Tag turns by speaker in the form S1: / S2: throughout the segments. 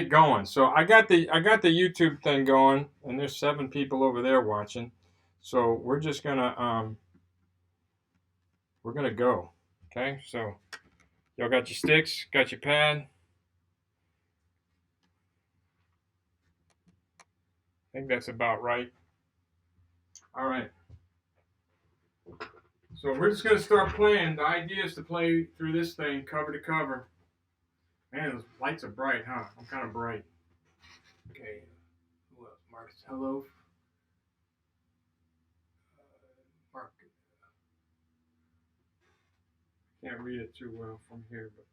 S1: get going. So I got the YouTube thing going, and there's 7 people over there watching. So we're just gonna go. Okay. So y'all got your sticks, got your pad. I think that's about right. All right. So we're just gonna start playing. The idea is to play through this thing cover to cover. Man, those lights are bright, huh? I'm kind of bright. Okay. Who else? Marcus, hello. Mark, can't read it too well from here, but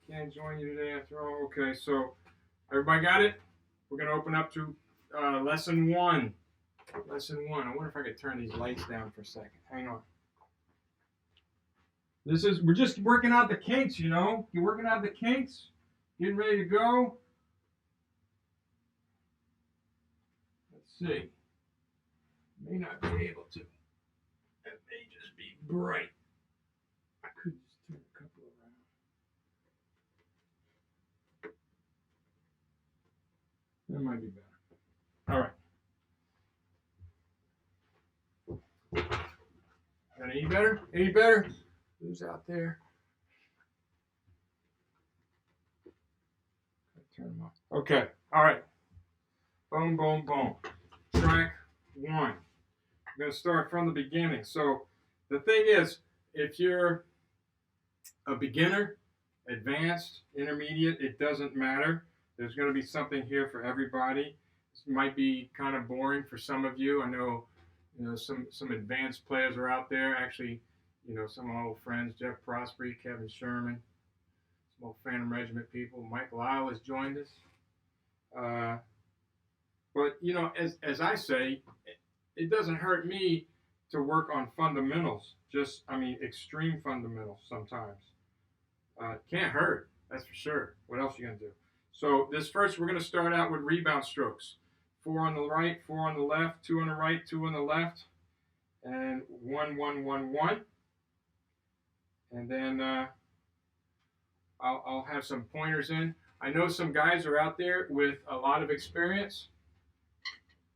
S1: can't join you today after all. Okay, so everybody got it? We're gonna open up to lesson 1. Lesson 1. I wonder if I could turn these lights down for a second. Hang on. We're just working out the kinks, you know. You're working out the kinks, getting ready to go. Let's see. May not be able to. It may just be bright. I could just turn a couple around. That might be better. All right. Any better? Any better? Who's out there? Turn them off. Okay. All right. Boom, boom, boom. Track 1. I'm going to start from the beginning. So the thing is, if you're a beginner, advanced, intermediate, it doesn't matter. There's going to be something here for everybody. This might be kind of boring for some of you. I know, some advanced players are out there. Actually, some of my old friends, Jeff Prospery, Kevin Sherman, some old Phantom Regiment people. Mike Lyle has joined us. But, as I say, it doesn't hurt me to work on fundamentals. Extreme fundamentals sometimes. Can't hurt, that's for sure. What else are you going to do? So we're going to start out with rebound strokes. 4 on the right, 4 on the left, 2 on the right, 2 on the left, and 1, 1, 1, 1. And then I'll have some pointers in. I know some guys are out there with a lot of experience.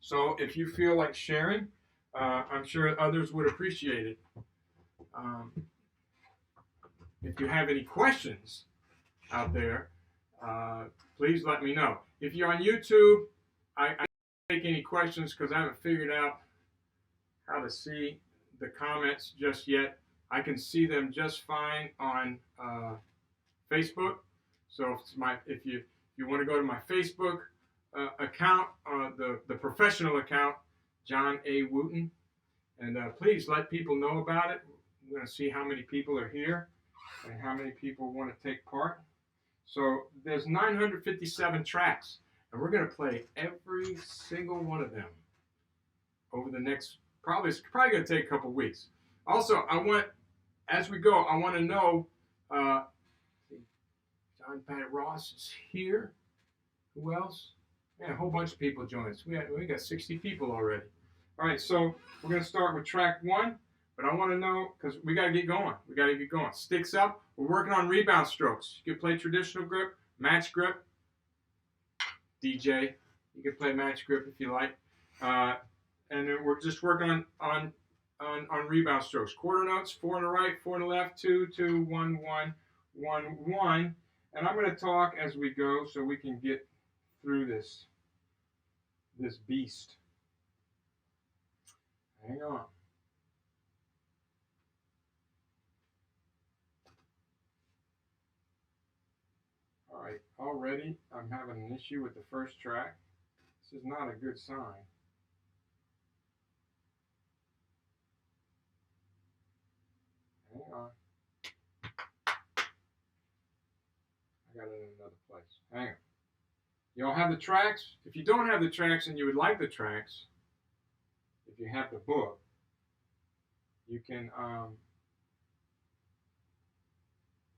S1: So if you feel like sharing, I'm sure others would appreciate it. If you have any questions out there, please let me know. If you're on YouTube, I don't take any questions because I haven't figured out how to see the comments just yet. I can see them just fine on Facebook. So if you want to go to my Facebook account, the professional account, John A. Wooten, and please let people know about it. We're going to see how many people are here and how many people want to take part. So there's 957 tracks, and we're going to play every single one of them over the next, it's probably going to take a couple weeks. Also, as we go, I want to know, John Pat Ross is here. Who else? Man, a whole bunch of people joined us. We got 60 people already. All right, so we're going to start with track 1, but I want to know, because we got to get going. Sticks up. We're working on rebound strokes. You can play traditional grip, match grip. DJ, you can play match grip if you like. And then we're just working on rebound strokes. Quarter notes, 4 on the right, 4 on the left, 2, 2, 1, 1, 1, 1. And I'm going to talk as we go so we can get through this beast. Hang on. All right, already I'm having an issue with the first track. This is not a good sign. Hang on. I got it in another place. Hang on. You all have the tracks? If you don't have the tracks and you would like the tracks, if you have the book, you can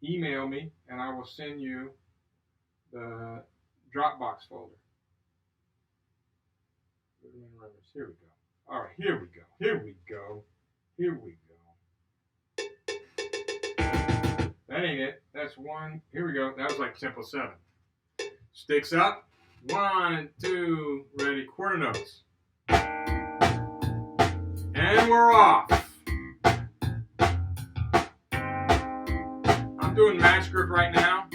S1: email me and I will send you the Dropbox folder. Here we go. All right, here we go. That ain't it. That's 1. Here we go. That was like tempo 7. Sticks up. 1, 2, ready. Quarter notes. And we're off. I'm doing match grip right now.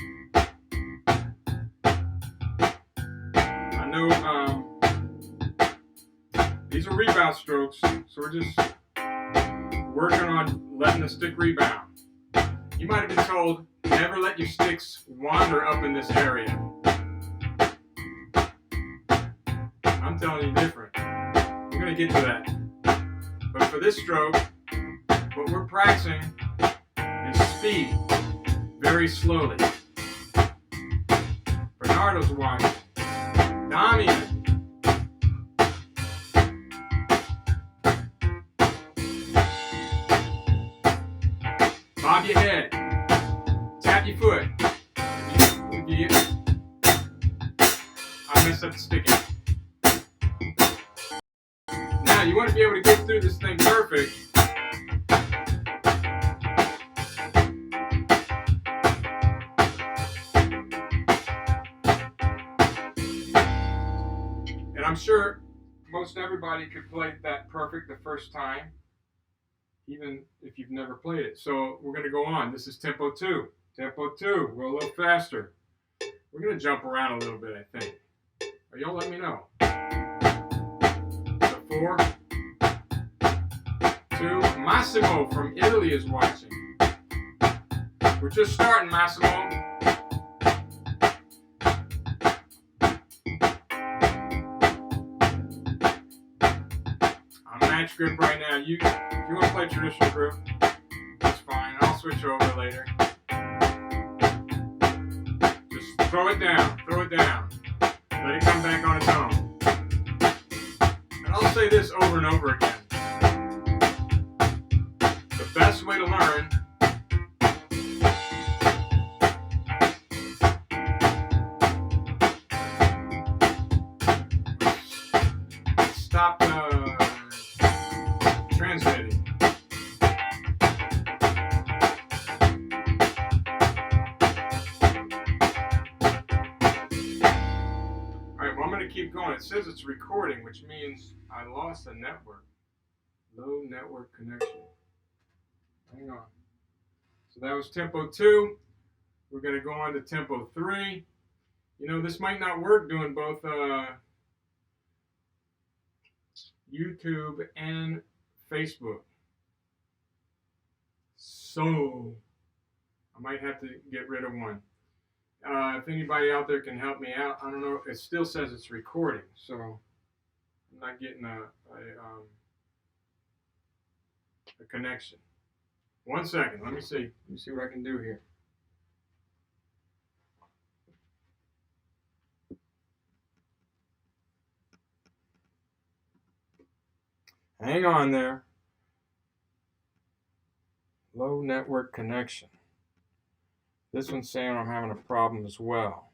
S1: I know these are rebound strokes, so we're just working on letting the stick rebound. You might have been told, never let your sticks wander up in this area. I'm telling you different. We're going to get to that. But for this stroke, what we're practicing is speed, very slowly. Bernardo's watching. Damian. Bob your head. Tap your foot. I messed up the sticking. Now you want to be able to get through this thing perfect. And I'm sure most everybody could play that perfect the first time, even if you've never played it. So we're going to go on. This is tempo 2. Tempo 2. We're a little faster. We're going to jump around a little bit, I think. Or y'all let me know. So 4, 2. Massimo from Italy is watching. We're just starting, Massimo. I'm match grip right now. If you want to play traditional grip, that's fine. I'll switch over later. Just throw it down. Throw it down. Let it come back on its own. And I'll say this over and over again. The best way to learn stop transmitting. Alright, well I'm going to keep going. It says it's recording, which means I lost a network. Low network connection. Hang on. So that was tempo 2. We're going to go on to tempo 3. You know, this might not work doing both YouTube and Facebook. So I might have to get rid of one. If anybody out there can help me out, I don't know. It still says it's recording, so I'm not getting a connection. 1 second. Let me see. Let me see what I can do here. Hang on there. Low network connection. This one's saying I'm having a problem as well.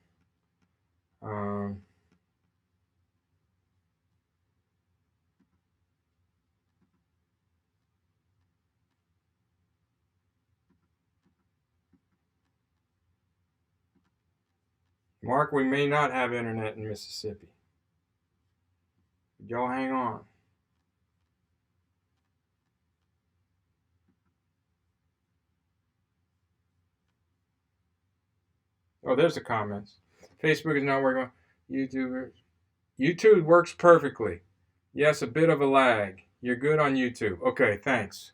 S1: Mark, we may not have internet in Mississippi. Y'all hang on. Oh, there's the comments. Facebook is not working. YouTube works perfectly. Yes, a bit of a lag. You're good on YouTube. Okay, thanks.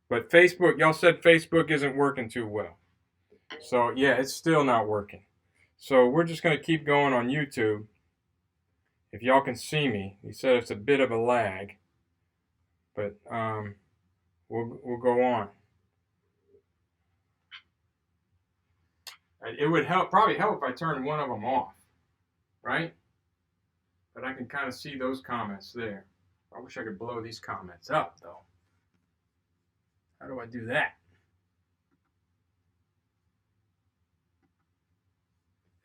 S1: But Facebook, y'all said Facebook isn't working too well. So, yeah, it's still not working. So, we're just going to keep going on YouTube. If y'all can see me, he said it's a bit of a lag. But we'll go on. It would probably help if I turned one of them off, right? But I can kind of see those comments there. I wish I could blow these comments up, though. How do I do that?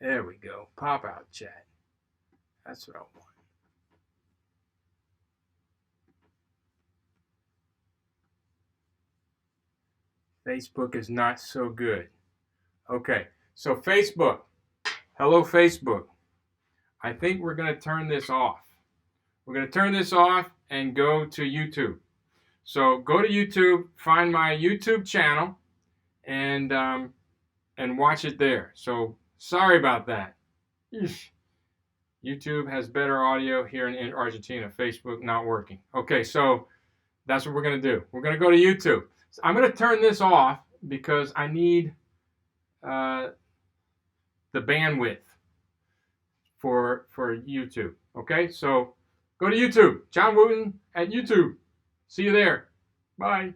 S1: There we go. Pop out chat. That's what I want. Facebook is not so good. Okay, so Facebook. Hello, Facebook. I think we're going to turn this off. We're going to turn this off and go to YouTube. So go to YouTube, find my YouTube channel, and watch it there. So sorry about that. Eesh. YouTube has better audio here in Argentina. Facebook not working. Okay, so that's what we're going to do. We're going to go to YouTube. So I'm going to turn this off because I need the bandwidth for YouTube. Okay, so go to YouTube. John Wooten at YouTube. See you there. Bye.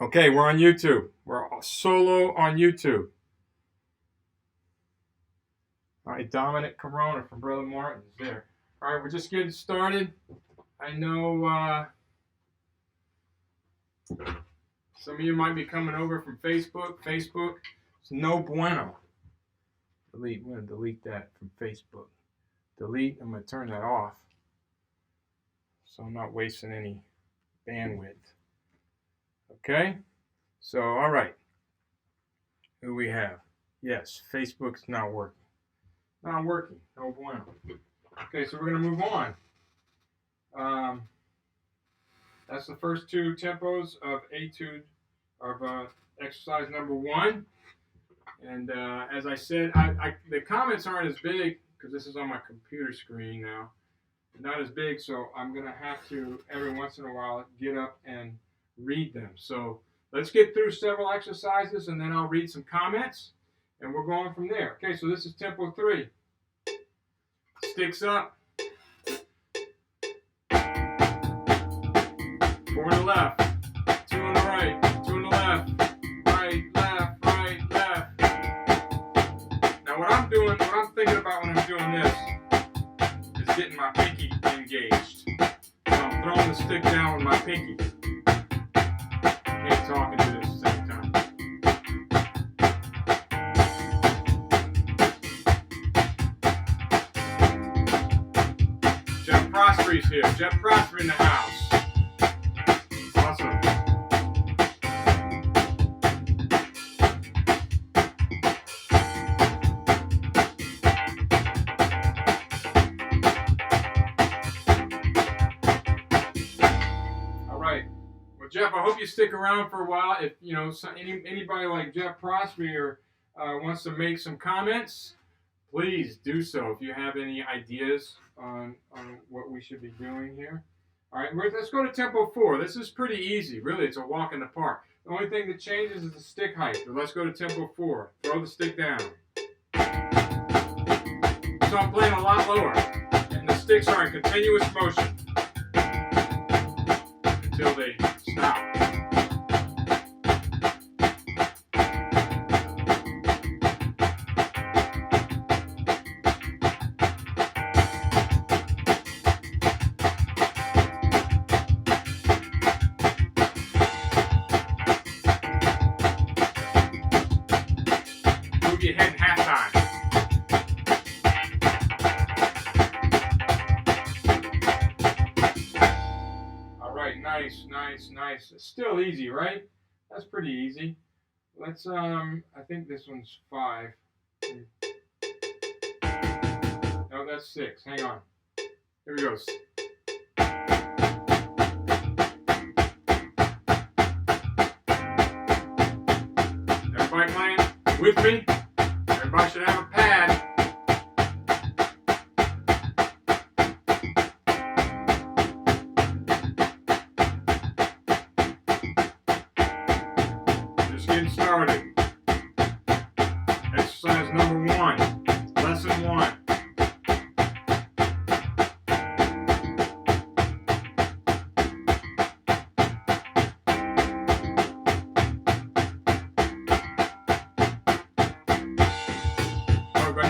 S1: Okay, we're on YouTube. We're solo on YouTube. All right, Dominic Corona from Brother Martin's there. All right, we're just getting started. I know some of you might be coming over from Facebook. Facebook is no bueno. Delete. I'm going to delete that from Facebook. Delete. I'm going to turn that off so I'm not wasting any bandwidth. Okay? So, all right. Who do we have? Yes, Facebook's not working. Not working. No bueno. Okay, so we're going to move on. That's the first two tempos of etude of exercise number 1. And as I said, the comments aren't as big because this is on my computer screen now. Not as big, so I'm going to have to, every once in a while, get up and read them. So let's get through several exercises, and then I'll read some comments, and we're going from there. Okay, so this is tempo 3. Sticks up. 4 on the left, 2 on the right, 2 on the left, right, left, right, left. Now what I'm thinking about when I'm doing this is getting my pinky engaged. So I'm throwing the stick down with my pinky. And talking to this at the same time. Jeff Prospery's here. Jeff Prosper in the house. Awesome. All right. Well, Jeff, I hope you stick around for a while. If you know anybody like Jeff Prosper or wants to make some comments, please do so. If you have any ideas on what we should be doing here. All right, let's go to tempo 4. This is pretty easy. Really, it's a walk in the park. The only thing that changes is the stick height. But let's go to tempo 4. Throw the stick down. So I'm playing a lot lower. And the sticks are in continuous motion until they stop. Your head in halftime. All right, nice. It's still easy, right? That's pretty easy. Let's I think this one's 5. No, that's 6. Hang on. Here we go. Everybody playing with me? Everybody should have a pad. Just getting started. Exercise number 1. Lesson 1.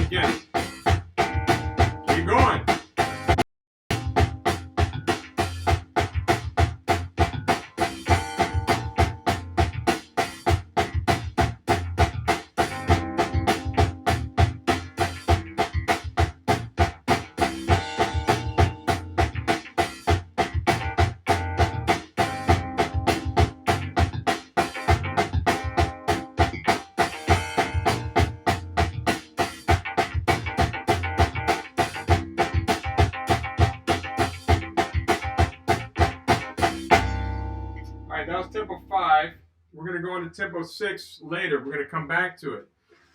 S1: Again. Keep going. go into tempo 6 later. We're going to come back to it.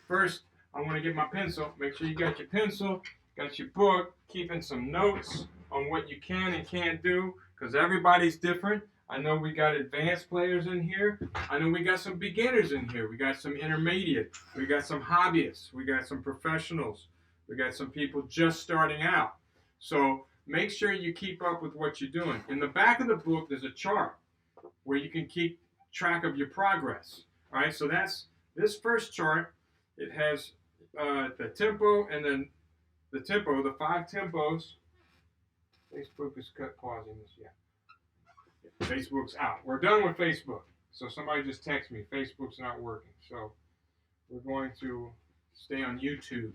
S1: First, I want to get my pencil. Make sure you got your pencil, got your book, keeping some notes on what you can and can't do, because everybody's different. I know we got advanced players in here. I know we got some beginners in here. We got some intermediate. We got some hobbyists. We got some professionals. We got some people just starting out. So make sure you keep up with what you're doing. In the back of the book, there's a chart where you can keep track of your progress. All right, so that's this first chart. It has the tempo and then the 5 tempos. Facebook is pausing this, yeah. Facebook's out. We're done with Facebook. So somebody just texted me, Facebook's not working. So we're going to stay on YouTube.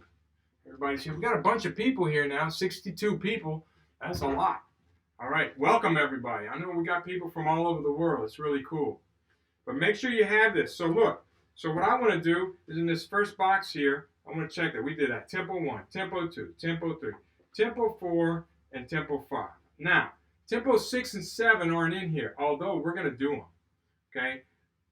S1: Everybody's here. We got a bunch of people here now, 62 people. That's a lot. All right, welcome everybody. I know we got people from all over the world. It's really cool. But make sure you have this. So look, so what I want to do is in this first box here, I want to check that we did that. Tempo 1, Tempo 2, Tempo 3, Tempo 4, and Tempo 5. Now, Tempo 6 and 7 aren't in here, although we're going to do them, okay?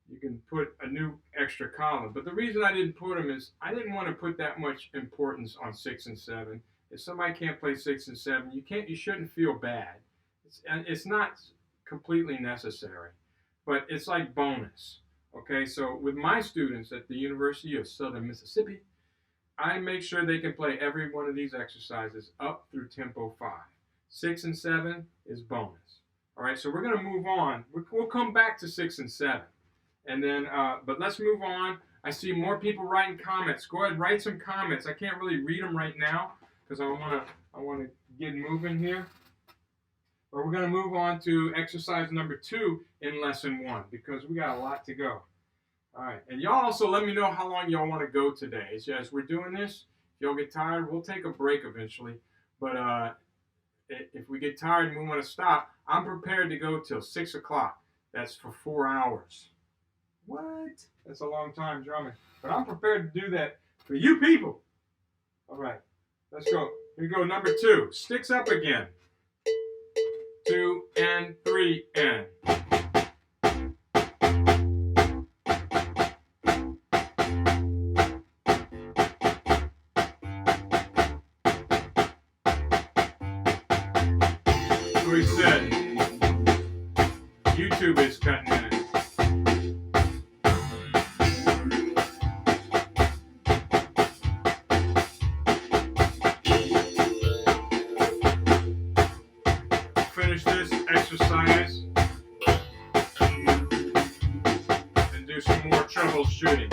S1: You can put a new extra column. But the reason I didn't put them is I didn't want to put that much importance on 6 and 7. If somebody can't play 6 and 7, you shouldn't feel bad. It's not completely necessary, but it's like bonus, okay? So with my students at the University of Southern Mississippi, I make sure they can play every one of these exercises up through Tempo 5. 6 and 7 is bonus. All right, so we're going to move on. We'll come back to 6 and 7. And then, but let's move on. I see more people writing comments. Go ahead, write some comments. I can't really read them right now because I want to get moving here. But we're going to move on to exercise number 2 in lesson 1 because we got a lot to go. All right, and y'all also let me know how long y'all want to go today. As we're doing this, if y'all get tired, we'll take a break eventually. But if we get tired and we want to stop, I'm prepared to go till 6 o'clock. That's for 4 hours. What? That's a long time drumming. But I'm prepared to do that for you people. All right, let's go. Here we go, number 2. Sticks up again. 2 and 3 and. We said YouTube is cutting in it. Finish this exercise and do some more troubleshooting.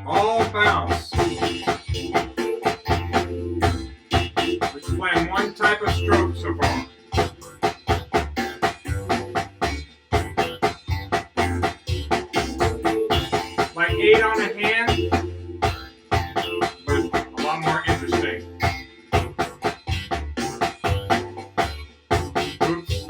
S1: All bounce. We're playing one type of stroke so far. Like 8 on a hand, but a lot more interesting. Oops.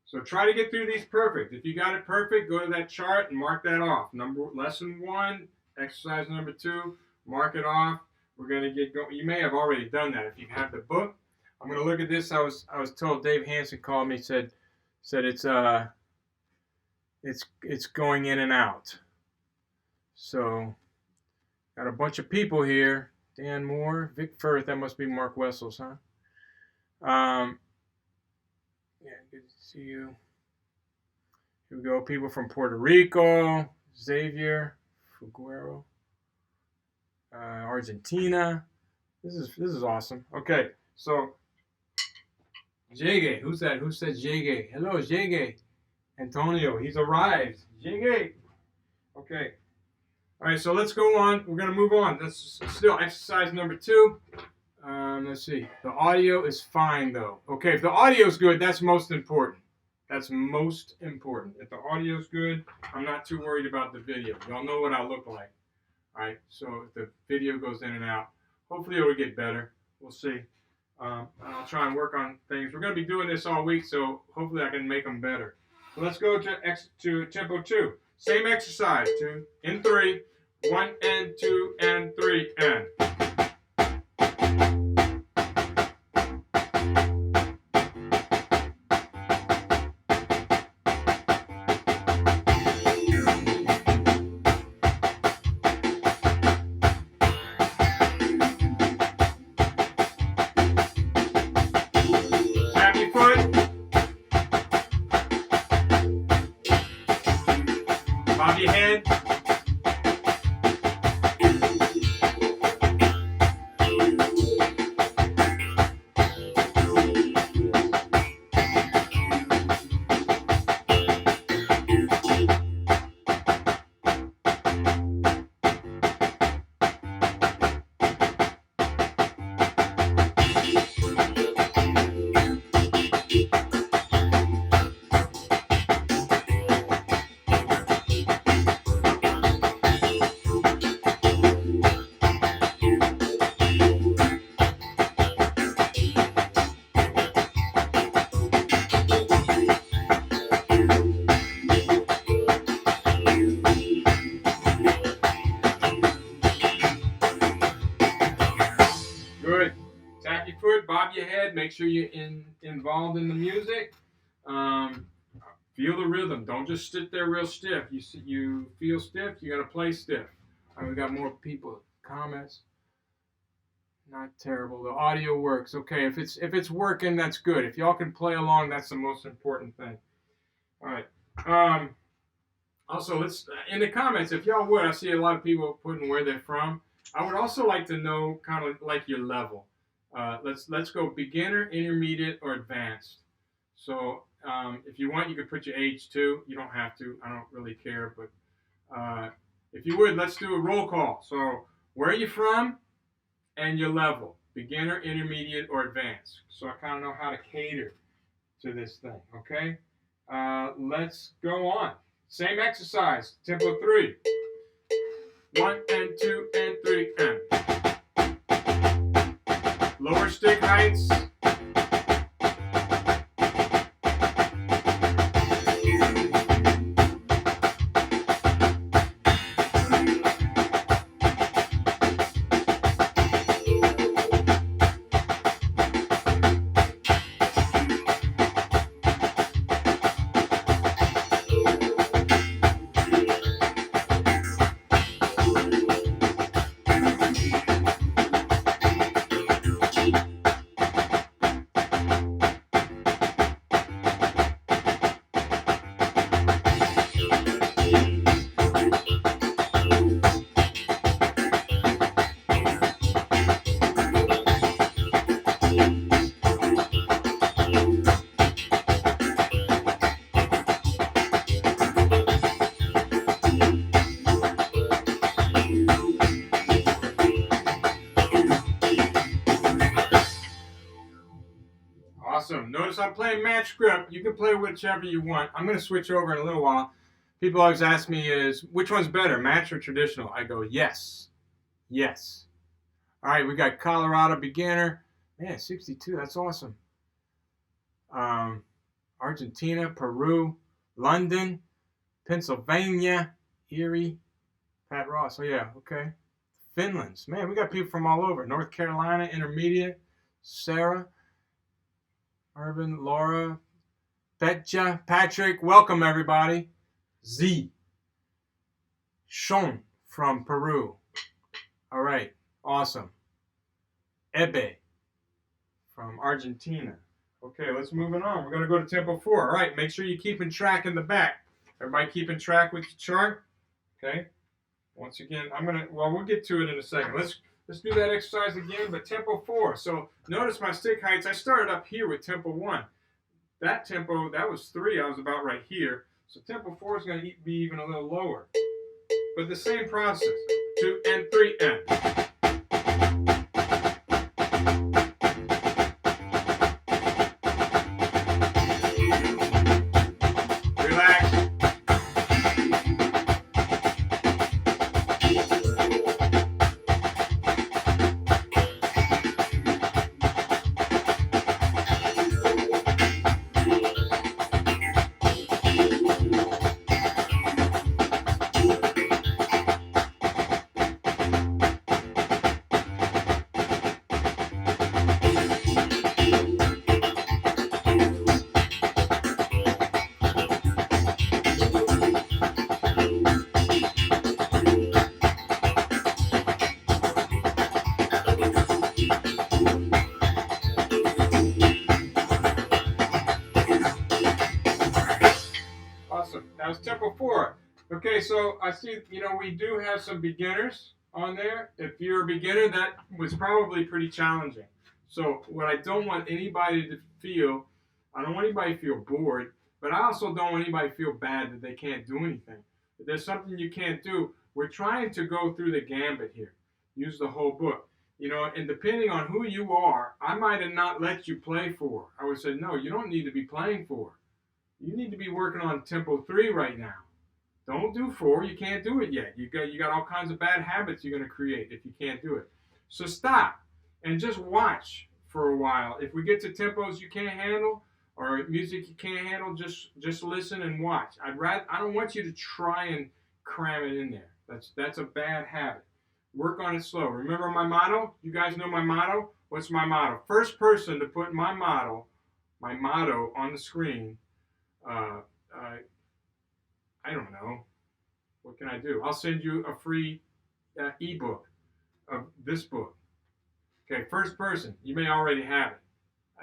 S1: So try to get through these perfect. If you got it perfect, go to that chart and mark that off. Lesson 1, exercise number 2, mark it off. We're going to get going. You may have already done that if you have the book. I'm going to look at this. I was told Dave Hansen called me, said it's going in and out. So got a bunch of people here. Dan Moore, Vic Firth. That must be Mark Wessels, huh? Yeah, good to see you. Here we go. People from Puerto Rico, Xavier, Figuero, Argentina. This is awesome. Okay, so Jege, who's that? Who said Jege? Hello, Jege. Antonio, he's arrived. Jege. Okay. All right, so let's go on. We're gonna move on. That's still exercise number 2. let's see. The audio is fine though. Okay, if the audio is good, that's most important. That's most important. If the audio is good, I'm not too worried about the video. Y'all know what I look like. All right, so if the video goes in and out, hopefully it'll get better. We'll see. I'll try and work on things. We're going to be doing this all week, so hopefully I can make them better. So let's go to tempo 2. Same exercise. 2 in 3. 1 and 2 and 3 and. Bob your head. Good. Tap your foot, bob your head. Make sure you're involved in the music. Feel the rhythm. Don't just sit there real stiff. You feel stiff, you got to play stiff. All right, we got more people. Comments. Not terrible. The audio works. Okay, if it's working, that's good. If y'all can play along, that's the most important thing. All right. Also, let's in the comments, if y'all would, I see a lot of people putting where they're from. I would also like to know kind of like your level. Let's go beginner, intermediate, or advanced. So if you want, you could put your age too. You don't have to. I don't really care. But if you would, let's do a roll call. So where are you from and your level? Beginner, intermediate, or advanced. So I kind of know how to cater to this thing. Okay? Let's go on. Same exercise. Tempo 3. 1 and 2 and 3 and. Lower stick heights. Awesome. Notice I'm playing match grip. You can play whichever you want. I'm going to switch over in a little while. People always ask me which one's better, match or traditional? I go, yes. Yes. All right, we got Colorado beginner. Man, 62, that's awesome. Argentina, Peru, London, Pennsylvania, Erie, Pat Ross. Oh, yeah, okay. Finland. Man, we got people from all over. North Carolina, intermediate. Sarah. Irvin, Laura, Petja, Patrick, welcome everybody. Z. Sean from Peru. All right, awesome. Ebe from Argentina. Okay, let's move on. We're going to go to tempo 4. All right, make sure you're keeping track in the back. Everybody keeping track with your chart? Okay. Once again, we'll get to it in a second. Let's do that exercise again, but tempo 4. So notice my stick heights. I started up here with tempo 1. That tempo, that was 3. I was about right here. So tempo 4 is going to be even a little lower. But the same process. 2 and 3 and. tempo 4. Okay, so I see, we do have some beginners on there. If you're a beginner, that was probably pretty challenging. So what I don't want anybody to feel, I don't want anybody to feel bored, but I also don't want anybody to feel bad that they can't do anything. If there's something you can't do, we're trying to go through the gambit here. Use the whole book. And depending on who you are, I might have not let you play 4. I would say, no, you don't need to be playing 4. You need to be working on tempo 3 right now. Don't do 4. You can't do it yet. You got all kinds of bad habits you're going to create if you can't do it. So stop and just watch for a while. If we get to tempos you can't handle or music you can't handle, just listen and watch. I don't want you to try and cram it in there. That's a bad habit. Work on it slow. Remember my motto? You guys know my motto? What's my motto? First person to put my motto on the screen. I don't know. What can I do? I'll send you a free ebook of this book. Okay, first person. You may already have it.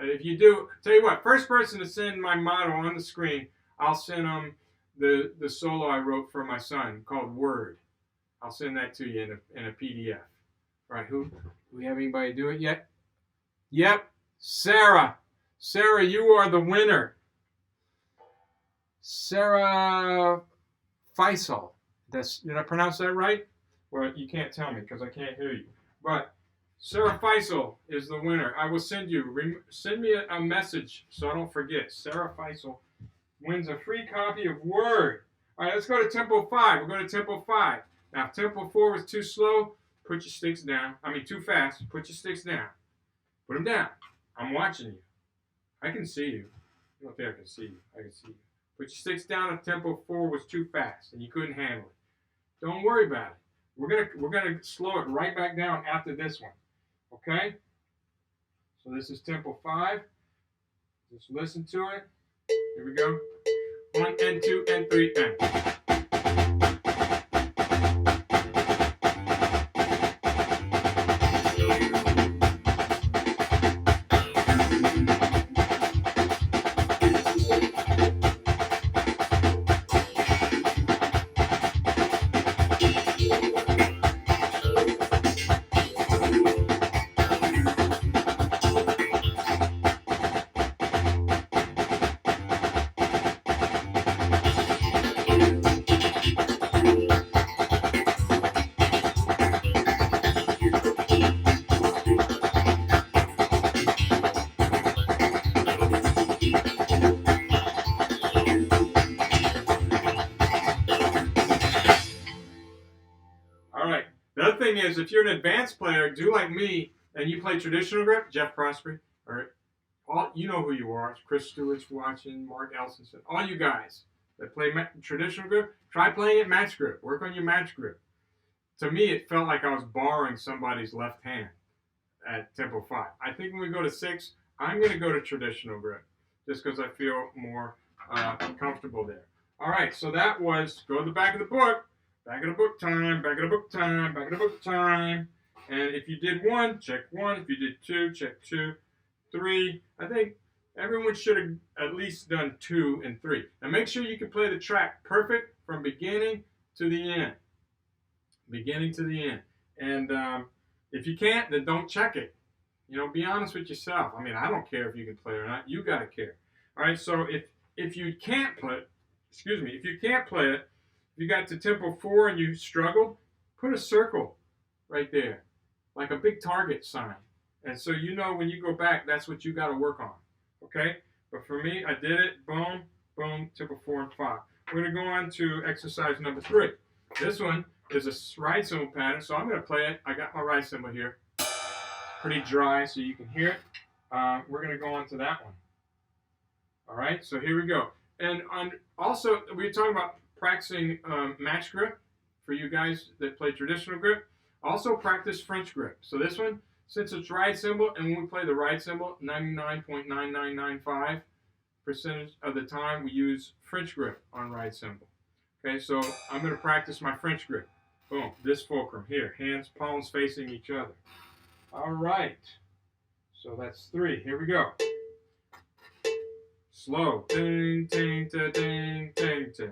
S1: If you do, tell you what, first person to send my motto on the screen, I'll send them the solo I wrote for my son called Word. I'll send that to you in a PDF. All right, do we have anybody do it yet? Yep, Sarah. Sarah, you are the winner. Sarah Faisal. Did I pronounce that right? Well, you can't tell me because I can't hear you. But Sarah Faisal is the winner. I will send me a message so I don't forget. Sarah Faisal wins a free copy of Word. All right, let's go to tempo 5. We'll go to tempo 5. Now, if tempo 4 was too slow, put your sticks down. Too fast, put your sticks down. Put them down. I'm watching you. I can see you. I don't think I can see you. I can see you. Put your sticks down if tempo 4 was too fast and you couldn't handle it. Don't worry about it. We're gonna slow it right back down after this one. Okay? So this is tempo 5. Just listen to it. Here we go. 1 and 2 and 3 and. Is if you're an advanced player, do like me, and you play traditional grip, Jeff Prospery, or you know who you are. Chris Stewart's watching, Mark Elson, all you guys that play traditional grip, try playing it match grip. Work on your match grip. To me, it felt like I was borrowing somebody's left hand at tempo 5. I think when we go to 6, I'm going to go to traditional grip just because I feel more comfortable there. All right, so that was, go to the back of the book. Back of the book time, back of the book time, back of the book time. And if you did 1, check 1. If you did 2, check 2. 3, I think everyone should have at least done 2 and 3. Now make sure you can play the track perfect from beginning to the end. Beginning to the end. And if you can't, then don't check it. Be honest with yourself. I don't care if you can play or not. You got to care. All right, so if you can't play it, if you can't play it, if you got to tempo 4 and you struggled, put a circle right there, like a big target sign. And so when you go back, that's what you got to work on, okay? But for me, I did it, boom, boom, tempo 4 and 5. We're going to go on to exercise number 3. This one is a ride cymbal pattern, so I'm going to play it. I got my ride cymbal here. Pretty dry so you can hear it. We're going to go on to that one. All right, so here we go. And also, we were talking about practicing match grip for you guys that play traditional grip. Also practice French grip. So this one, since it's ride cymbal, and when we play the ride cymbal, 99.9995% of the time we use French grip on ride cymbal. Okay, so I'm going to practice my French grip. Boom, this fulcrum here, hands, palms facing each other. All right, so that's 3. Here we go. Slow. Ding, ting, ta, ding, ting, ta.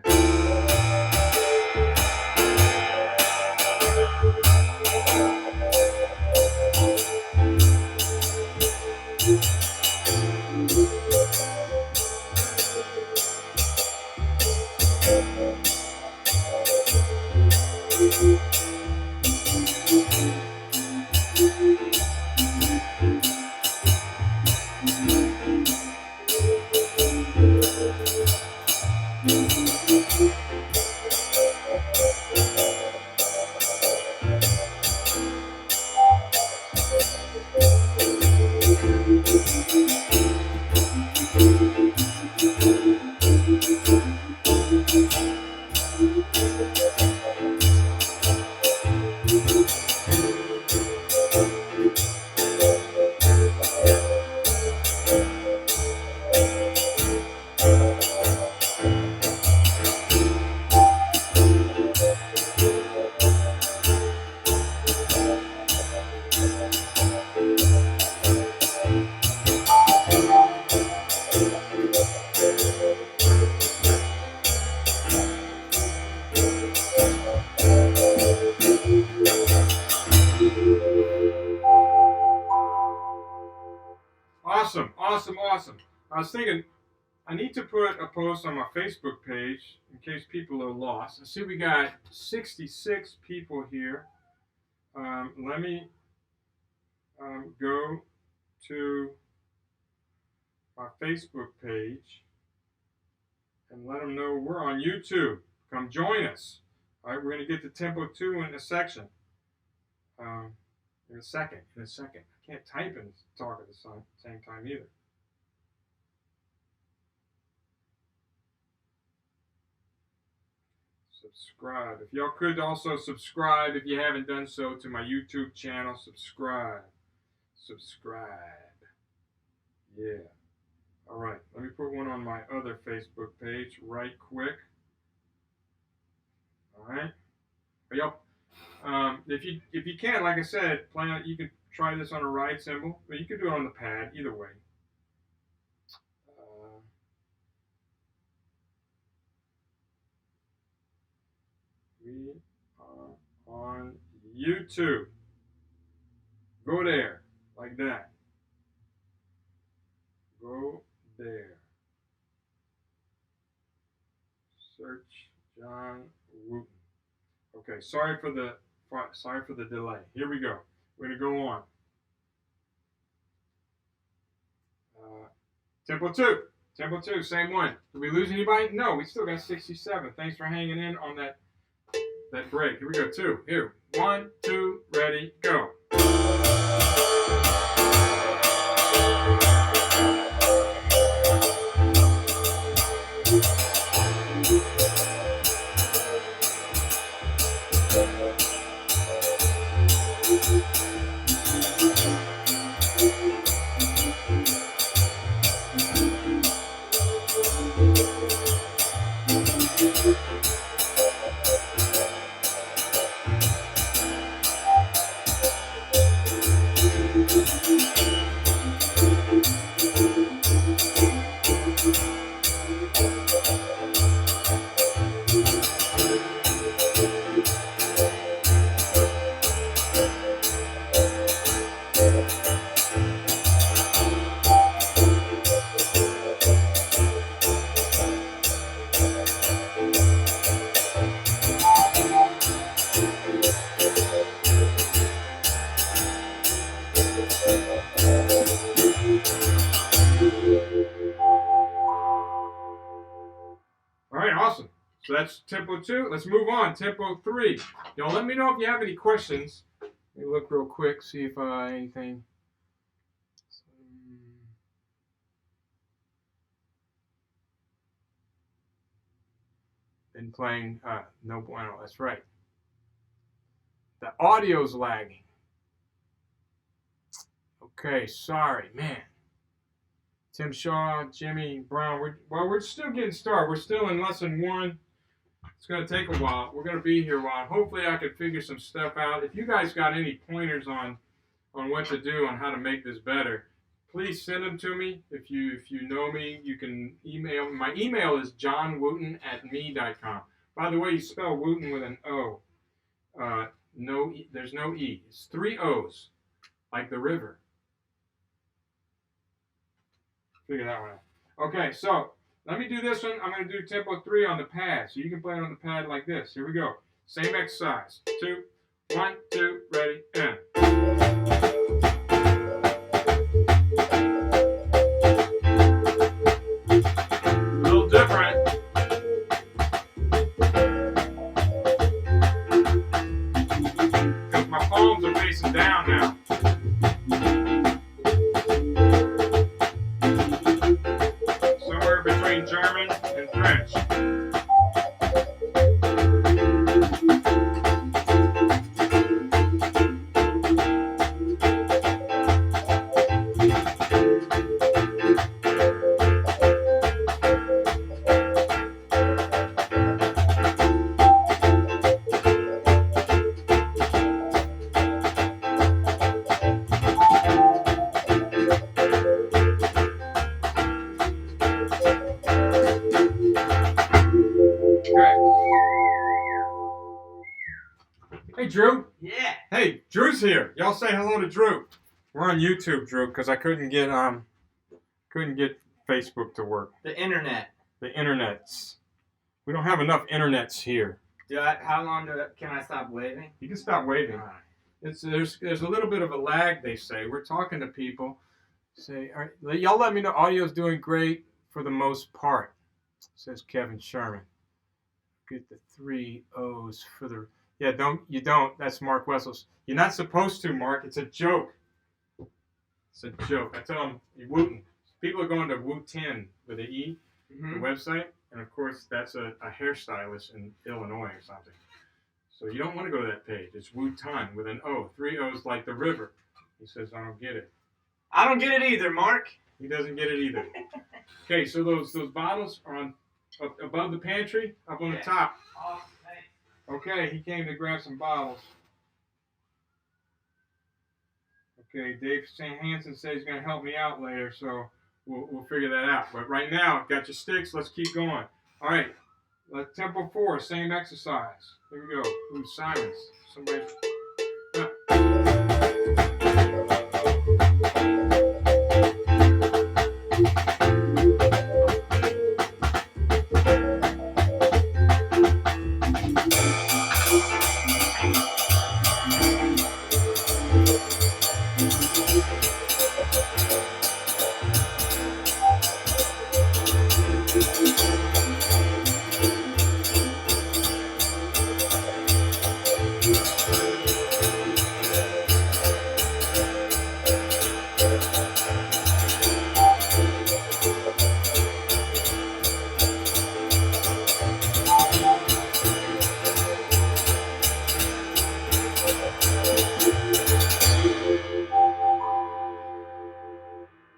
S1: Awesome, awesome, awesome. I was thinking I need to put a post on my Facebook page in case people are lost. I see we got 66 people here. Let me go to my Facebook page and let them know we're on YouTube. Come join us. All right, we're going to get to Tempo 2 in a section. In a second. I can't type and talk at the same time either. Subscribe. If y'all could also subscribe if you haven't done so to my YouTube channel. Subscribe. Yeah. All right. Let me put one on my other Facebook page right quick. All right. Are y'all? If you can, like I said, you could try this on a ride cymbal, but you could do it on the pad. Either way. We are on YouTube. Go there, like that. Go there. Search John Wooten. Okay, sorry for the delay. Here we go. We're gonna go on. Tempo 2. Tempo 2, same one. Did we lose anybody? No, we still got 67. Thanks for hanging in on that break. Here we go, 2. Here. 1, 2, ready, go. Awesome. So that's Tempo 2. Let's move on. Tempo 3. Y'all let me know if you have any questions. Let me look real quick, see if anything. Been playing, no bueno, that's right. The audio's lagging. Okay, sorry, man. Tim Shaw, Jimmy Brown. We're still getting started. We're still in lesson 1. It's going to take a while. We're going to be here a while. Hopefully I can figure some stuff out. If you guys got any pointers on what to do, on how to make this better, please send them to me. If you know me, you can email me. My email is johnwooten@me.com. By the way, you spell Wooten with an O. No, there's no E. It's 3 O's, like the river. Figure that one out. Okay, so let me do this one. I'm going to do tempo 3 on the pad. So you can play it on the pad like this. Here we go. Same exercise. 2, 1, 2, ready, and. A little different. Because my palms are facing down now. Somewhere between German and French. Hey, Drew.
S2: Yeah.
S1: Hey, Drew's here. Y'all say hello to Drew. We're on YouTube, Drew, because I couldn't get Facebook to work.
S2: The internet.
S1: The internets. We don't have enough internets here.
S2: How long can I stop waving?
S1: You can stop waving.
S2: All right.
S1: There's a little bit of a lag. They say we're talking to people. Say, y'all let me know. Audio's doing great for the most part. Says Kevin Sherman. Get the 3 O's for the. Yeah, you don't. That's Mark Wessels. You're not supposed to, Mark. It's a joke. It's a joke. I tell them, you're Wooten. People are going to Wooten with an E, the website, and of course that's a hairstylist in Illinois or something. So you don't want to go to that page. It's Wooten with an O, 3 O's like the river. He says, I don't get it.
S2: I don't get it either, Mark.
S1: He doesn't get it either. Okay, so those bottles are on above the pantry, up on the top.
S2: Oh, thanks.
S1: Okay, he came to grab some bottles. Okay, Dave Hansen says he's going to help me out later, so we'll figure that out. But right now, got your sticks. Let's keep going. All right, tempo 4, same exercise. Here we go. Ooh, Simons. Somebody.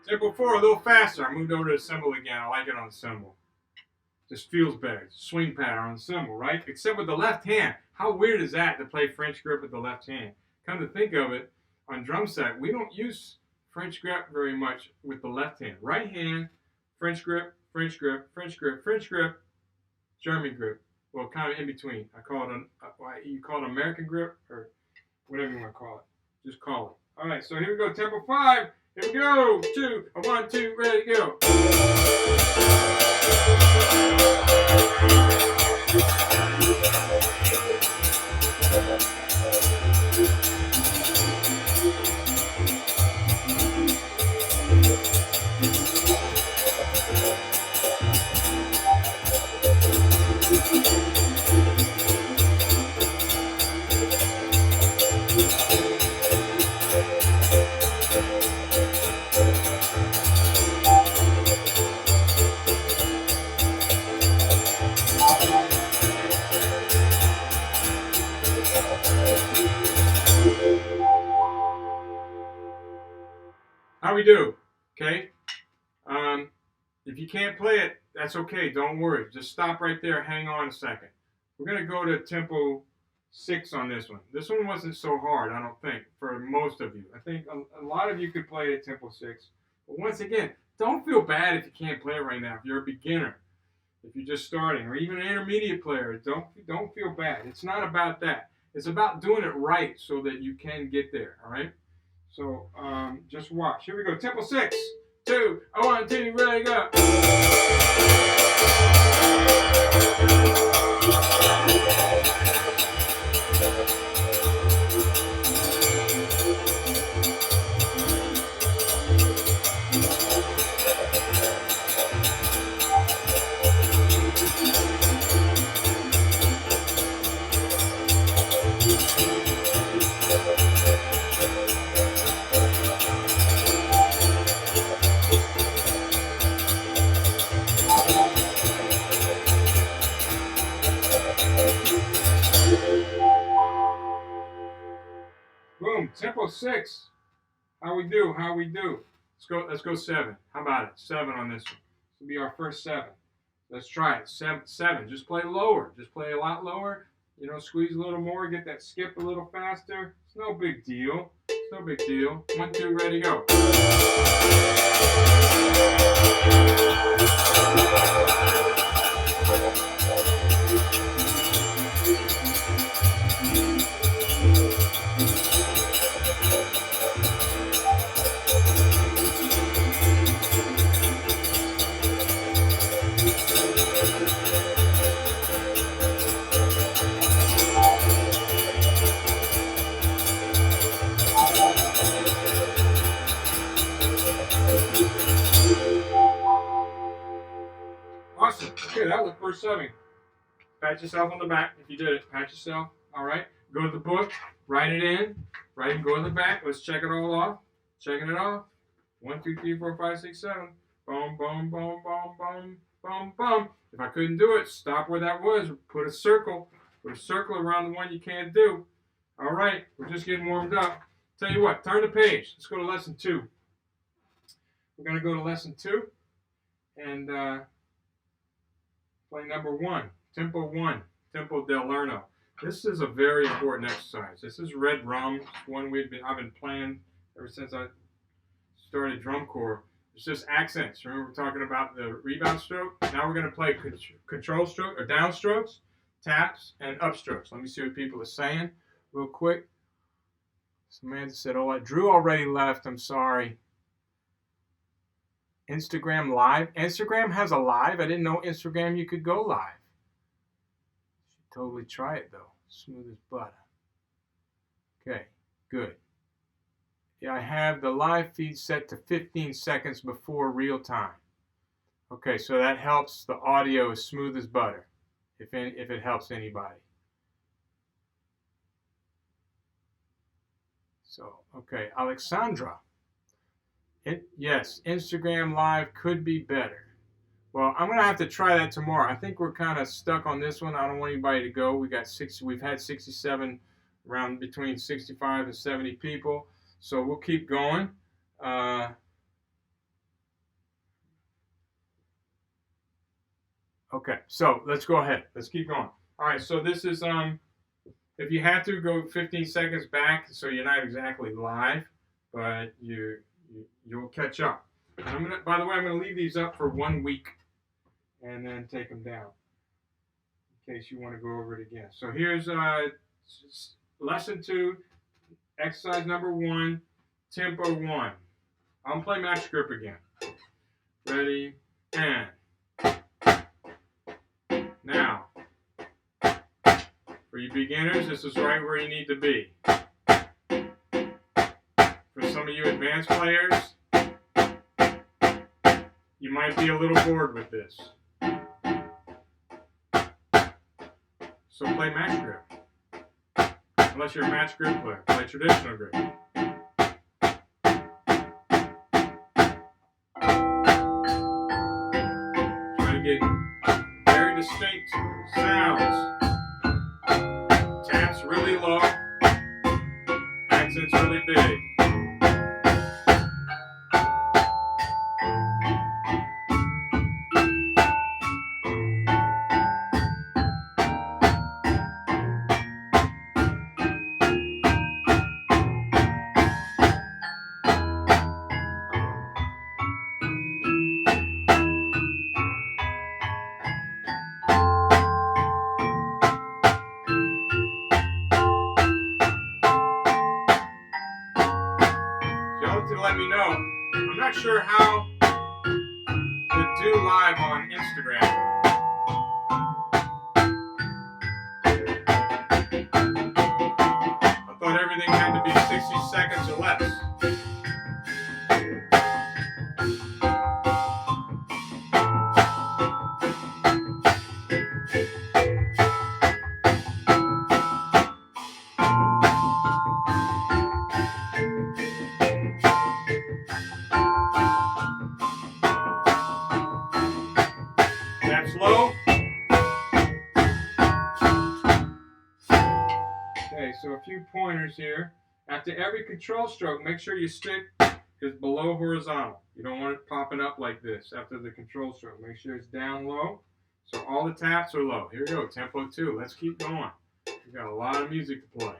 S1: Tempo 4, a little faster. I moved over to the cymbal again. I like it on the cymbal. Just feels better. Swing pattern on the cymbal, right? Except with the left hand. How weird is that to play French grip with the left hand? Come to think of it, on drum set, we don't use French grip very much with the left hand. Right hand, French grip, French grip, French grip, French grip, German grip. Well, kind of in between. I call it you call it American grip or whatever you want to call it. Just call it. All right, so here we go. Tempo 5. Here we go. 2, 1, 2, ready, go. How we do? Okay. If you can't play it, that's okay. Don't worry. Just stop right there. Hang on a second. We're going to go to tempo 6 on this one. This one wasn't so hard, I don't think, for most of you. I think a lot of you could play it at tempo 6. But once again, don't feel bad if you can't play it right now. If you're a beginner, if you're just starting, or even an intermediate player, don't feel bad. It's not about that. It's about doing it right so that you can get there. All right. So just watch. Here we go. Tempo 6, 2, 1, 2, ready, go. Boom, tempo 6. How we do? How we do? Let's go 7. How about it? 7 on this one. This will be our first 7. Let's try it. 7. Just play lower. Just play a lot lower. You know, squeeze a little more. Get that skip a little faster. It's no big deal. It's no big deal. 1, 2, ready, go. Awesome. Okay, that was the first 7. Pat yourself on the back if you did it. Pat yourself. All right. Go to the book. Write it in. Write and go in the back. Let's check it all off. Checking it off. 1, 2, 3, 4, 5, 6, 7. Boom, boom, boom, boom, boom, boom, boom. If I couldn't do it, stop where that was. Put a circle. Put a circle around the one you can't do. All right. We're just getting warmed up. Tell you what. Turn the page. Let's go to lesson 2. We're going to go to lesson 2. And play number 1. Tempo 1. Tempo del Lerno. This is a very important exercise. This is Red Rum. It's one I've been playing ever since I started drum corps. It's just accents. Remember we're talking about the rebound stroke? Now we're going to play control stroke or down strokes, taps, and up strokes. Let me see what people are saying real quick. Samantha said, oh, Drew already left. I'm sorry. Instagram live. Instagram has a live. I didn't know Instagram you could go live. Should totally try it though. Smooth as butter. Okay, good. Yeah, I have the live feed set to 15 seconds before real time. Okay, so that helps. The audio is smooth as butter, if it helps anybody. So, okay, Alexandra. Yes, Instagram Live could be better. Well, I'm gonna have to try that tomorrow. I think we're kind of stuck on this one. I don't want anybody to go. We've had 67, around between 65 and 70 people. So we'll keep going. Okay, so let's go ahead. Let's keep going. All right, so this is if you have to go 15 seconds back, so you're not exactly live, but you'll catch up. By the way, I'm gonna leave these up for 1 week, and then take them down in case you want to go over it again. So here's lesson 2, exercise number 1, tempo 1. I'm gonna play match grip again. Ready, and now for you beginners, this is right where you need to be. For some of you advanced players, you might be a little bored with this. So play match grip. Unless you're a match grip player, play traditional grip. Try to get very distinct sounds. Taps really low, accents really big. not sure how to do live on Instagram. I thought everything had to be 60 seconds or less. Tap slow. Okay, so a few pointers here. After every control stroke, make sure your stick is below horizontal. You don't want it popping up like this after the control stroke. Make sure it's down low. So all the taps are low. Here we go, tempo 2. Let's keep going. We've got a lot of music to play.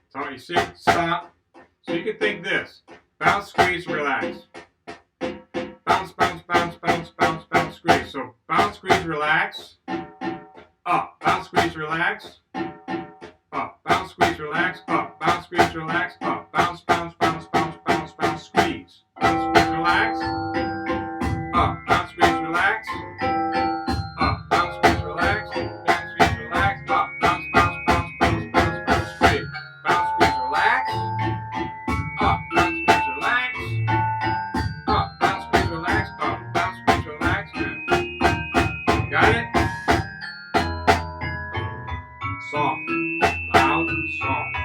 S1: So you see, stop. So you can think this. Bounce, squeeze, relax. Bounce, bounce, bounce, bounce, bounce, bounce, squeeze. So bounce, squeeze, relax. Up, bounce, squeeze, relax. Up, bounce, squeeze, relax. Up, bounce, squeeze, relax. Up, bounce, bounce, bounce, bounce, bounce, bounce, squeeze. Bounce, squeeze, relax. Up, bounce, squeeze, relax. Up, bounce, squeeze, relax. Bounce, squeeze, relax. Up, bounce, bounce, bounce, bounce, bounce, bounce, squeeze. Bounce, squeeze, relax. Up, bounce, squeeze, relax. Up, bounce, squeeze, relax. Up, bounce, squeeze, relax. Got it? Soft, loud, soft.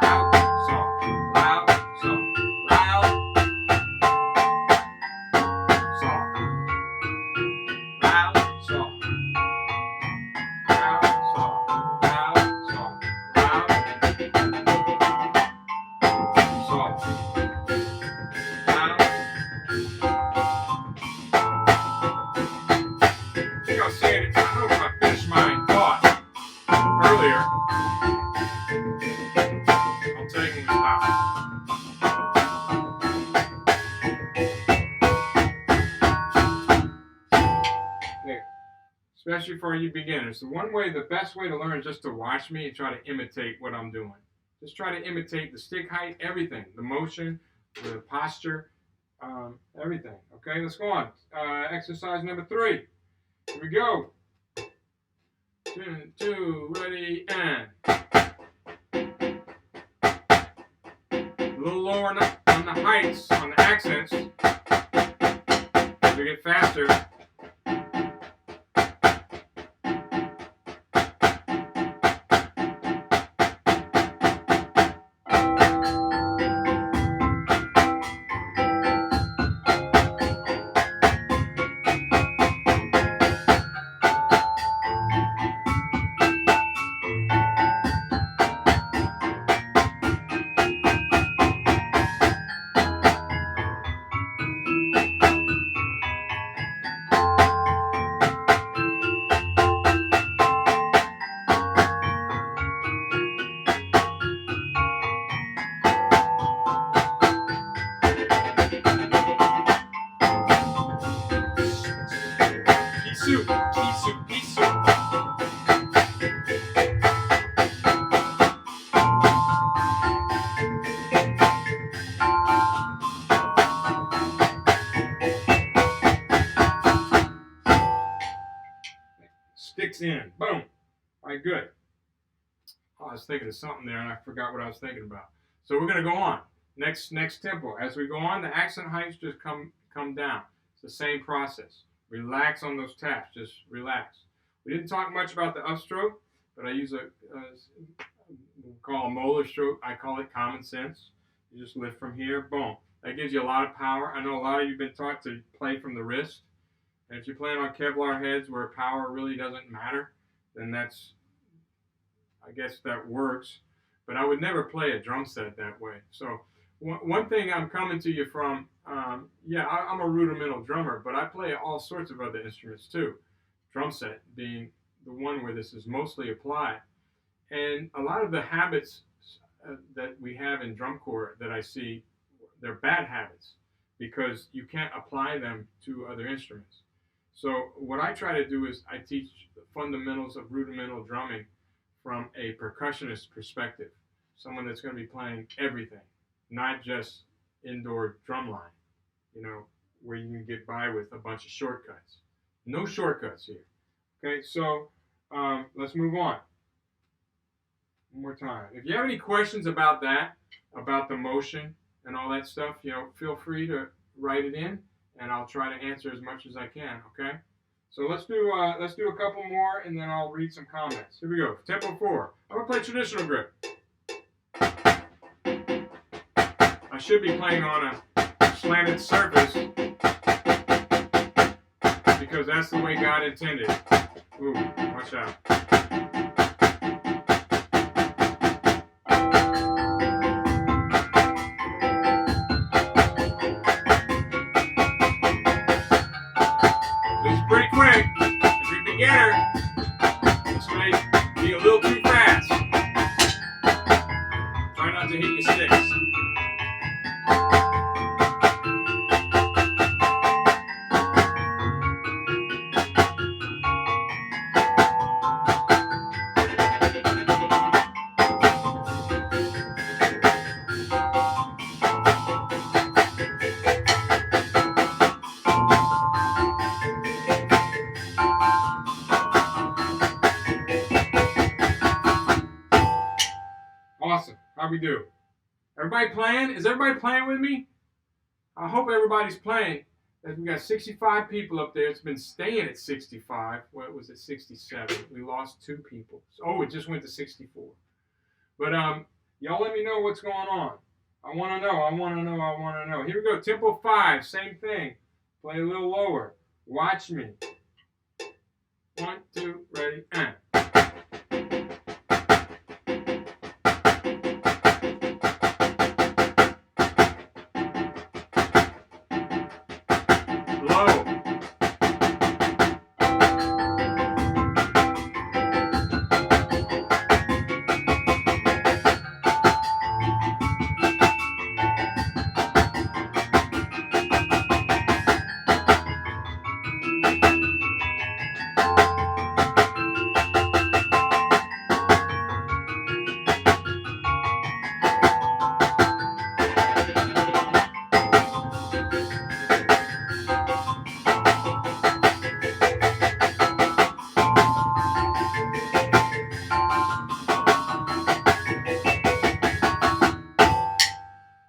S1: Loud, soft, loud, soft, loud, soft. Loud, soft. Loud, soft, loud, soft, loud, soft. Loud. I think I was saying it. I don't know if I finished my thought earlier. I'll tell you when we stop. Okay. Especially for you beginners. The best way to learn is just to watch me and try to imitate what I'm doing. Just try to imitate the stick height, everything, the motion, the posture, everything. Okay, let's go on. Exercise number 3. Here we go. 2, ready, and. A little lower on the heights, on the accents. As we get faster. Sticks in. Boom. All right, good. Oh, I was thinking of something there and I forgot what I was thinking about. So we're going to go on. Next tempo. As we go on, the accent heights just come down. It's the same process. Relax on those taps. Just relax. We didn't talk much about the upstroke, but I use we'll call a molar stroke. I call it common sense. You just lift from here. Boom. That gives you a lot of power. I know a lot of you have been taught to play from the wrist. And if you're playing on Kevlar heads where power really doesn't matter, then I guess that works. But I would never play a drum set that way. So one thing I'm coming to you from, I'm a rudimental drummer, but I play all sorts of other instruments too. Drum set being the one where this is mostly applied. And a lot of the habits that we have in drum corps that I see, they're bad habits because you can't apply them to other instruments. So what I try to do is I teach the fundamentals of rudimental drumming from a percussionist perspective, someone that's going to be playing everything. not just indoor drum line, you know, where you can get by with a bunch of shortcuts. No shortcuts here. Okay, so let's move on. One more time. If you have any questions about that, about the motion and all that stuff, you know, feel free to write it in, and I'll try to answer as much as I can. Okay. So let's do a couple more, and then I'll read some comments. Here we go. Tempo 4. I'm gonna play traditional grip. I should be playing on a slanted surface because that's the way God intended. Ooh, watch out. It's pretty quick. If you're a beginner, this may be a little too fast. Try not to hit your sticks. Awesome. How we do? Everybody playing? Is everybody playing with me? I hope everybody's playing. We got 65 people up there. It's been staying at 65. What was it? 67. We lost 2 people. Oh, it just went to 64. But y'all let me know what's going on. I want to know. I want to know. I want to know. Here we go. Tempo 5. Same thing. Play a little lower. Watch me. 1, 2, ready, and. Low.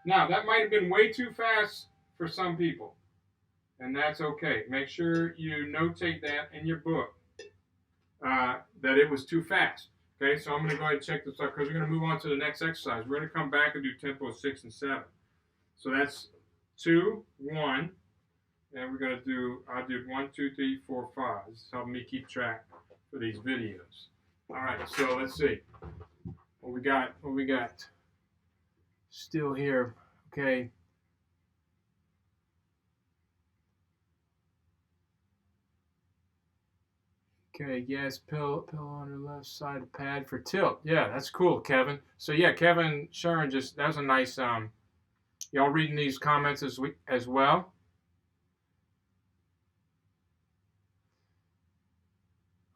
S1: Now, that might have been way too fast for some people, and that's okay. Make sure you notate that in your book, that it was too fast. Okay, so I'm going to go ahead and check this out because we're going to move on to the next exercise. We're going to come back and do tempo 6 and 7. So that's 2, 1, and we're going to do, I did 1, 2, 3, 4, 5. This is helping me keep track for these videos. All right, so let's see. What we got? Still here, okay. Okay, yes, pill on the left side of pad for tilt. Yeah, that's cool, Kevin. So yeah, Kevin Sharon that was a nice, y'all reading these comments as well?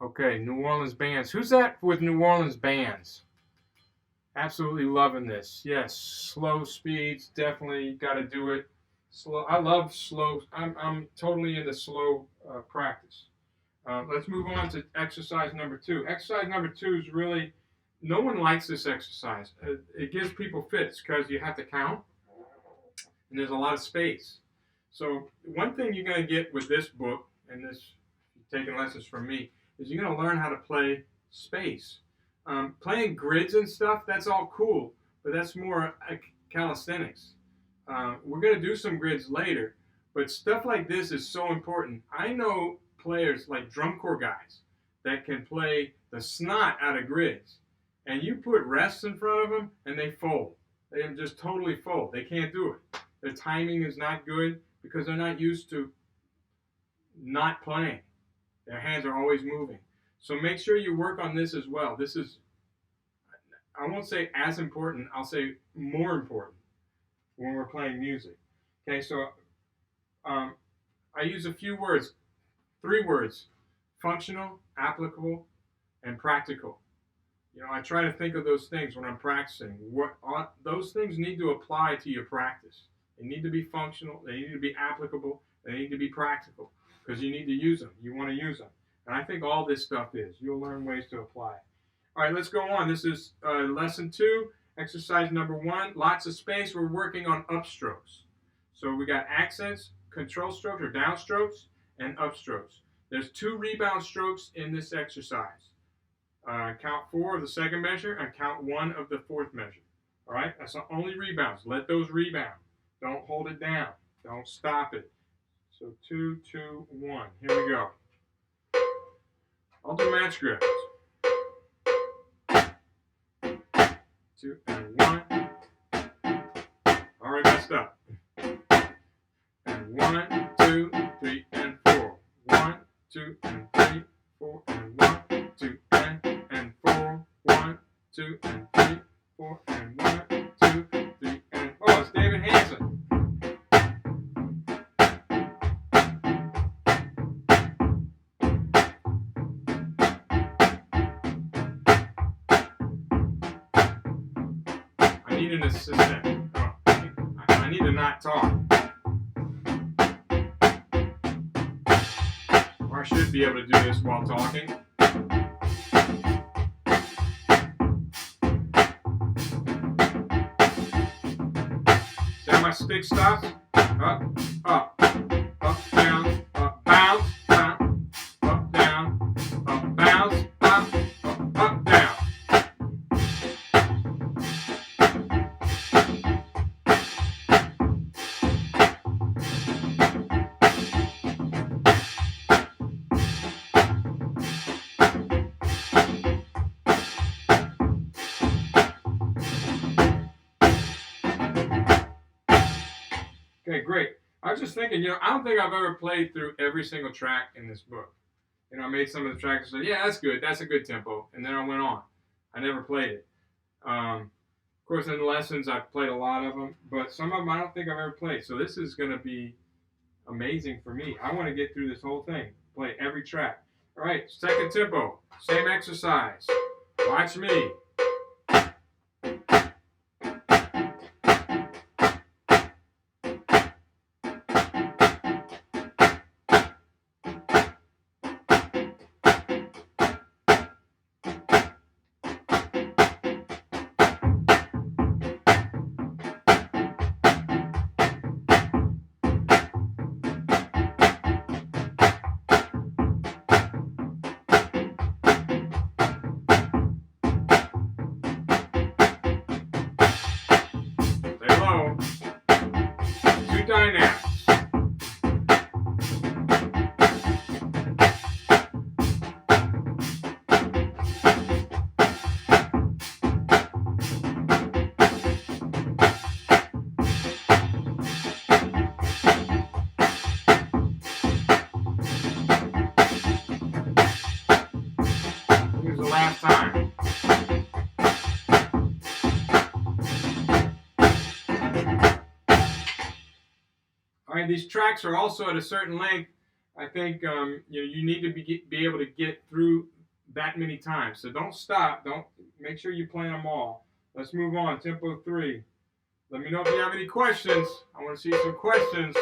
S1: Okay, New Orleans bands. Who's that with New Orleans bands? Absolutely loving this. Yes, slow speeds, definitely got to do it. Slow. I love slow. I'm totally into slow practice. Let's move on to exercise number 2. Exercise number 2 is really, no one likes this exercise. It gives people fits because you have to count, and there's a lot of space. So one thing you're going to get with this book, and this, taking lessons from me, is you're going to learn how to play space. Playing grids and stuff, that's all cool, but that's more calisthenics. We're going to do some grids later, but stuff like this is so important. I know players like drum corps guys that can play the snot out of grids, and you put rests in front of them and they fold. They just totally fold. They can't do it. Their timing is not good because they're not used to not playing. Their hands are always moving. So make sure you work on this as well. This is, I won't say as important, I'll say more important when we're playing music. Okay, so I use a few words, 3 words: functional, applicable, and practical. You know, I try to think of those things when I'm practicing. Those things need to apply to your practice. They need to be functional. They need to be applicable. They need to be practical because you need to use them. You want to use them. And I think all this stuff is. You'll learn ways to apply it. All right, let's go on. This is lesson 2, exercise number 1. Lots of space. We're working on upstrokes. So we got accents, control strokes or downstrokes, and upstrokes. There's 2 rebound strokes in this exercise. Count 4 of the second measure and count 1 of the fourth measure. All right, that's the only rebounds. Let those rebound. Don't hold it down. Don't stop it. So 2, 2, 1. Here we go. I'll do match grips. 2 and 1. Already messed up. And 1, 2, 3, and 4. 1, 2, and 3, 4, and 1, 2, and 4. 1, 2, and 3, 4, and 1, 2, 3, and oh, it's David Hansen. I need an assistant. Oh, I need to not talk. Or I should be able to do this while talking. See how my stick stops? Up, up, down, up, bounce, bounce, up, down, up, bounce, up, down. Okay, great. I was just thinking, I don't think I've ever played through every single track in this book. I made some of the tracks and said, yeah, that's good. That's a good tempo. And then I went on. I never played it. Of course, in the lessons, I've played a lot of them, but some of them I don't think I've ever played. So this is going to be amazing for me. I want to get through this whole thing, play every track. All right, second tempo, same exercise. Watch me. Dynamics. Here's the last time. All right, these tracks are also at a certain length. I think you need to be able to get through that many times. So don't stop. Don't make sure you play them all. Let's move on. Tempo 3. Let me know if you have any questions. I want to see some questions.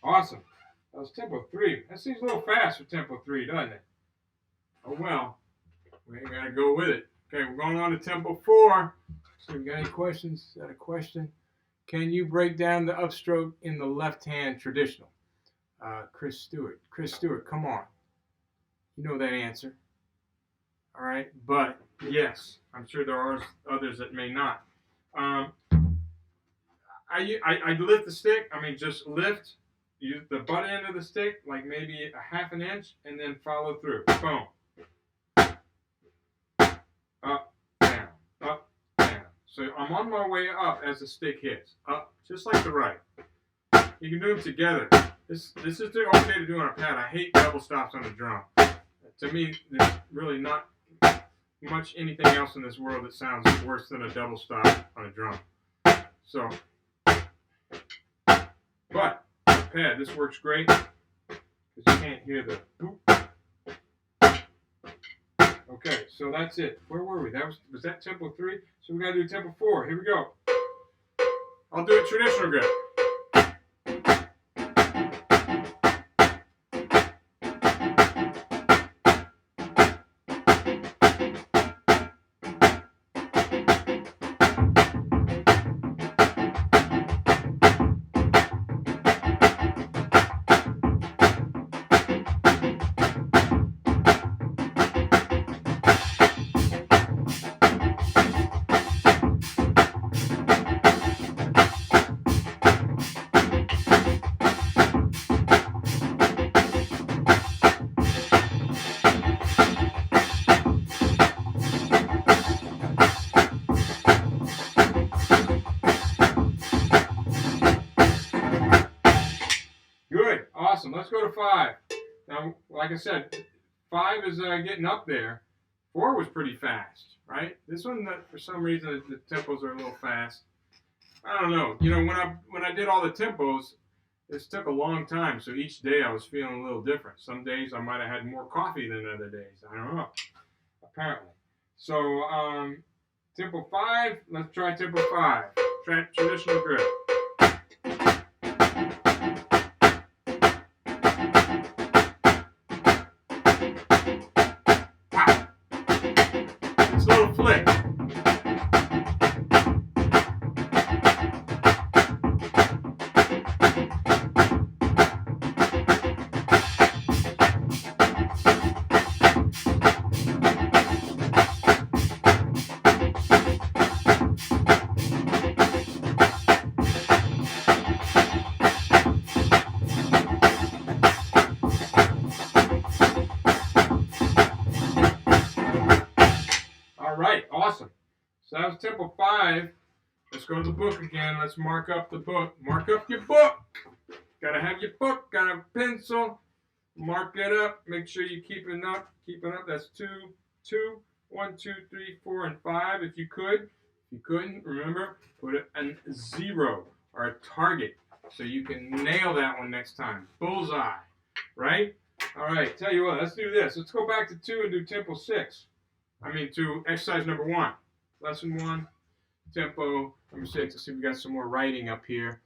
S1: Awesome. That was tempo 3. That seems a little fast for tempo 3, doesn't it? Oh well. We ain't gotta go with it. Okay, we're going on to tempo 4. So we got any questions? Got a question? Can you break down the upstroke in the left hand traditional? Chris Stewart, come on. You know that answer. All right, but yes, I'm sure there are others that may not. I lift the stick. I mean, just lift. Use the butt end of the stick, like maybe a half an inch, and then follow through. Boom. Up, down, up, down. So I'm on my way up as the stick hits. Up, just like the right. You can do them together. This is okay to do on a pad. I hate double stops on the drum. To me, there's really not much anything else in this world that sounds worse than a double stop on a drum. So, but pad, this works great because you can't hear the boop. Okay, so that's it. Where were we? Was that tempo 3? So we got to do tempo 4. Here we go. I'll do it traditional grip. Good, awesome. Let's go to 5. Now, like I said, 5 is getting up there. 4 was pretty fast, right? This one, for some reason, the tempos are a little fast. I don't know. You know, when I did all the tempos, this took a long time. So each day I was feeling a little different. Some days I might have had more coffee than other days. I don't know. Apparently. So tempo 5. Let's try tempo 5. Traditional grip. It's a little flick. All right, awesome. So that was tempo 5. Let's go to the book again. Let's mark up the book. Mark up your book. Gotta have your book. Gotta have a pencil. Mark it up. Make sure you're keeping up. Keeping up. That's 2, 2, 1, 2, 3, 4, and 5. If you could. If you couldn't, remember, put a 0 or a target so you can nail that one next time. Bullseye. Right? All right. Tell you what. Let's do this. Let's go back to 2 and do tempo 6. To exercise number 1. Lesson 1, tempo number 6. Let's see if we got some more writing up here.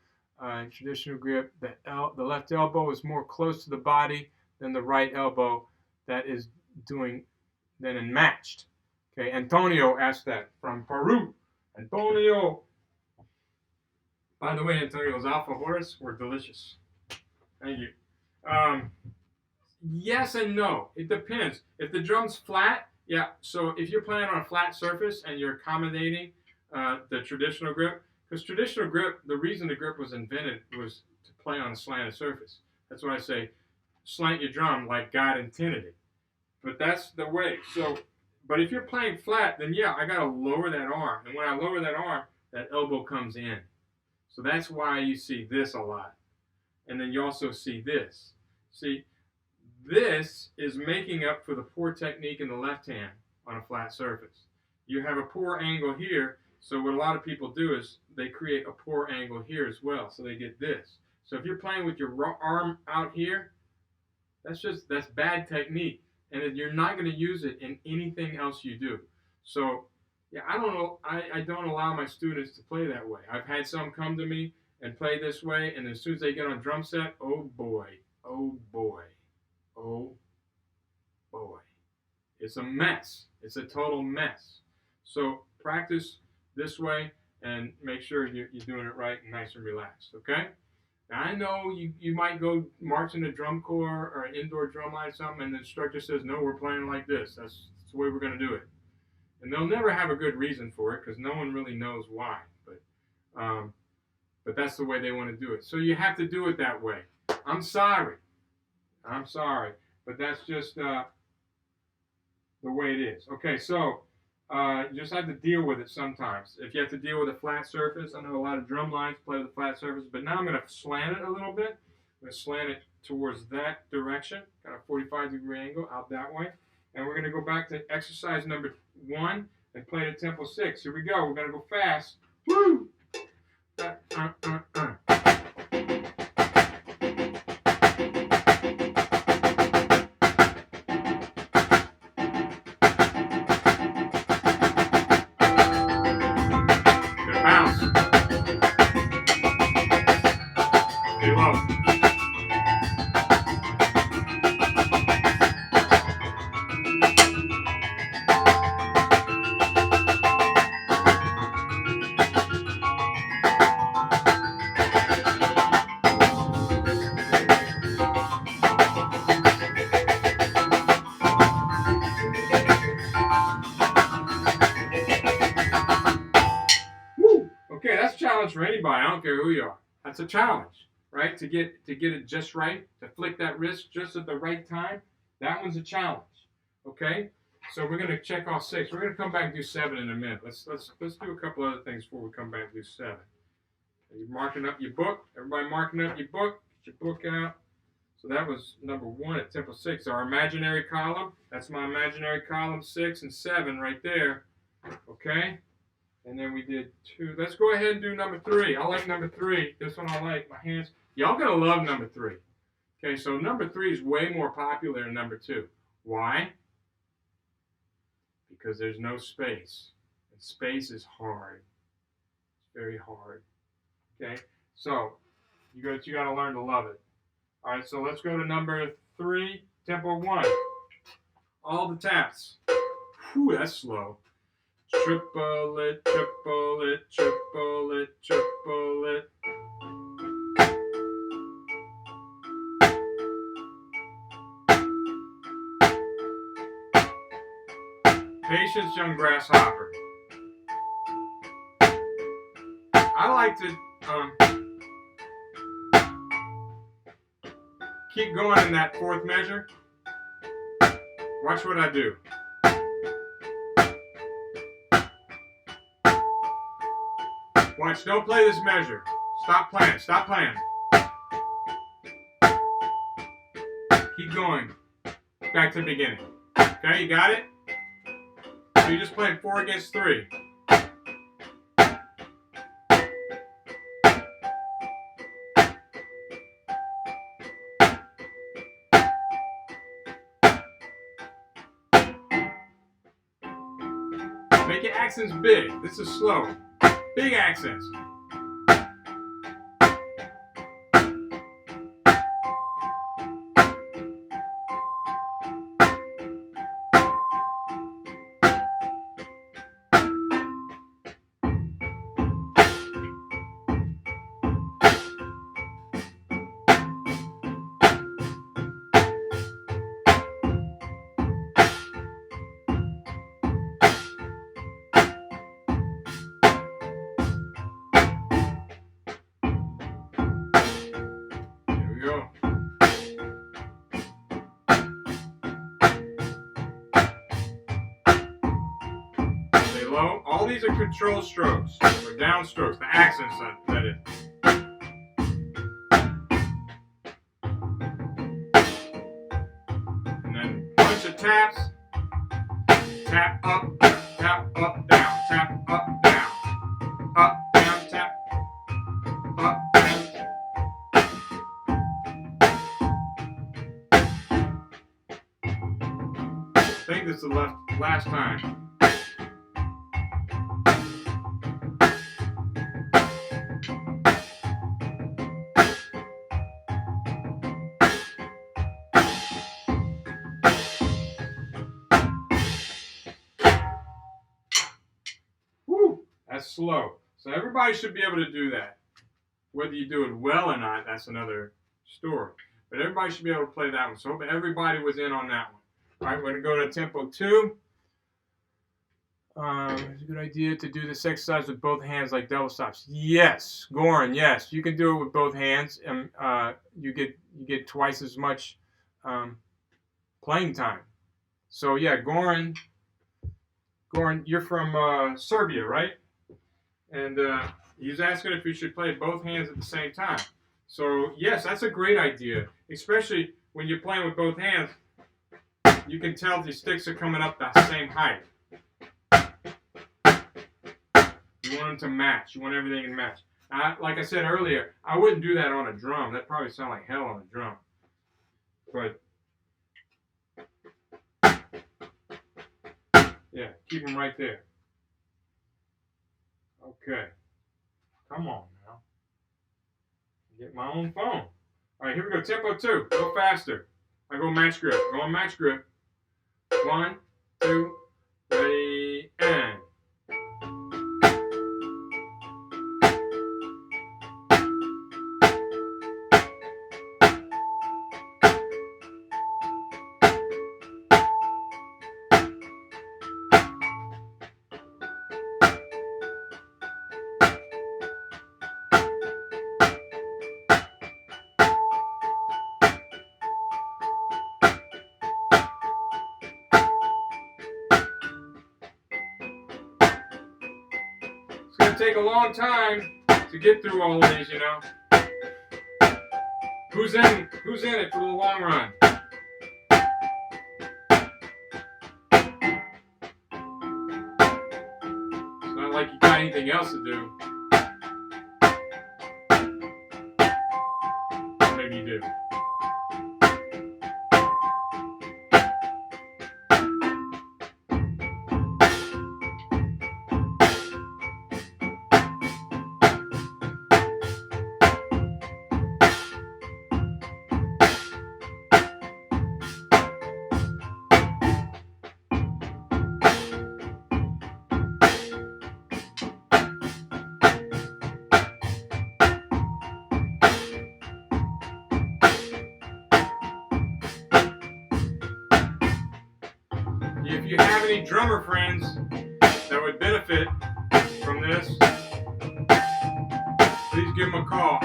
S1: Traditional grip, the left elbow is more close to the body than the right elbow. That is doing then in matched. Okay, Antonio asked that from Peru. Antonio. By the way, Antonio's alfajores were delicious. Thank you. Yes and no. It depends. If the drum's flat, yeah, so if you're playing on a flat surface and you're accommodating the traditional grip, because traditional grip, the reason the grip was invented was to play on a slanted surface. That's why I say slant your drum like God intended it. But that's the way. So, but if you're playing flat, then yeah, I got to lower that arm. And when I lower that arm, that elbow comes in. So that's why you see this a lot. And then you also see this. See, this is making up for the poor technique in the left hand on a flat surface. You have a poor angle here, so what a lot of people do is they create a poor angle here as well, so they get this. So if you're playing with your arm out here, that's bad technique, and you're not going to use it in anything else you do. So yeah, I don't know. I don't allow my students to play that way. I've had some come to me and play this way, and as soon as they get on drum set, oh boy, oh boy. Oh boy, it's a mess. It's a total mess. So practice this way. and make sure you're doing it right and nice and relaxed, okay? Now, I know you might go march in a drum corps or an indoor drum line or something, and the instructor says, no, we're playing like this. That's the way we're going to do it. And they'll never have a good reason for it because no one really knows why. But that's the way they want to do it. So you have to do it that way. I'm sorry. But that's just the way it is. Okay, so you just have to deal with it sometimes. If you have to deal with a flat surface, I know a lot of drum lines play with a flat surface, but now I'm going to slant it a little bit. I'm going to slant it towards that direction, kind of 45-degree angle out that way. And we're going to go back to exercise number 1 and play the tempo 6. Here we go. We're going to go fast. Woo! Bounce. Stay low. Okay, that's a challenge for anybody. I don't care who you are. That's a challenge, right? To get it just right, to flick that wrist just at the right time. That one's a challenge. Okay, so we're going to check off 6. We're going to come back and do 7 in a minute. Let's do a couple other things before we come back and do 7. Are you marking up your book? Everybody marking up your book? Get your book out. So that was number 1 at tempo 6. Our imaginary column. That's my imaginary column 6 and 7 right there. Okay. And then we did 2. Let's go ahead and do number 3. I like number 3. This one I like. My hands. Y'all gonna love number 3. Okay, so number 3 is way more popular than number 2. Why? Because there's no space. And space is hard. It's very hard. Okay, so you gotta learn to love it. All right, so let's go to number 3, tempo 1. All the taps. Whew, that's slow. Triple it, triple it, triple it, triple it. Patience, young grasshopper. I like to keep going in that 4th measure. Watch what I do. Watch, don't play this measure. Stop playing, stop playing. Keep going. Back to the beginning. Okay, you got it? So you're just playing 4 against 3. Make your accents big. This is slow. Big accents. All these are control strokes, or down strokes, the accents that is. And then a bunch of taps. Tap up, down, tap up, down. Up, down, tap, up, down. I think this is the last time. That's slow. So everybody should be able to do that. Whether you do it well or not, that's another story. But everybody should be able to play that one. So hope everybody was in on that one. All right, we're going to go to tempo 2. It's a good idea to do this exercise with both hands like double stops. Yes, Goran, yes. You can do it with both hands. And you get twice as much playing time. So yeah, Goran, you're from Serbia, right? And he's asking if you should play both hands at the same time. So yes, that's a great idea, especially when you're playing with both hands. You can tell the sticks are coming up the same height. You want them to match. You want everything to match. Like I said earlier, I wouldn't do that on a drum. That probably sound like hell on a drum. But yeah, keep them right there. Okay. Come on now. Get my own phone. All right, here we go. Tempo 2. Go faster. I go match grip. Go on match grip. 1, 2, ready, and. It's going to take a long time to get through all of these, you know. Who's in it for the long run? It's not like you got anything else to do. Maybe you do. If you have any drummer friends that would benefit from this, please give them a call.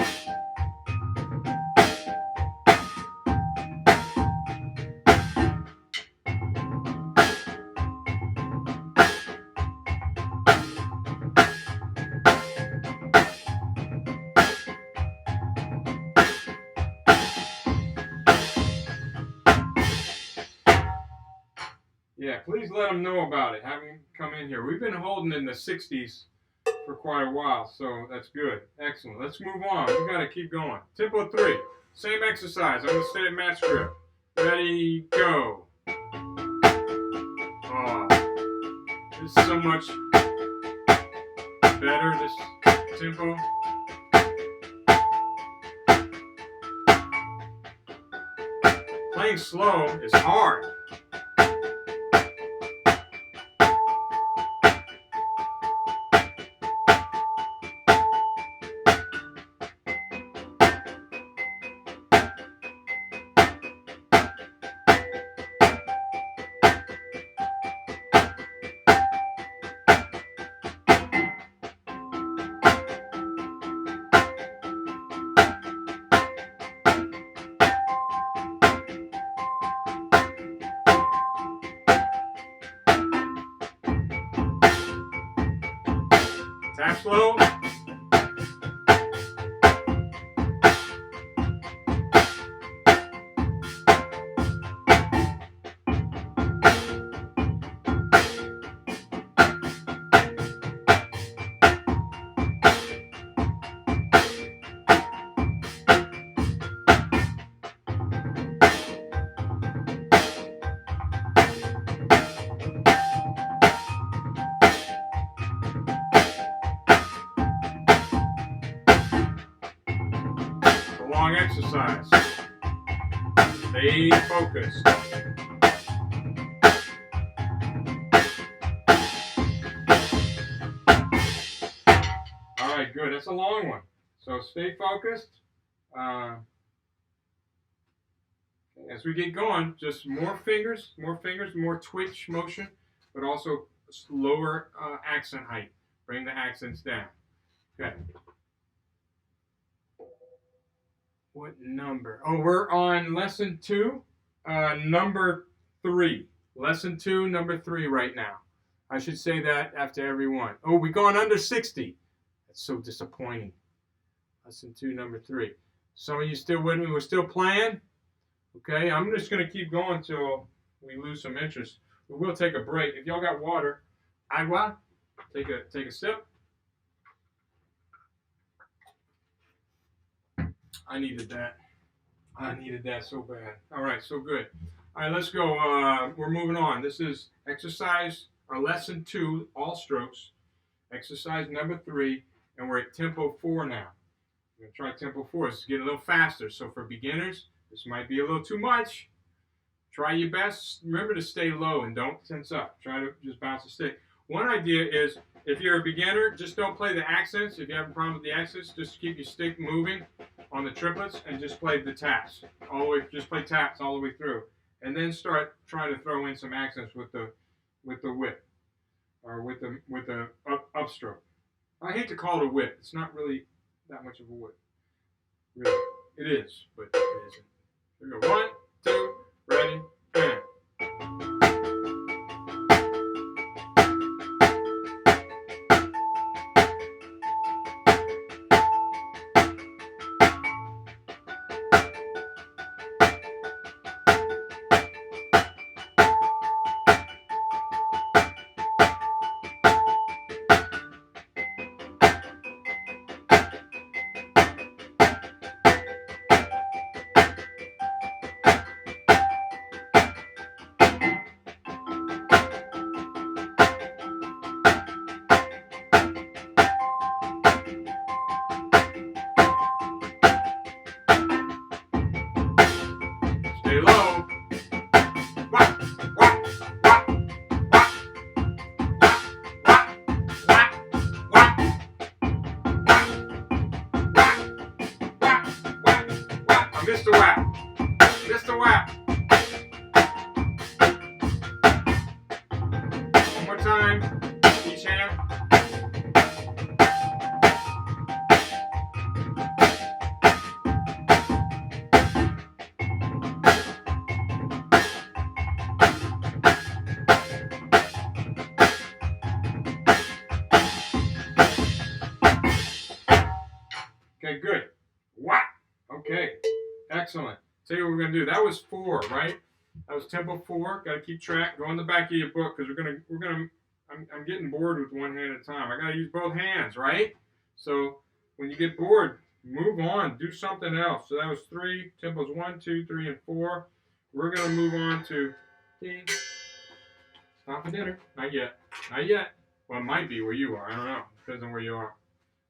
S1: Yeah, please let them know about it. Have them come in here. We've been holding in the 60s for quite a while, so that's good. Excellent. Let's move on. We got to keep going. Tempo 3. Same exercise. I'm going to stay at match grip. Ready, go. Oh, this is so much better, this tempo. Playing slow is hard. Tap slow. Long exercise. Stay focused. That's a long one. So stay focused. As we get going, just more fingers, more twitch motion, but also lower accent height. Bring the accents down. Okay. What number? Oh, we're on lesson 2, number 3. Lesson 2, number 3 right now. I should say that after every one. Oh, we've gone under 60. That's so disappointing. Lesson 2, number 3. Some of you still with me? We're still playing? Okay, I'm just going to keep going until we lose some interest. We will take a break. If y'all got water, agua, take a sip. I needed that. I needed that so bad. All right, so good. All right, let's go. We're moving on. This is exercise, or lesson 2, all strokes. Exercise number 3, and we're at tempo 4 now. We're going to try tempo 4. It's getting a little faster. So for beginners, this might be a little too much. Try your best. Remember to stay low and don't tense up. Try to just bounce the stick. One idea is, if you're a beginner, just don't play the accents. If you have a problem with the accents, just keep your stick moving on the triplets and just play the taps all the way. Just play taps all the way through, and then start trying to throw in some accents with the whip, or with the upstroke. I hate to call it a whip. It's not really that much of a whip. Really, it is, but it isn't. Here we go. 1, 2, ready, and. Stay low. Whack, whack, whack, whack, whack, whack, whack, whack, whack, whack, whack. I missed the whack. Missed the whack. One more time. Each hand. Okay, good. Whack. Okay, excellent. Tell you what we're gonna do. That was 4, right? That was tempo 4. Got to keep track. Go in the back of your book, because I'm getting bored with one hand at a time. I gotta use both hands, right? So when you get bored, move on. Do something else. So that was 3. Tempos 1, 2, 3, and 4. We're gonna move on to. Stop for dinner. Not yet. Not yet. Well, it might be where you are. I don't know. Depends on where you are.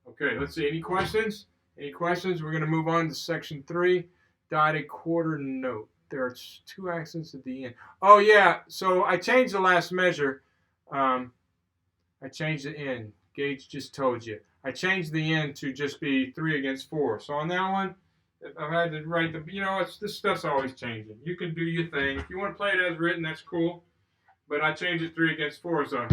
S1: Okay, let's see. Any questions? Any questions? We're going to move on to section 3, dotted quarter note. There are 2 accents at the end. Oh, yeah. So I changed the last measure. I changed the end. Gage just told you. I changed the end to just be 3 against 4. So on that one, if I had to write this stuff's always changing. You can do your thing. If you want to play it as written, that's cool. But I changed it 3 against 4. So.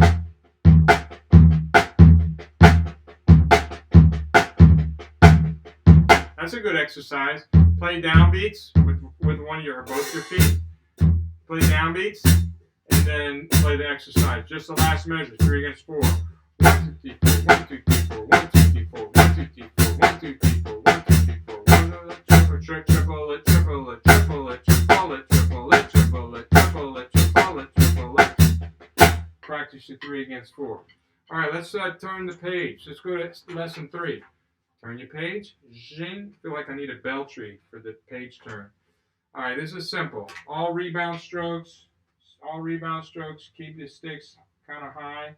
S1: That's a good exercise. Play downbeats with one of your or both your feet. Play downbeats, and then play the exercise. Just the last measure, 3 against 4. 1, 2, 3, 4. 1, 2, 3, 4. 1, 2, 3, 4. 1, 2, 3, 4. 1, 2, 3, 4. 1, 2, 3, 4. 1, triple it, triple it, triple it, triple it, triple it, triple it, triple it, triple it, triple it. Practice your 3 against 4. All right, let's turn the page. Let's go to lesson 3. Turn your page. Zing. I feel like I need a bell tree for the page turn. All right, this is simple. All rebound strokes. All rebound strokes. Keep your sticks kind of high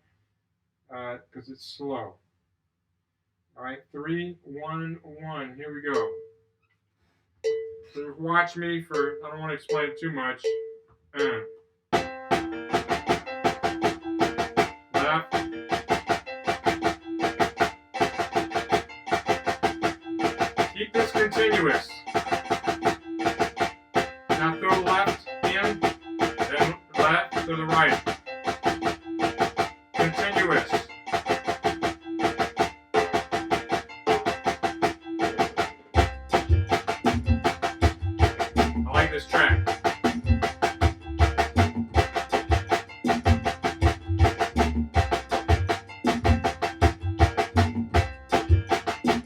S1: because it's slow. All right, 3, 1, 1. Here we go. So watch me for. I don't want to explain it too much. Left. continuous. Now throw left in, then left to the right. Continuous. I like this track.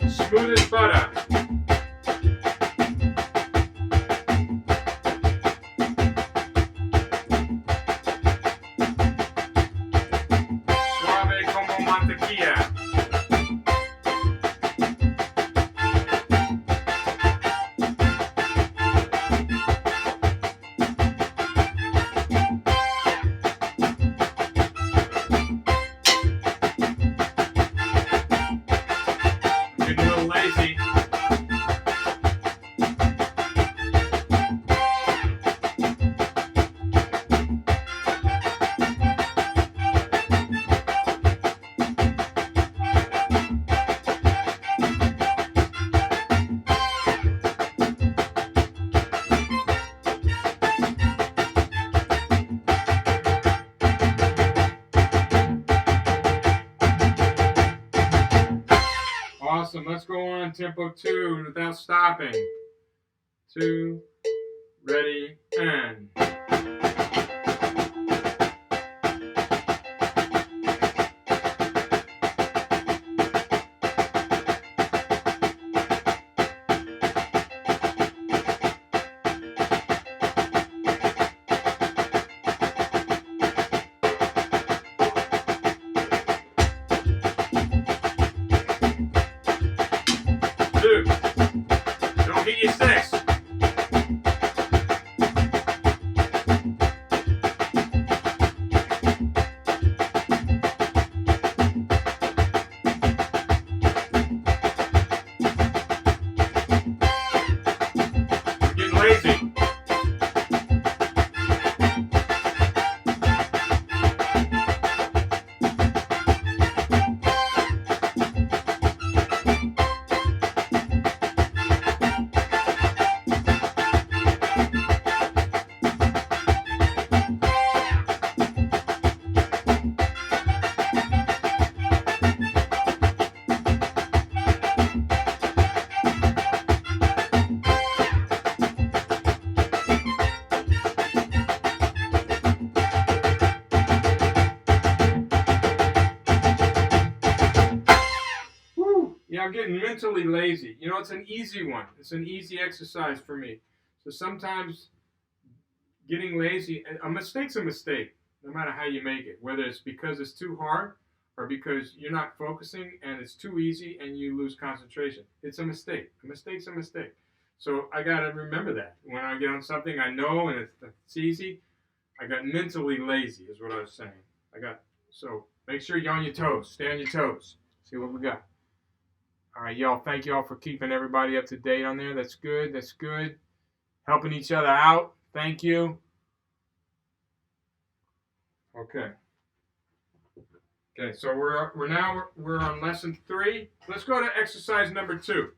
S1: Smooth as butter. Suave como mantequilla. Getting a little lazy. Awesome. Let's go on tempo 2 without stopping. 2, ready, and. Don't hit your six. You're getting lazy. Yeah, I'm getting mentally lazy. You know, it's an easy one. It's an easy exercise for me. So sometimes getting lazy, a mistake's a mistake, no matter how you make it. Whether it's because it's too hard or because you're not focusing and it's too easy and you lose concentration. It's a mistake. A mistake's a mistake. So I got to remember that. When I get on something I know and it's easy, I got mentally lazy is what I was saying. So make sure you're on your toes. Stay on your toes. See what we got. All right, y'all. Thank y'all for keeping everybody up to date on there. That's good. That's good. Helping each other out. Thank you. Okay. Okay. So we're on lesson 3. Let's go to exercise number 2.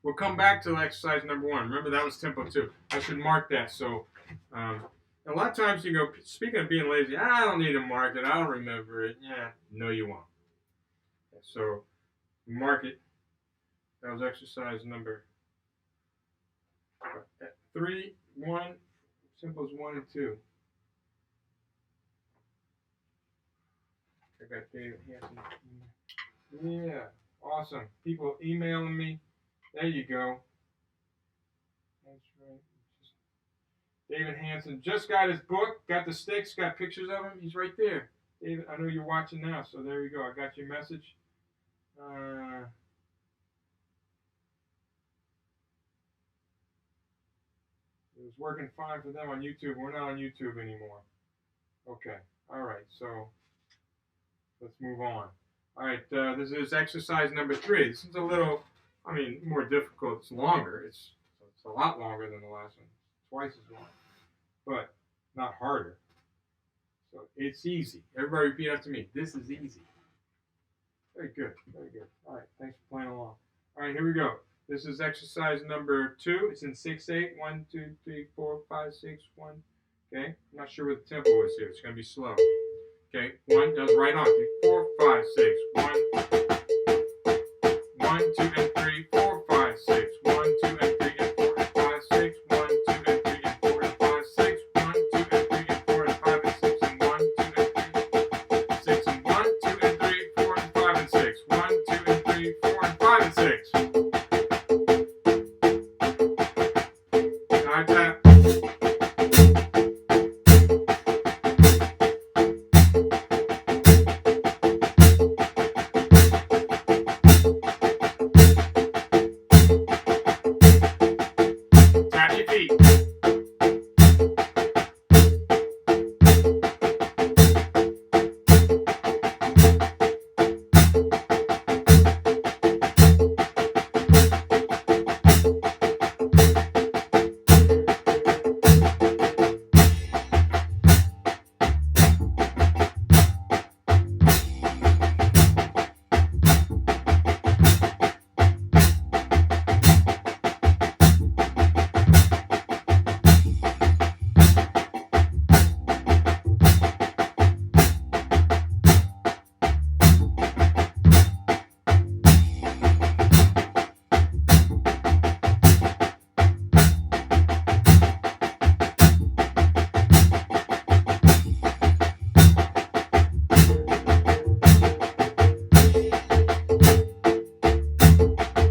S1: We'll come back to exercise number 1. Remember that was tempo 2. I should mark that. So a lot of times you go. Speaking of being lazy, I don't need to mark it. I don't remember it. Yeah. No, you won't. So. Mark it. That was exercise number 3, 1. Simples 1 and 2. I got David Hanson. Yeah, awesome. People emailing me. There you go. That's right. David Hanson just got his book. Got the sticks. Got pictures of him. He's right there. David, I know you're watching now, so there you go. I got your message. It was working fine for them on YouTube. We're not on YouTube anymore. Okay. All right. So let's move on. All right. This is exercise number 3. This is a little, more difficult. It's longer. It's a lot longer than the last one. Twice as long, but not harder. So it's easy. Everybody repeat after me. This is easy. Very good. Very good. All right. Thanks for playing along. All right. Here we go. This is exercise number 2. It's in 6/8. 1, 2, 3, 4, 5, 6, 1. Okay, I'm not sure where the tempo is here. It's going to be slow. Okay, 1, that was right on. 3, 4, 5, 6. 1, 2, and 3, 4, 5, 6. 1, 2, and 3, and 4, and 5, 6. 1, 2, and 3, and 4, and 5, 6. 1, 2, and 3, and 4, and 5, and 6. And 1, 2, and 3, 6. And 1, 2, and 3, 4, and 5, and 6. 1, 2, and 3, 4, and 5, and 6. Now I tap. Tap your feet.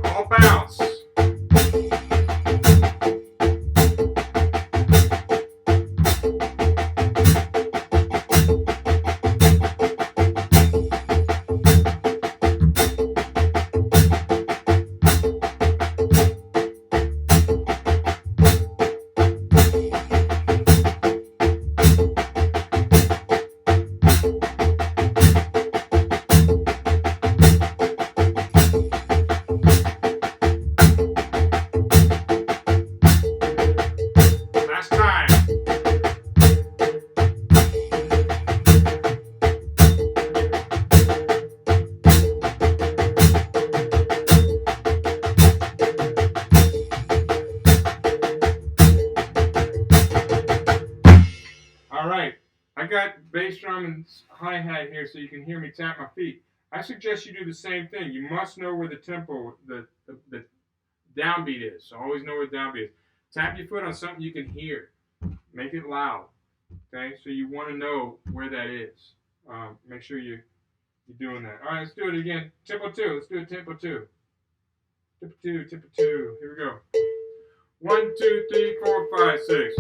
S1: All bounce. Last time. All right, I got bass drum and hi-hat here so you can hear me tap my feet. I suggest you do the same thing. You must know where the tempo, the downbeat is. So always know where the downbeat is. Tap your foot on something you can hear. Make it loud. Okay, so you want to know where that is. Make sure you're doing that. All right, let's do it again. Tempo 2. Let's do it tempo 2. Tempo 2, tempo 2. Here we go. 1, 2, 3, 4, 5, 6.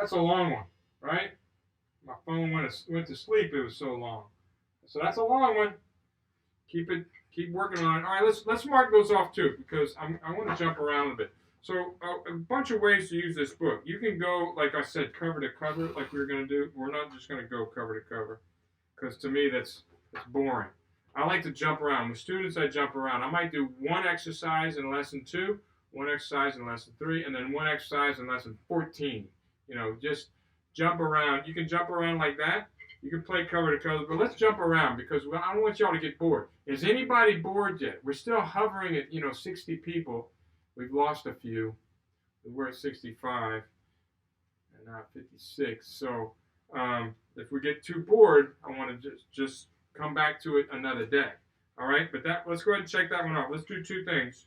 S1: That's a long one, right? My phone went to sleep. It was so long. So that's a long one. Keep working on it. All right, let's mark those off too because I want to jump around a bit. So a bunch of ways to use this book. You can go, like I said, cover to cover, like we were going to do. We're not just going to go cover to cover because to me that's boring. I like to jump around. With students, I jump around. I might do one exercise in lesson 2, one exercise in lesson 3, and then one exercise in lesson 14. You know, just jump around. You can jump around like that. You can play cover to cover, but let's jump around because I don't want y'all to get bored. Is anybody bored yet? We're still hovering at 60 people. We've lost a few. We're at 65 and now 56. So if we get too bored, I want to just come back to it another day. All right, but let's go ahead and check that one off. Let's do 2 things.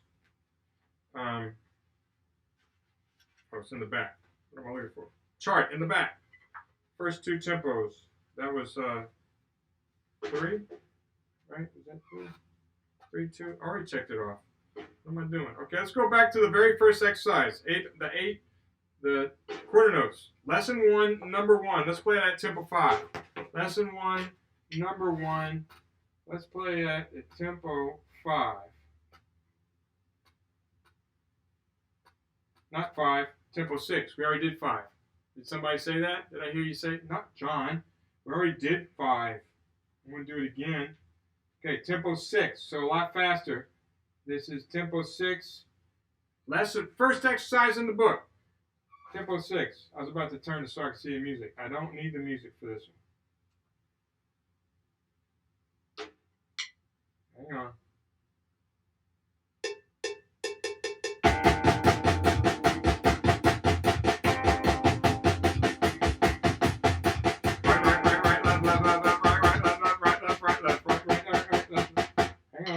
S1: Oh, it's in the back. What am I looking for? Chart in the back. First 2 tempos. That was 3, right? Is that 3? 3, 2. I already checked it off. What am I doing? Okay, let's go back to the very first exercise. The quarter notes. Lesson 1, number 1. Let's play that at tempo 5. Lesson 1, number 1. Let's play that at tempo 5. Not 5, tempo 6. We already did 5. Did somebody say that? Did I hear you say? Not John. We already did 5. I'm going to do it again. Okay, tempo 6. So a lot faster. This is tempo 6. First exercise in the book. Tempo 6. I was about to turn to start seeing music. I don't need the music for this one. Hang on.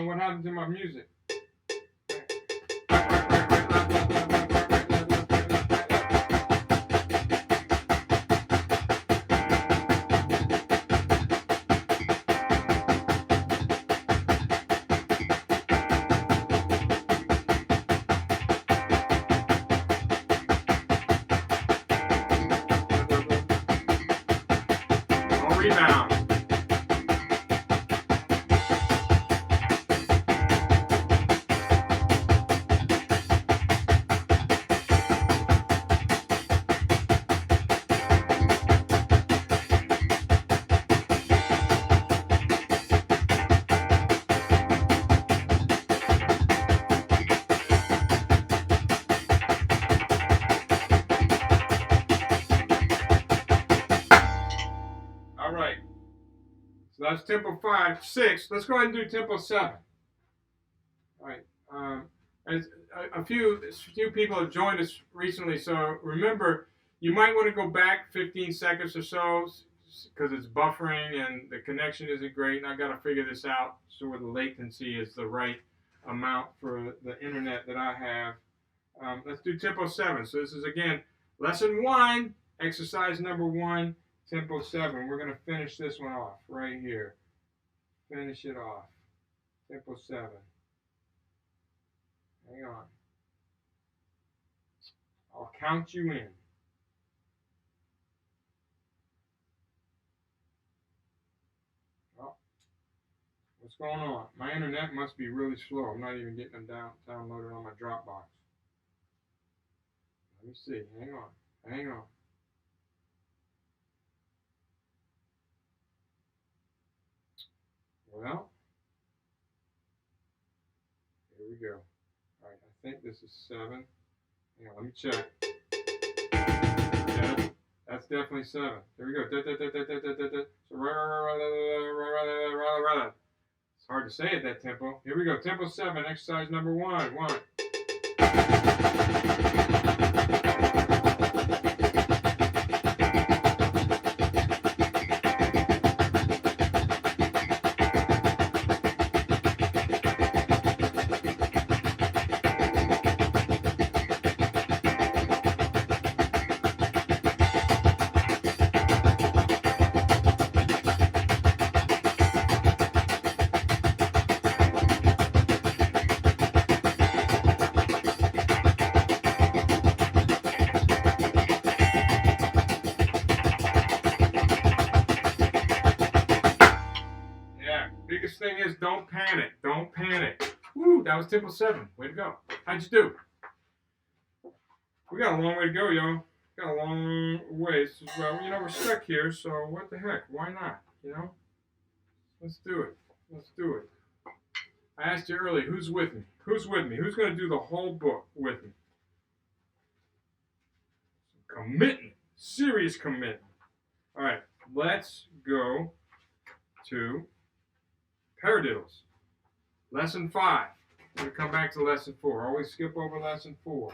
S1: What happened to my music? Don't rebound. So that's tempo 5, 6. Let's go ahead and do tempo 7. All right. As a few people have joined us recently, so remember, you might want to go back 15 seconds or so because it's buffering and the connection isn't great, and I've got to figure this out so where the latency is the right amount for the internet that I have. Let's do tempo 7. So this is, again, lesson 1, exercise number 1. Tempo 7. We're going to finish this one off right here. Finish it off. Tempo 7. Hang on. I'll count you in. Oh, what's going on? My internet must be really slow. I'm not even getting them downloaded on my Dropbox. Let me see. Hang on. Hang on. Well, here we go. All right, I think this is 7. Hang on, let me check. Yeah, that's definitely 7. There we go. So, it's hard to say at that tempo. Here we go. Tempo 7, exercise number 1. 1. is, don't panic. Don't panic. Woo, that was Temple 7. Way to go. How'd you do? We got a long way to go, y'all. Got a long ways. Well, you know, we're stuck here, so what the heck? Why not? You know? Let's do it. Let's do it. I asked you earlier, who's with me? Who's with me? Who's going to do the whole book with me? Commitment. Serious commitment. All right, let's go to paradiddles. Lesson 5. We're going to come back to lesson 4. Always skip over lesson 4.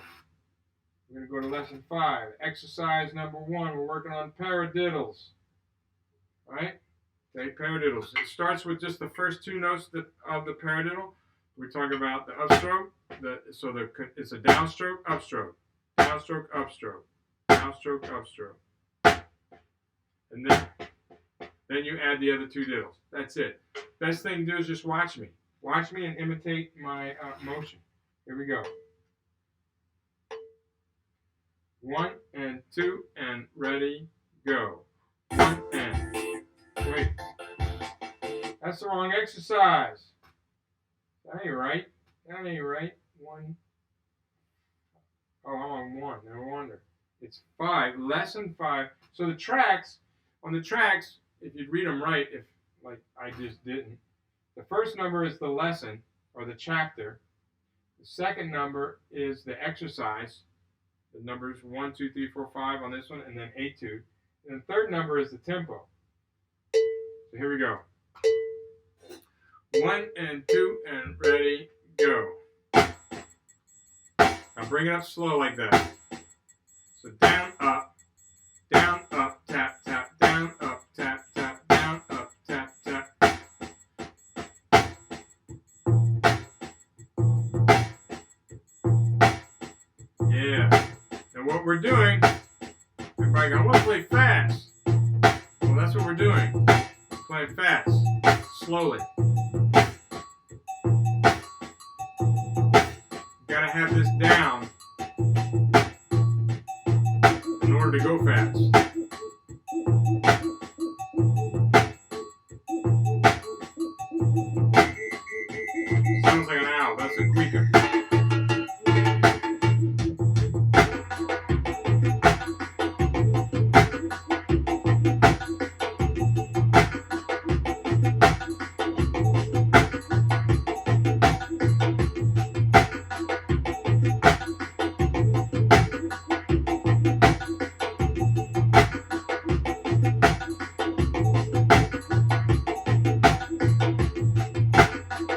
S1: We're going to go to lesson 5. Exercise number 1. We're working on paradiddles. All right? Okay, paradiddles. It starts with just the first 2 notes of the paradiddle. We're talking about the upstroke. It's a downstroke, upstroke. Downstroke, upstroke. Downstroke, upstroke. And then you add the other 2 diddles. That's it. Best thing to do is just watch me. Watch me and imitate my motion. Here we go. 1 and 2 and ready, go. 1 and. Wait. That's the wrong exercise. That ain't right. That ain't right. 1. Oh, I'm on 1. No wonder. It's 5. Lesson 5. So the tracks, on the tracks, if you'd read them right, if like I just didn't, the first number is the lesson or the chapter. The second number is the exercise. The numbers 1, 2, 3, 4, 5 on this one, and then 8, 2. And the third number is the tempo. So here we go. 1 and 2 and ready, go. Now bring it up slow like that. So down, up, tap, tap, down, up, tap, tap, down, up, tap, tap. Yeah. And what we're doing, everybody go, I want to play fast. Well, that's what we're doing. Playing fast, slowly. Gotta have this down in order to go fast. Sounds like an owl. That's a squeaker.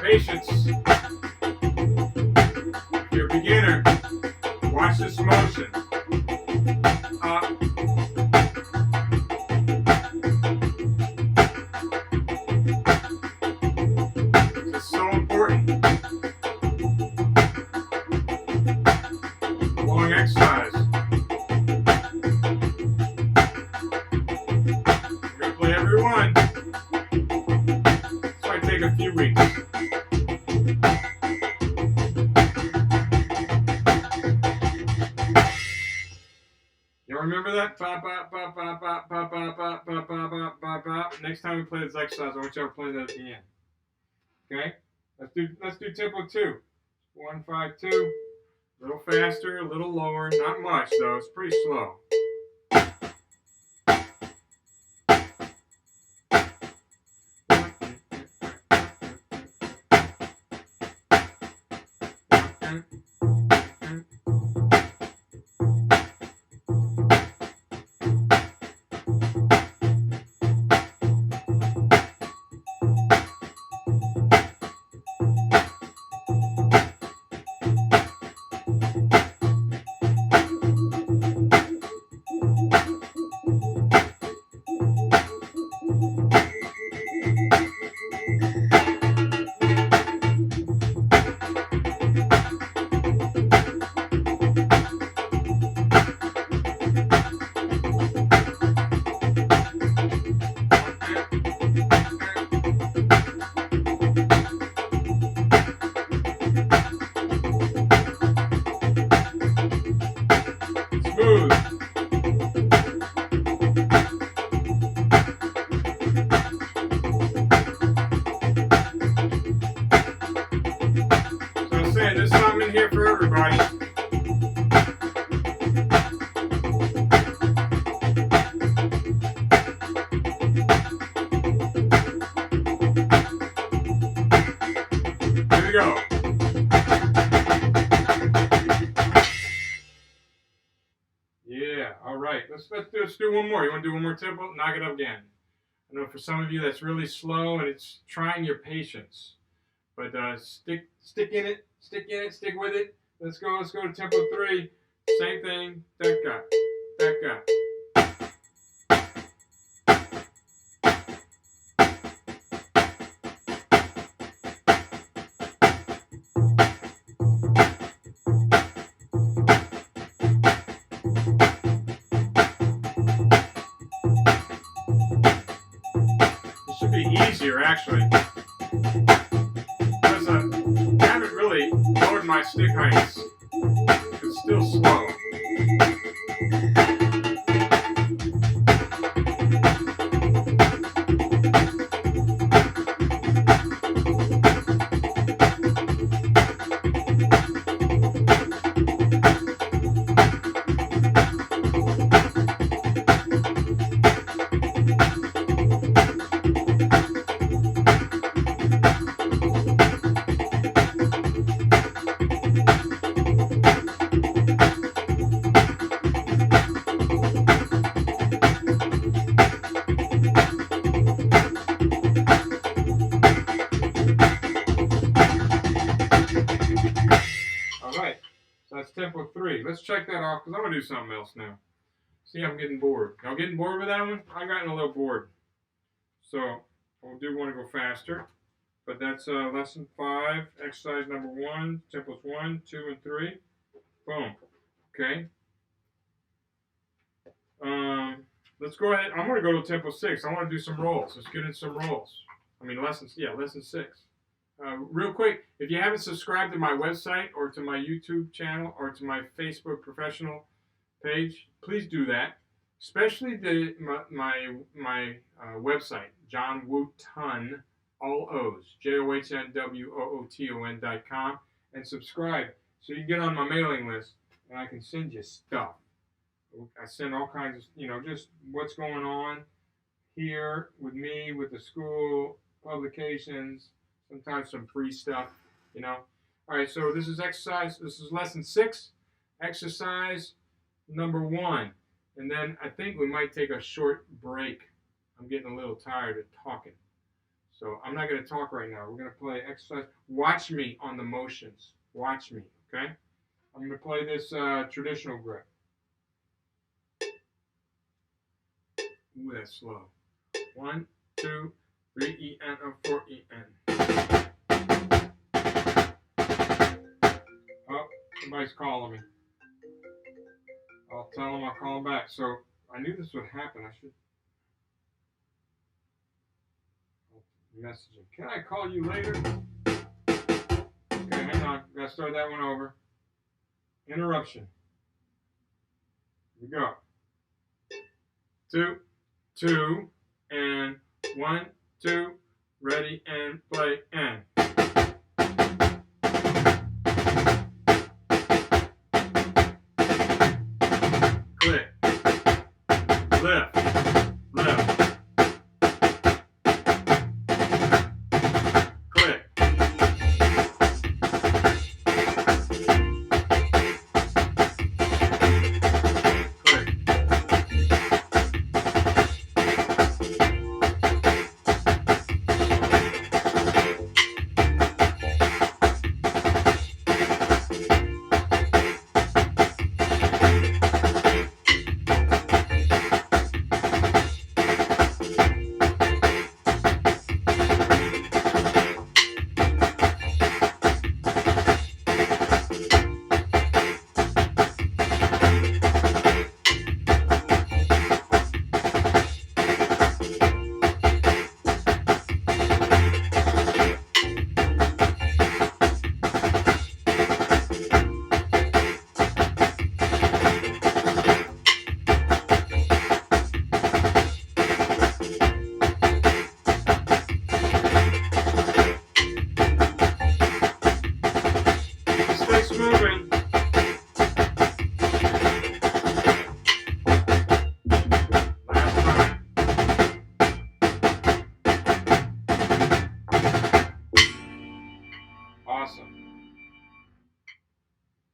S1: Patience. If you're a beginner, watch this motion. Up. This is so important. Long exercise. We're going to play every one. This might take a few weeks. Remember that? Ba, ba, ba, ba, ba, ba, ba, ba, ba, ba, ba, ba, ba. Next time we play this exercise, I want y'all to play that at the end. Okay? Let's do tempo 2. 1, 5, 2. A little faster, a little lower. Not much though. It's pretty slow. do one more. You want to do one more tempo? Knock it up again. I know for some of you that's really slow and it's trying your patience. But stick in it, stick with it. Let's go to tempo 3. Same thing. That guy. It should be easier actually. Because I haven't really lowered my stick heights. It's still slow. Alright, so that's tempo 3. Let's check that off because I'm going to do something else now. See, I'm getting bored. Y'all getting bored with that one? I'm getting a little bored. So, I do want to go faster. But that's lesson 5, exercise number 1, tempos 1, 2, and 3. Boom. Okay. Let's go ahead. I'm going to go to tempo 6. I want to do some rolls. Let's get in some rolls. I mean, lesson 6. Real quick, if you haven't subscribed to my website or to my YouTube channel or to my Facebook professional page, please do that. Especially my website, John Wooton, all O's, JOHNWOOTON.com, and subscribe so you can get on my mailing list and I can send you stuff. I send all kinds of, just what's going on here with me, with the school, publications, sometimes some free stuff, All right, so this is lesson 6, exercise number 1. And then I think we might take a short break. I'm getting a little tired of talking. So I'm not going to talk right now. We're going to play exercise. Watch me on the motions. Watch me, okay? I'm going to play this traditional grip. Ooh, that's slow. 1, 2, 3 EN or 4 EN. Oh, somebody's calling me. I'll tell them I'll call them back. So I knew this would happen. I should message him. Can I call you later? Okay, hang on. Gotta start that one over. Interruption. Here we go. 2, 2, and 1, 2, ready, and play, and. Click. Lift. Lift. Click.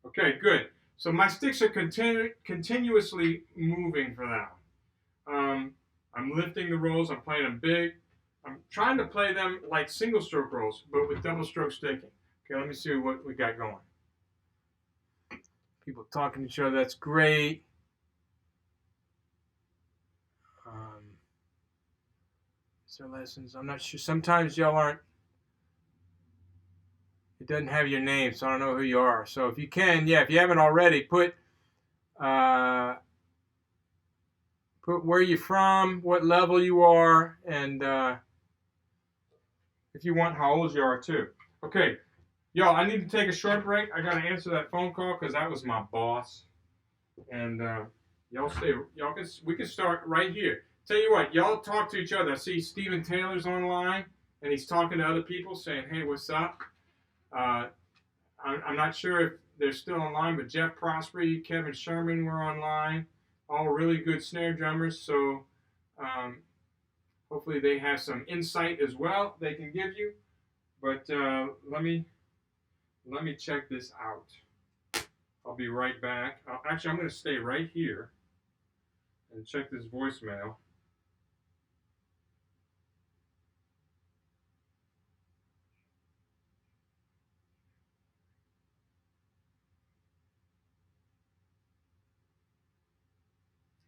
S1: Okay, good. So my sticks are continuously moving for that one. I'm lifting the rolls. I'm playing them big. I'm trying to play them like single stroke rolls, but with double stroke sticking. Okay, let me see what we got going. People talking to each other. That's great. Is there lessons? I'm not sure. Sometimes y'all aren't. It doesn't have your name, so I don't know who you are. So if you can, yeah, if you haven't already, put where you're from, what level you are, and if you want, how old you are too. Okay, y'all, I need to take a short break. I gotta answer that phone call because that was my boss. And y'all stay. We can start right here. Tell you what, y'all talk to each other. I see Stephen Taylor's online, and he's talking to other people, saying, "Hey, what's up?" I'm not sure if they're still online, but Jeff Prospery, Kevin Sherman were online. All really good snare drummers. So hopefully they have some insight as well they can give you. But let me check this out. I'll be right back. Actually, I'm going to stay right here and check this voicemail.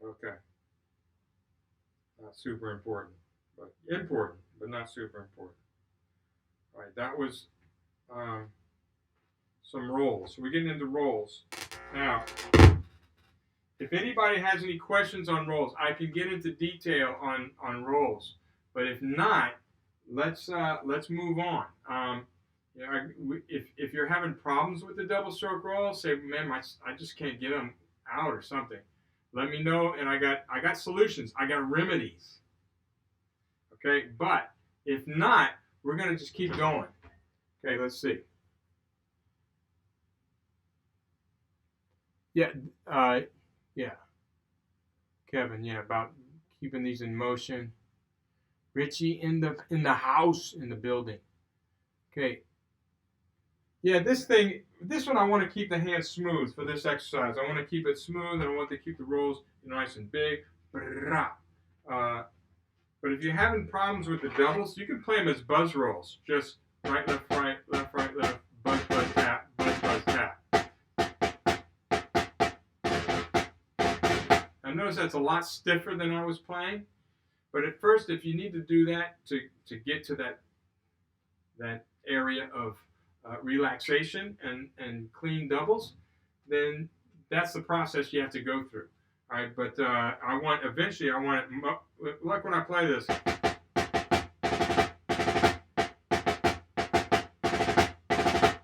S1: Okay. Not super important, but important, but not super important. All right, that was some rolls. So we're getting into rolls. Now, if anybody has any questions on rolls, I can get into detail on rolls. But if not, let's move on. If you're having problems with the double stroke roll, say, man, I just can't get them out or something. Let me know, and I got solutions. I got remedies. Okay, but if not, we're gonna just keep going. Okay, let's see. Yeah, Kevin. Yeah, about keeping these in motion. Richie in the house, in the building. Okay. Yeah, this one I want to keep the hands smooth for this exercise. I want to keep it smooth, and I want to keep the rolls nice and big. But if you're having problems with the doubles, you can play them as buzz rolls. Just right, left, buzz, buzz, tap, buzz, buzz, tap. I notice that's a lot stiffer than I was playing. But at first, if you need to do that to get to that area of relaxation and clean doubles, then that's the process you have to go through. All right, but eventually I want it, like when I play this.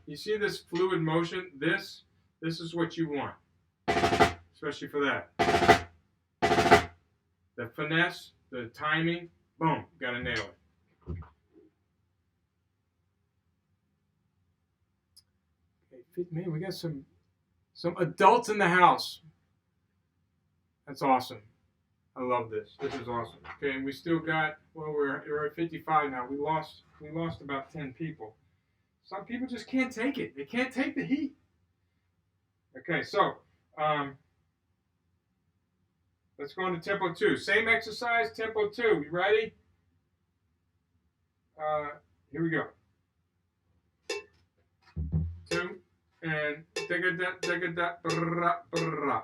S1: You see this fluid motion? This is what you want, especially for that. The finesse, the timing, boom, gotta nail it. Man, we got some adults in the house. That's awesome. I love this. This is awesome. Okay, and we still got, well, we're at 55 now. We lost about 10 people. Some people just can't take it. They can't take the heat. Okay, so let's go into tempo 2. Same exercise, tempo 2. You ready? Here we go. 2 and digga da brra brra.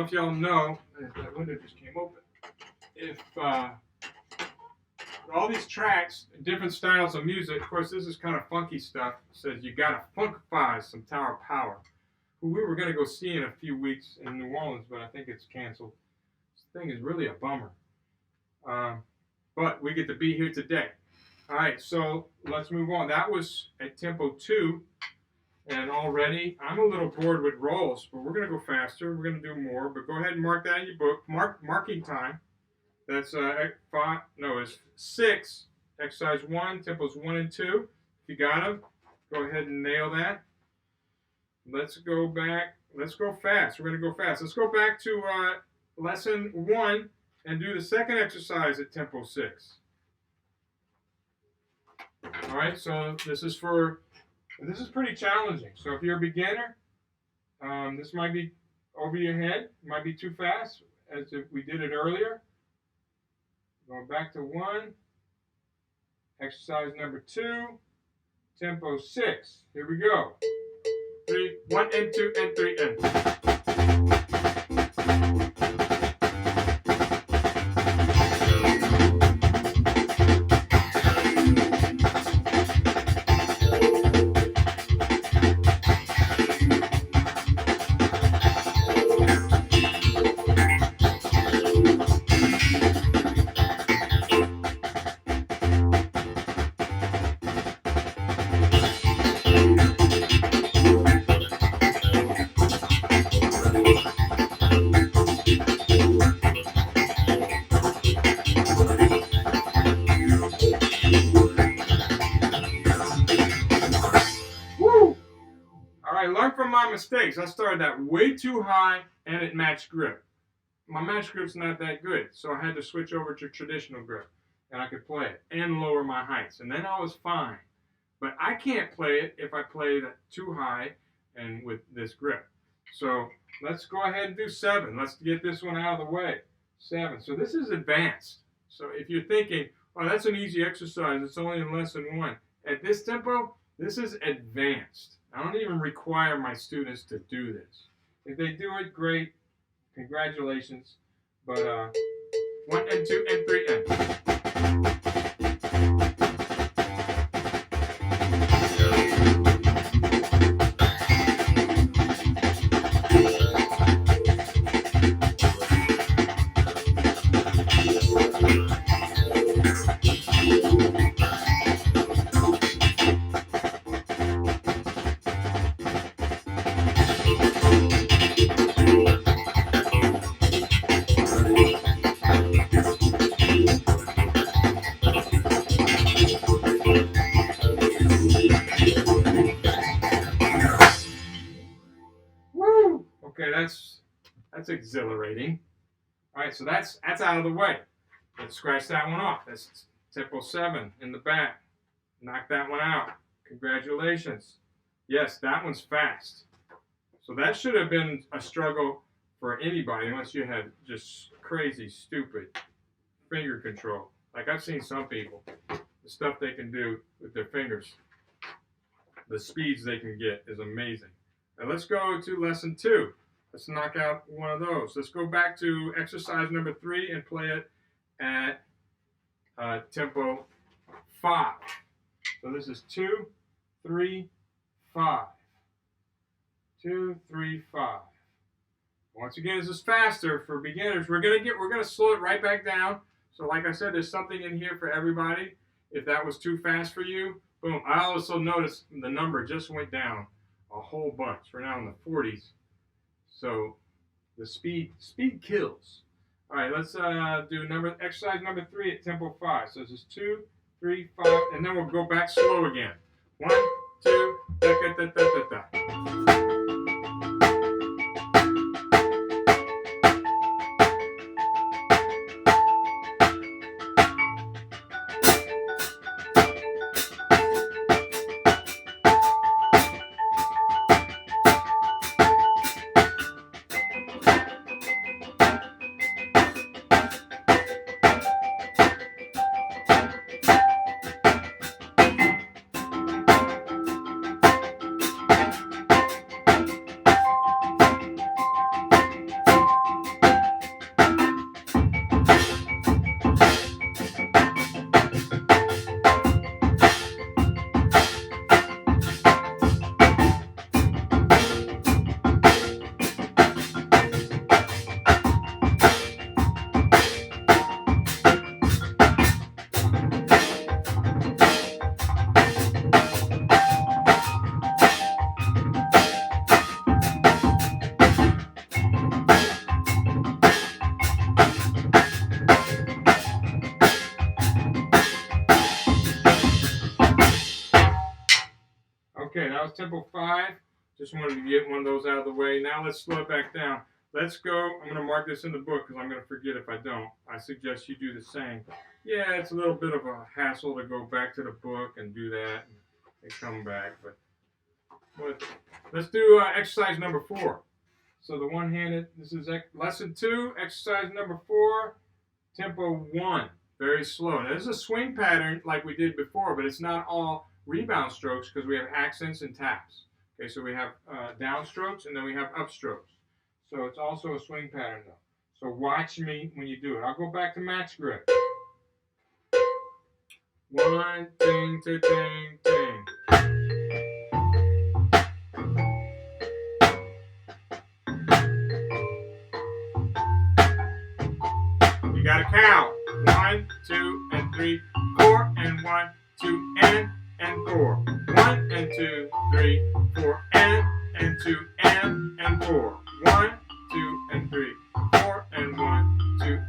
S1: if y'all know, that window just came open. If all these tracks, different styles of music, of course, this is kind of funky stuff. It says you gotta funkify some Tower of Power, who we were gonna go see in a few weeks in New Orleans, but I think it's canceled. This thing is really a bummer. But we get to be here today. All right, so let's move on. That was at tempo 2. And already, I'm a little bored with rolls, but we're going to go faster. We're going to do more, but go ahead and mark that in your book. Marking time. That's it's 6. Exercise 1, tempos 1 and 2. If you got them, go ahead and nail that. Let's go back. Let's go fast. We're going to go fast. Let's go back to lesson 1 and do the second exercise at tempo 6. All right, so this is pretty challenging. So if you're a beginner, this might be over your head. It might be too fast, as if we did it earlier. Going back to 1. Exercise number 2. Tempo 6. Here we go. 3, 1 and 2 and 3 and. Learn from my mistakes. I started that way too high and it matched grip. My match grip's not that good, so I had to switch over to traditional grip and I could play it and lower my heights, and then I was fine. But I can't play it if I play that too high and with this grip. So let's go ahead and do 7. Let's get this one out of the way. 7. So this is advanced. So if you're thinking, oh, that's an easy exercise, it's only in lesson 1. At this tempo, this is advanced. I don't even require my students to do this. If they do it, great. Congratulations. But 1 and 2 and 3 and. Okay, that's exhilarating. All right, so that's out of the way. Let's scratch that one off. That's tempo 7 in the back. Knock that one out. Congratulations. Yes, that one's fast. So that should have been a struggle for anybody unless you had just crazy, stupid finger control. Like I've seen some people, the stuff they can do with their fingers, the speeds they can get is amazing. Now let's go to lesson 2. Let's knock out one of those. Let's go back to exercise number 3 and play it at tempo 5. So this is 2, 3, 5. 2, 3, 5. Once again, this is faster for beginners. We're gonna slow it right back down. So like I said, there's something in here for everybody. If that was too fast for you, boom. I also noticed the number just went down a whole bunch. We're now in the 40s. So the speed kills. All right, let's do exercise number 3 at tempo 5. So this is 2, 3, 5, and then we'll go back slow again. 1, 2, da da da da da da. that was tempo 5. Just wanted to get one of those out of the way. Now let's slow it back down. Let's go. I'm going to mark this in the book because I'm going to forget if I don't. I suggest you do the same. Yeah, it's a little bit of a hassle to go back to the book and do that and come back. But let's do exercise number 4. So the one-handed, this is lesson 2, exercise number 4, tempo 1. Very slow. Now, this is a swing pattern like we did before, but it's not all rebound strokes because we have accents and taps. Okay, so we have down strokes and then we have up strokes. So it's also a swing pattern though. So watch me when you do it. I'll go back to match grip. 1, ting, ting, ting, ting. You gotta count. 1, 2, and 3, 4, and 1, 2, and 4. 1 and 2, 3, 4, and 2, and 4. 1, 2, and 3, 4, and 1, 2,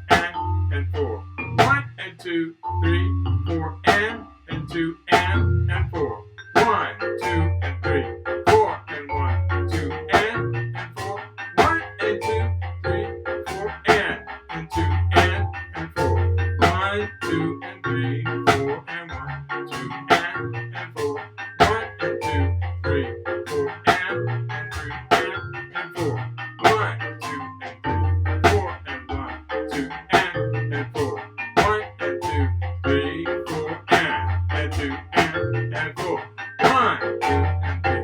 S1: and 4. 1 and 2, 3, 4, and 2, and 4. 1, 2, and 3, 4, and 1, 2, and 4. 1 and 2, 3, 4, and 2, and 4. 1, 2, and 3, 4, and 1, 2, and 4. 1 and 2, 3, 4, and 3, and 4. 1, 2, and 3, 4, and 1, 2, and 4. 1 and 2, 3, 4, and 2, and 4. 1, 2, and 3.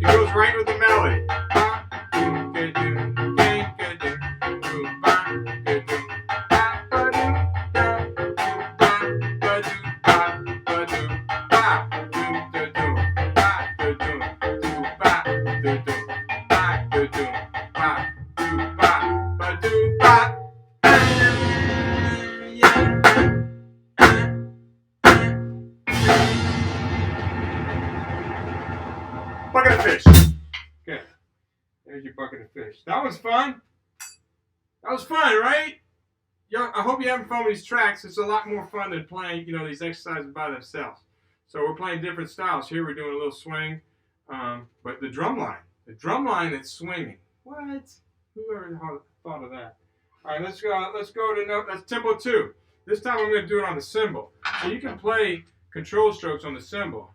S1: It goes right with the melody. Bucket of fish. Okay. There's your bucket of fish. That was fun. That was fun, right? I hope you're having fun with these tracks. It's a lot more fun than playing, these exercises by themselves. So we're playing different styles. Here we're doing a little swing. But the drum line that's swinging. What? Who ever thought of that? All right, let's go to that's tempo 2. This time I'm going to do it on the cymbal. So you can play control strokes on the cymbal.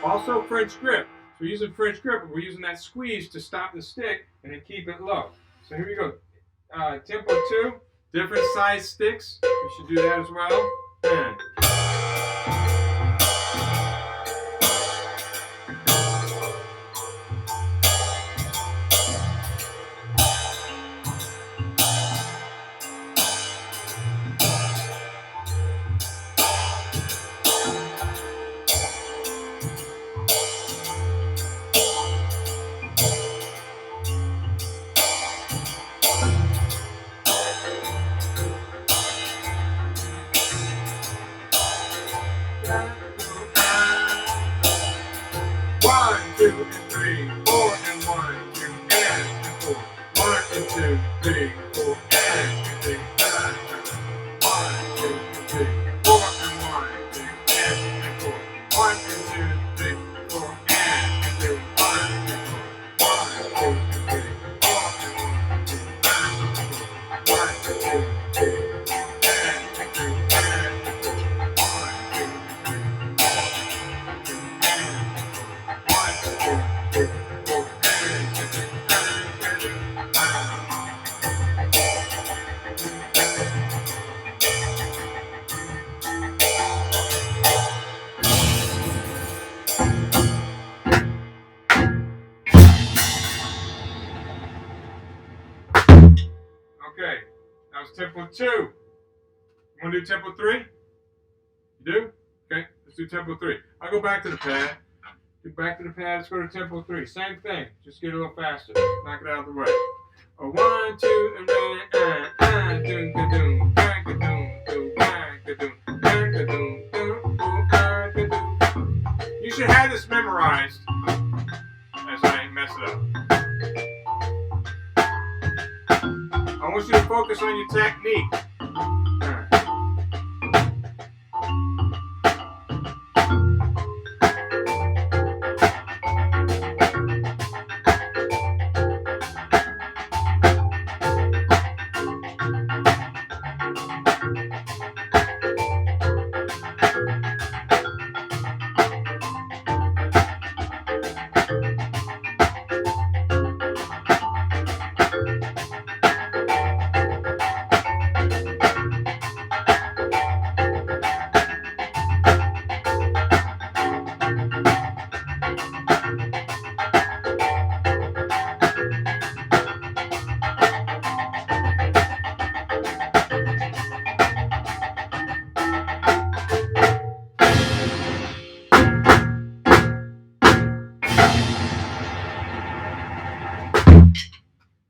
S1: Also French grip. So we're using French grip, but we're using that squeeze to stop the stick and then keep it low. So here we go. Tempo 2, different size sticks. You should do that as well. And okay, that was tempo 2. You want to do tempo 3? You do? Okay, let's do tempo 3. I'll go back to the pad. Let's go to tempo 3. Same thing, just get a little faster. Knock it out of the way. 1, 2, and then doom, ka-doom, ka-doom, doom, ka-doom, ka-doom, doom, ka-doom. You should have this memorized as I mess it up. want you to focus on your technique.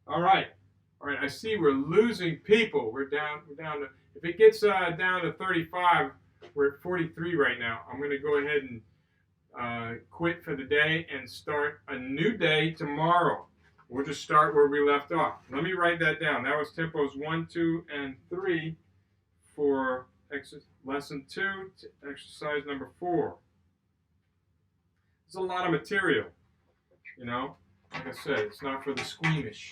S1: All right. I see we're losing people. We're down to. If it gets down to 35, we're at 43 right now. I'm going to go ahead and quit for the day and start a new day tomorrow. We'll just start where we left off. Let me write that down. That was tempos 1, 2, and 3 for lesson 2, exercise number 4. It's a lot of material, you know. Like I said, it's not for the squeamish.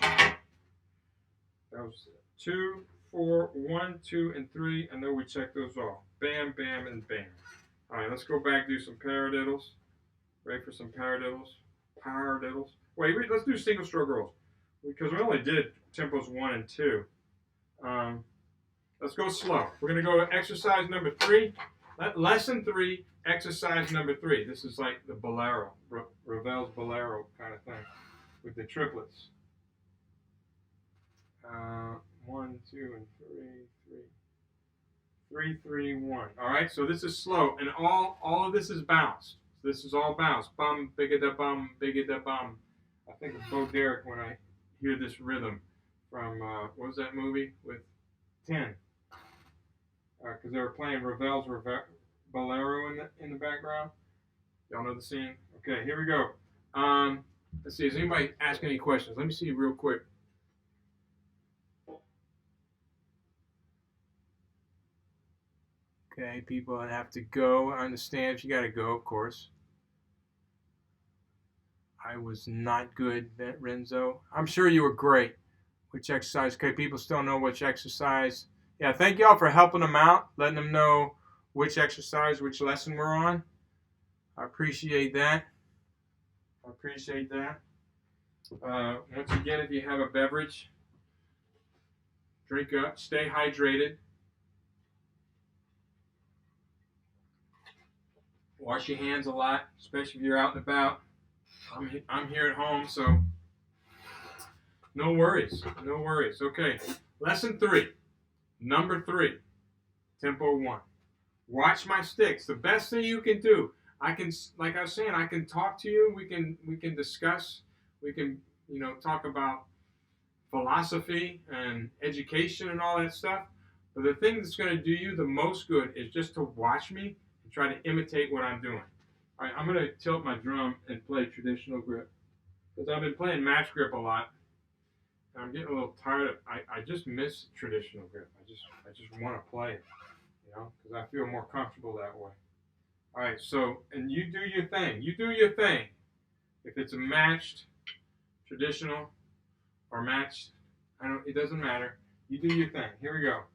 S1: That was 2, 4, 1, 2, and 3. I know we checked those off. Bam, bam, and bam. All right, let's go back and do some paradiddles. Ready for some paradiddles? Paradiddles. Wait, let's do single stroke rolls because we only did tempos 1 and 2. Let's go slow. We're going to go to exercise number 3. Lesson 3, exercise number 3. This is like the bolero, Ravel's bolero kind of thing with the triplets. 1, 2, and 3, 3, 1. All right, so this is slow, and all of this is bounced. This is all bounced. Bum, bigga da bum, bigga da bum. I think of Bo Derek when I hear this rhythm from what was that movie with 10? Because they were playing Ravel's bolero in the background. Y'all know the scene. Okay, here we go. Let's see. Is anybody asking any questions? Let me see real quick. Okay, people have to go. I understand if you got to go, of course. I was not good, Renzo. I'm sure you were great. Which exercise? Okay, people still know which exercise. Yeah, thank y'all for helping them out, letting them know which exercise, which lesson we're on. I appreciate that. Once again, if you have a beverage, drink up, stay hydrated. Wash your hands a lot, especially if you're out and about. I'm here at home, so no worries. Okay, lesson 3, number 3, tempo 1. Watch my sticks. The best thing you can do. I can, like I was saying, I can talk to you. We can discuss. We can, talk about philosophy and education and all that stuff. But the thing that's going to do you the most good is just to watch me and try to imitate what I'm doing. All right, I'm going to tilt my drum and play traditional grip because I've been playing match grip a lot. And I'm getting a little tired of. I just miss traditional grip. I just want to play it, because I feel more comfortable that way. All right, so and you do your thing. If it's a matched, traditional, or matched, it doesn't matter. You do your thing. Here we go.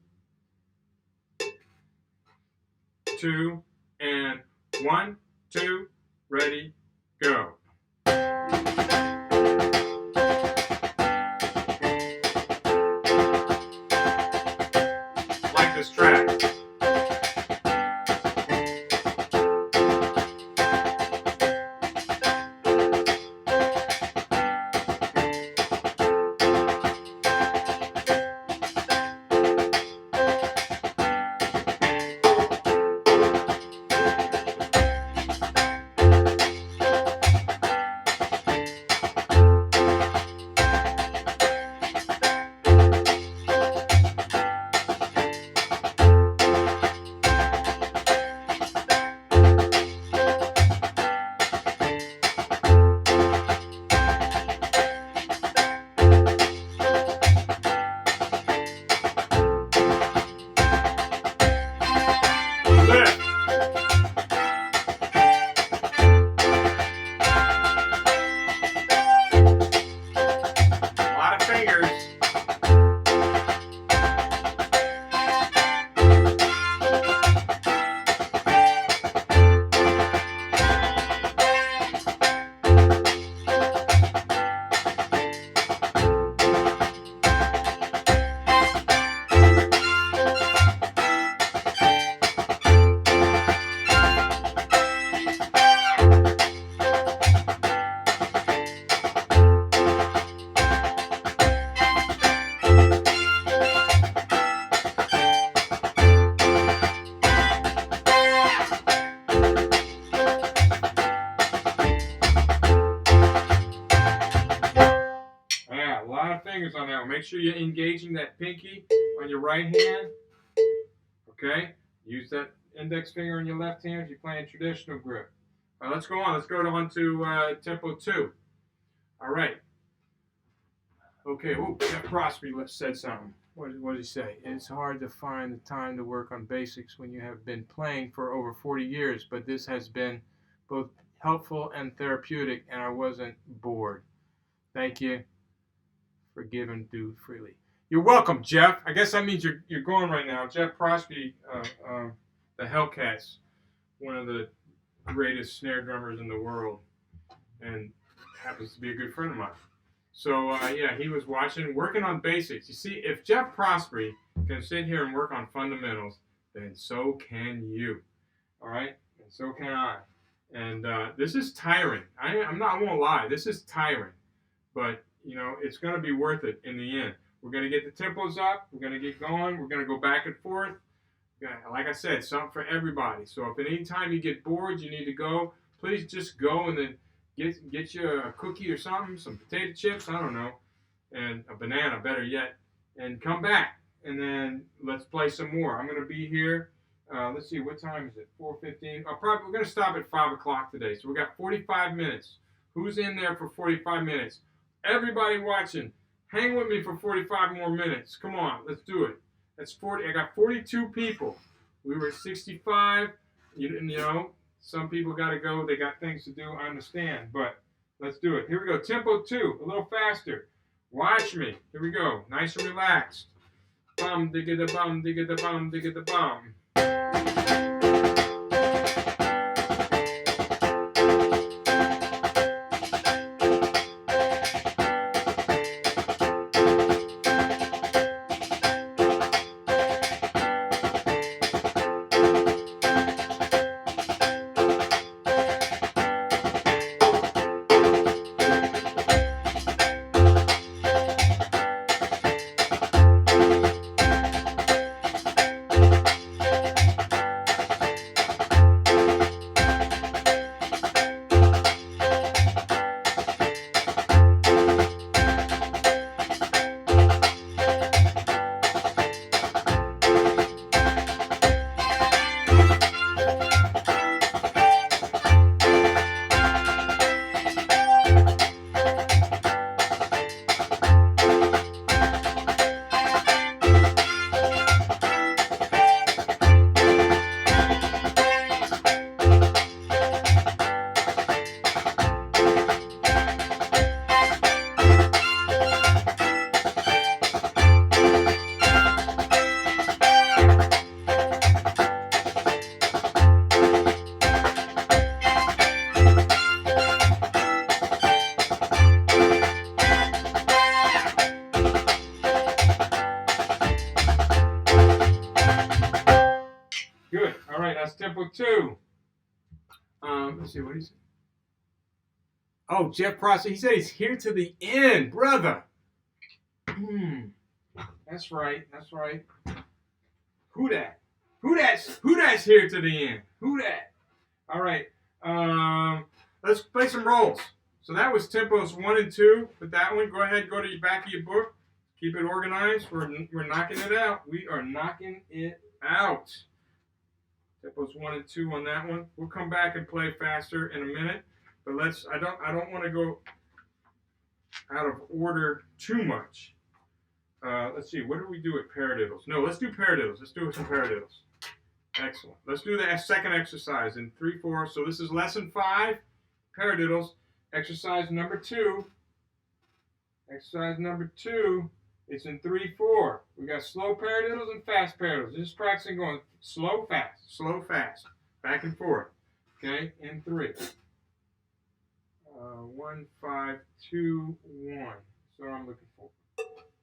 S1: 2 and 1, 2, ready, go. Like this track. Now make sure you're engaging that pinky on your right hand. Okay? Use that index finger on your left hand if you're playing traditional grip. All right, let's go on. Let's go on to tempo 2. All right. Okay, Jeff Prospery said something. What did he say? It's hard to find the time to work on basics when you have been playing for over 40 years, but this has been both helpful and therapeutic, and I wasn't bored. Thank you for giving due freely. You're welcome, Jeff. I guess that means you're going right now. Jeff Prospery, the Hellcats, one of the greatest snare drummers in the world, and happens to be a good friend of mine. So, yeah, he was working on basics. You see, if Jeff Prospery can sit here and work on fundamentals, then so can you. All right? And so can I. And this is tiring. I won't lie. This is tiring. But, you know, it's going to be worth it in the end. We're going to get the tempos up. We're going to get going. We're going to go back and forth. Like I said, something for everybody. So if at any time you get bored, you need to go, please just go and then get you a cookie or something, some potato chips, I don't know, and a banana, better yet, and come back. And then let's play some more. I'm going to be here. Let's see, what time is it? 4:15. We're going to stop at 5 o'clock today. So we got 45 minutes. Who's in there for 45 minutes? Everybody watching, hang with me for 45 more minutes. Come on, let's do it. That's 40. I got 42 people. We were 65. You know, some people got to go. They got things to do. I understand, but let's do it. Here we go. Tempo 2, a little faster. Watch me. Here we go. Nice and relaxed. Bum, digga da bum, digga da bum, digga da bum. Good. All right, that's tempo 2. Let's see, what he said. Oh, Jeff Prosser, he said he's here to the end, brother. That's right. That's right. Who that? Who that's here to the end? Who that? All right. Let's play some rolls. So that was tempos 1 and 2. With that one, go ahead, go to the back of your book. Keep it organized. We're knocking it out. We are knocking it out. Tempos 1 and 2 on that one. We'll come back and play faster in a minute. But I don't want to go out of order too much. Let's see, what do we do with paradiddles? No, let's do paradiddles. Let's do some paradiddles. Excellent. Let's do the second exercise in 3/4. So this is lesson 5, paradiddles. Exercise number 2. Exercise number 2. It's in 3/4. We got slow paradiddles and fast paradiddles. Just practicing going slow, fast, back and forth. Okay, in 3. 1, 5, 2, 1. That's what I'm looking for.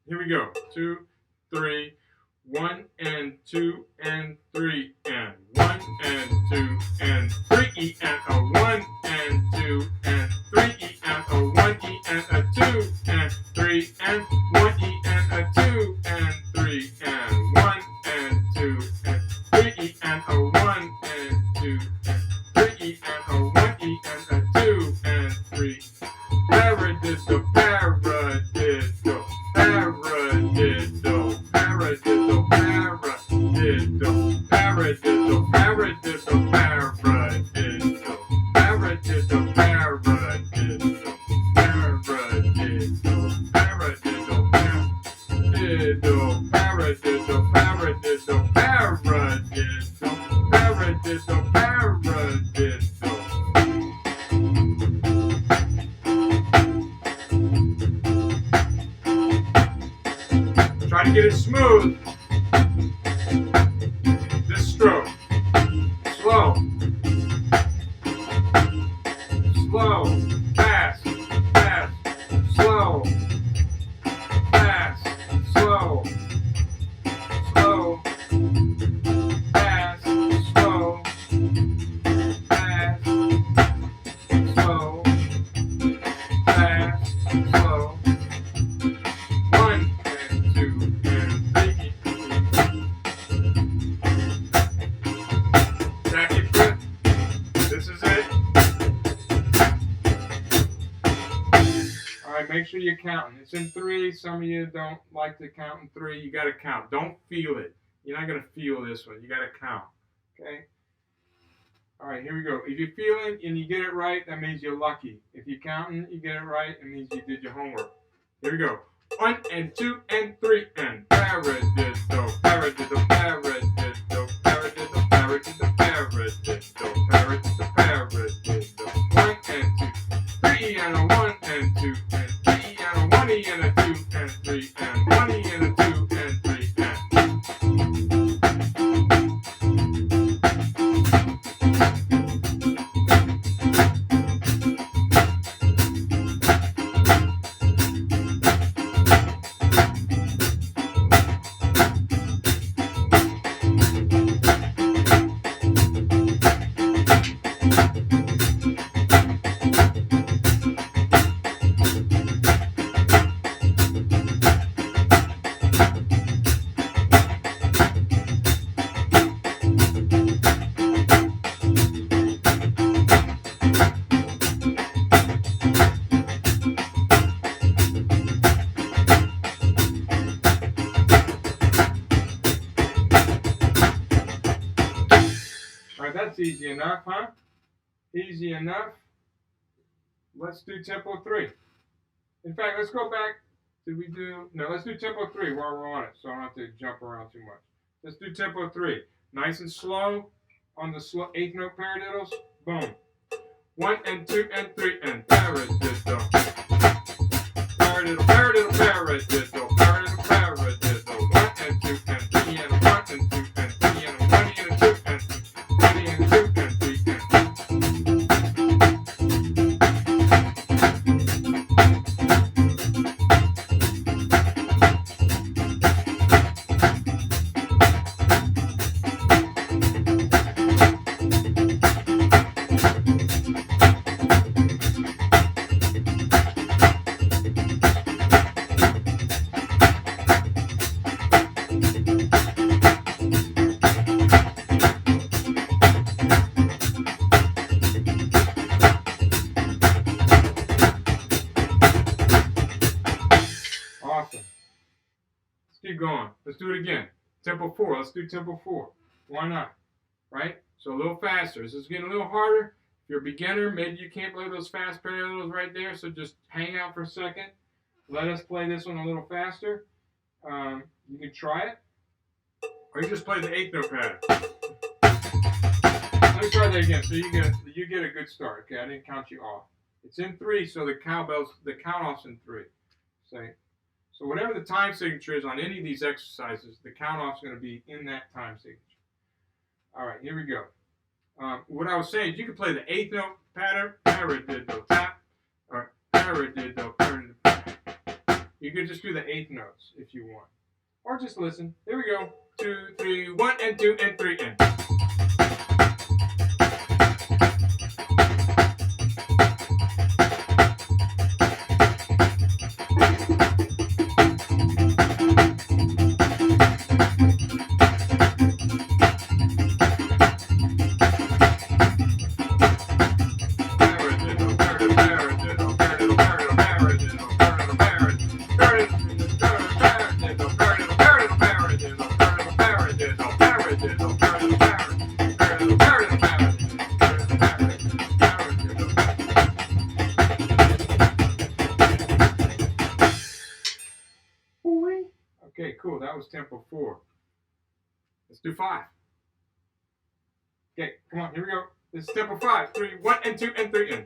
S1: Here we go. 2, 3, 1 and 2 and 3 and 1 and 2 and 3 E and a 1 and 2 and 3 E and a 1 E and a 2 and 3 and 1 E and a 2 and 3 and 1 and 2 and 3 E and a 1 and 2 and 3 E and a 1 E and a 2 and 3. Paradiddle, paradiddle, paradiddle. get it smooth. This stroke. Slow. Slow. Fast. Fast. Slow. Fast. Slow. Slow. Fast. Slow. Fast. Slow. Fast. Slow. 1 and 2 and 3. Second breath. This is it. All right, make sure you're counting. It's in 3. Some of you don't like to count in 3. You got to count. Don't feel it. You're not going to feel this one. You got to count. Okay? All right, here we go. If you feel it and you get it right, that means you're lucky. If you're counting, you get it right, it means you did your homework. Here we go. 1 and 2 and 3 and paradiddle, paradiddle, paradiddle, paradiddle, paradiddle, paradiddle, paradiddle, paradiddle. 1 and 2, 3 and a 1 and 2 and 3 and a 1 and a 2 and 3 and 1 and a 2 and 3 and. That's easy enough, huh? Easy enough. Let's do tempo 3. In fact, let's go back. Let's do tempo 3 while we're on it, so I don't have to jump around too much. Let's do tempo 3. Nice and slow on the 8th note paradiddles. Boom. 1 and 2 and 3 and paradiddle. Paradiddle, paradiddle, paradiddle, paradiddle, paradiddle. 1 and 2 and 3 and 1 and 2 and 3 and 1 and 2 and 3 and 1 and 2 and 3 and. Awesome. Let's keep going. Let's do it again. Tempo 4. Let's do tempo 4. Why not? Right? So a little faster. This is getting a little harder. If you're a beginner, maybe you can't play those fast parallels right there, so just hang out for a second. Let us play this one a little faster. You can try it. Or you just play the 8th note pattern. Let me try that again so you get a good start. Okay, I didn't count you off. It's in 3, so the count off's in 3. So whatever the time signature is on any of these exercises, the count off's going to be in that time signature. All right, here we go. What I was saying is you can play the 8th note pattern, paradiddle tap, or paradiddle, paradiddle. You could just do the 8th notes if you want. Or just listen. Here we go. 2, 3, 1 and 2 and 3 and. Okay, cool. That was tempo 4. Let's do 5. Okay, come on. Here we go. This is tempo 5. 3, 1 and 2 and 3 and.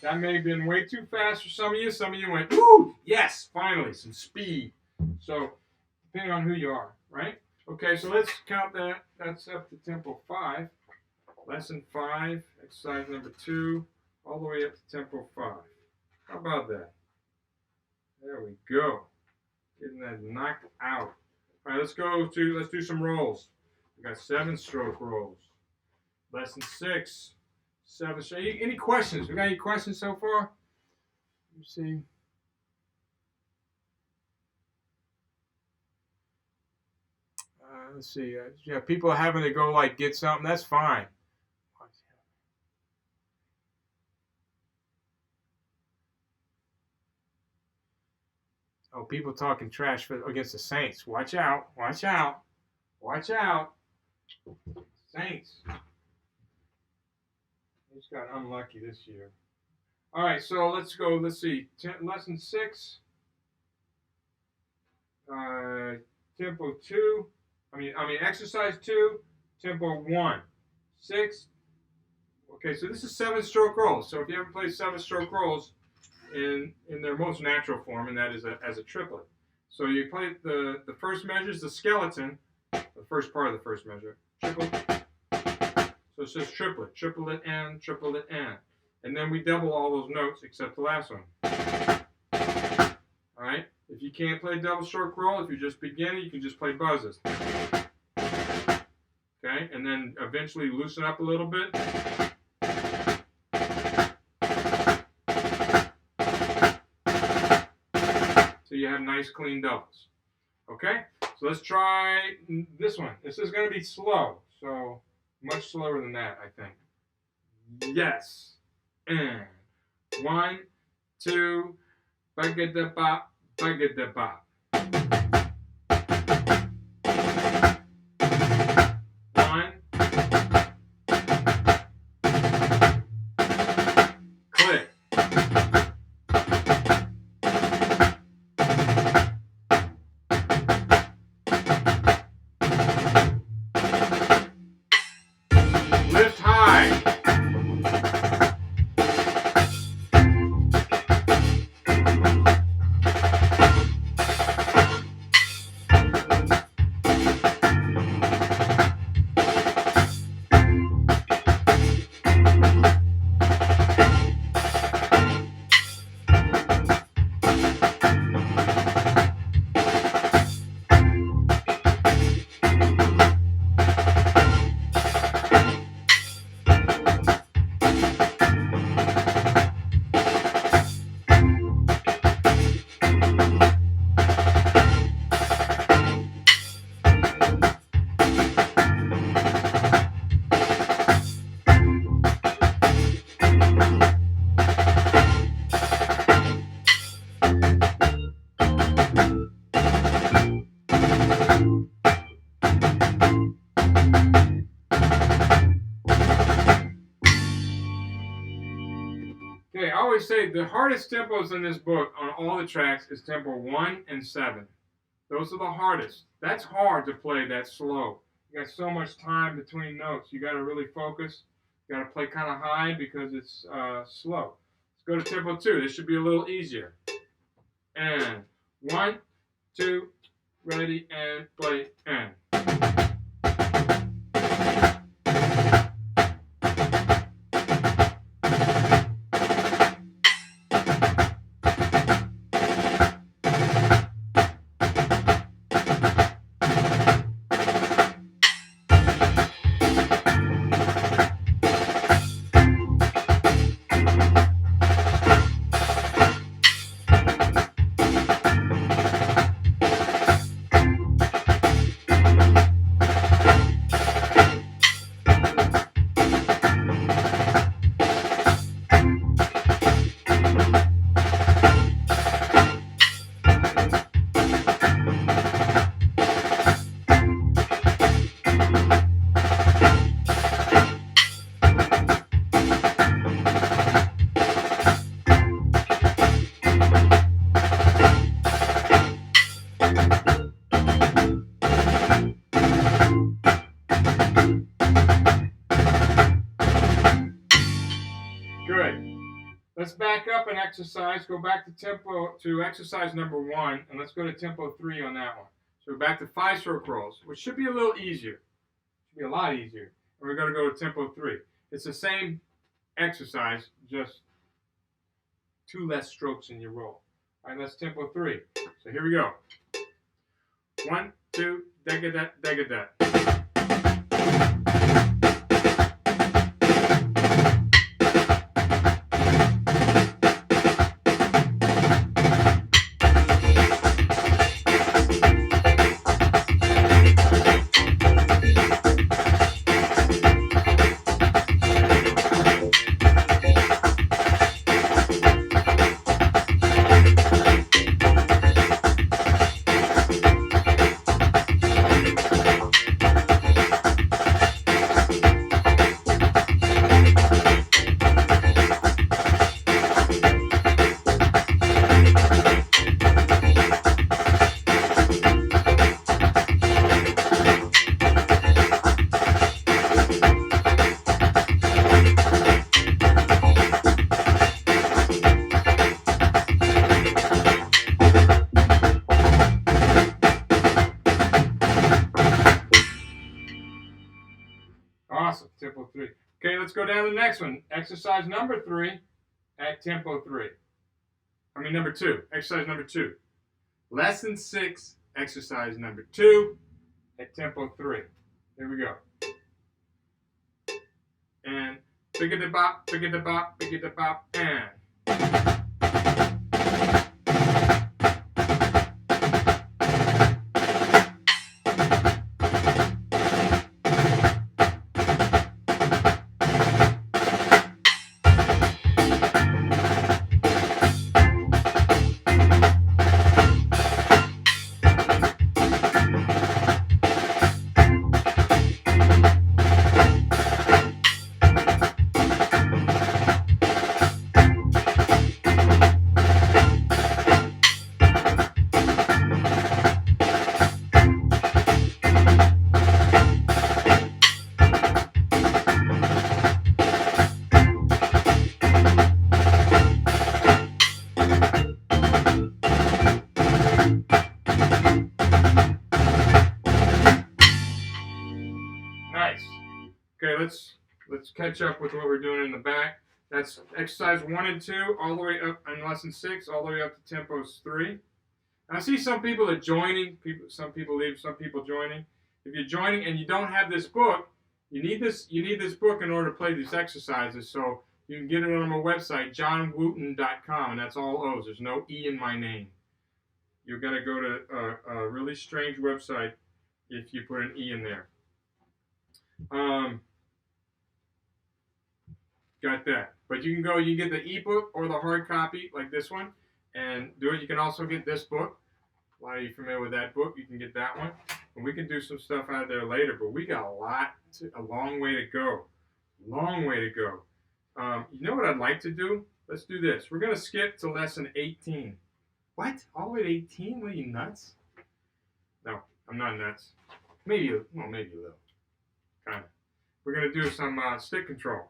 S1: That may have been way too fast for some of you. Some of you went, woo, yes, finally, some speed. So, depending on who you are, right? Okay, so let's count that. That's up to tempo 5. Lesson 5, exercise number 2, all the way up to tempo 5. How about that? There we go. Getting that knocked out. All right, let's do some rolls. We got 7-stroke rolls. Lesson 6, 7. Any questions? We got any questions so far? Let me see. Let's see. Yeah, people are having to go like get something. That's fine. Oh, people talking trash against the Saints. Watch out. Watch out. Watch out. Saints. They just got unlucky this year. All right, so let's go. Let's see. Lesson 6. Tempo 2. I mean, exercise 2. Tempo 1. 6. Okay, so this is 7-stroke rolls. So if you ever play 7-stroke rolls in their most natural form, and that is as a triplet. So you play the first measure is the skeleton, the first part of the first measure. Triplet. So it says triplet, triplet N, triplet N. And then we double all those notes except the last one. All right? If you can't play double stroke roll, if you're just beginning, you can just play buzzes. Okay? And then eventually loosen up a little bit. So you have nice clean doubles. Okay? So let's try this one. This is going to be slow. So much slower than that, I think. Yes. And 1, 2, bug-a-da-bop, bug-a-da-bop. 1. Click. Lift high. Okay, I always say the hardest tempos in this book on all the tracks is tempo 1 and 7. Those are the hardest. That's hard to play that slow. You got so much time between notes. You got to really focus. You got to play kind of high because it's slow. Let's go to tempo 2. This should be a little easier. And 1, 2, ready, and play, and. Let's back up an exercise. Go back to exercise number 1, and let's go to tempo 3 on that one. So we're back to 5-stroke rolls, which should be a little easier. Should be a lot easier. And we're going to go to tempo 3. It's the same exercise, just 2 less strokes in your roll. All right, that's tempo 3. So here we go. 1, 2, dega-da, dega-da. Awesome, tempo 3. Okay, let's go down to the next one. Exercise number 3 at tempo 3. Number 2. Exercise number 2. Lesson 6, exercise number 2 at tempo 3. Here we go. And bigga-da-bop, bigga-da-bop, bigga-da-bop, and. Nice. Okay, let's catch up with what we're doing in the back. That's exercise 1 and 2, all the way up in lesson 6, all the way up to tempos 3. I see some people are joining. Some people leave, some people joining. If you're joining and you don't have this book, you need this book in order to play these exercises. So you can get it on my website, johnwooten.com, and that's all O's. There's no E in my name. You're gonna go to a really strange website if you put an E in there. Got that. But you can get the ebook or the hard copy like this one and do it. You can also get this book. A lot of you familiar with that book. You can get that one. And we can do some stuff out of there later, but we got a long way to go. Long way to go. You know what I'd like to do? Let's do this. We're going to skip to lesson 18. What? All the way to 18? What are you, nuts? No, I'm not nuts. Maybe a little. Kind of. We're going to do some stick control.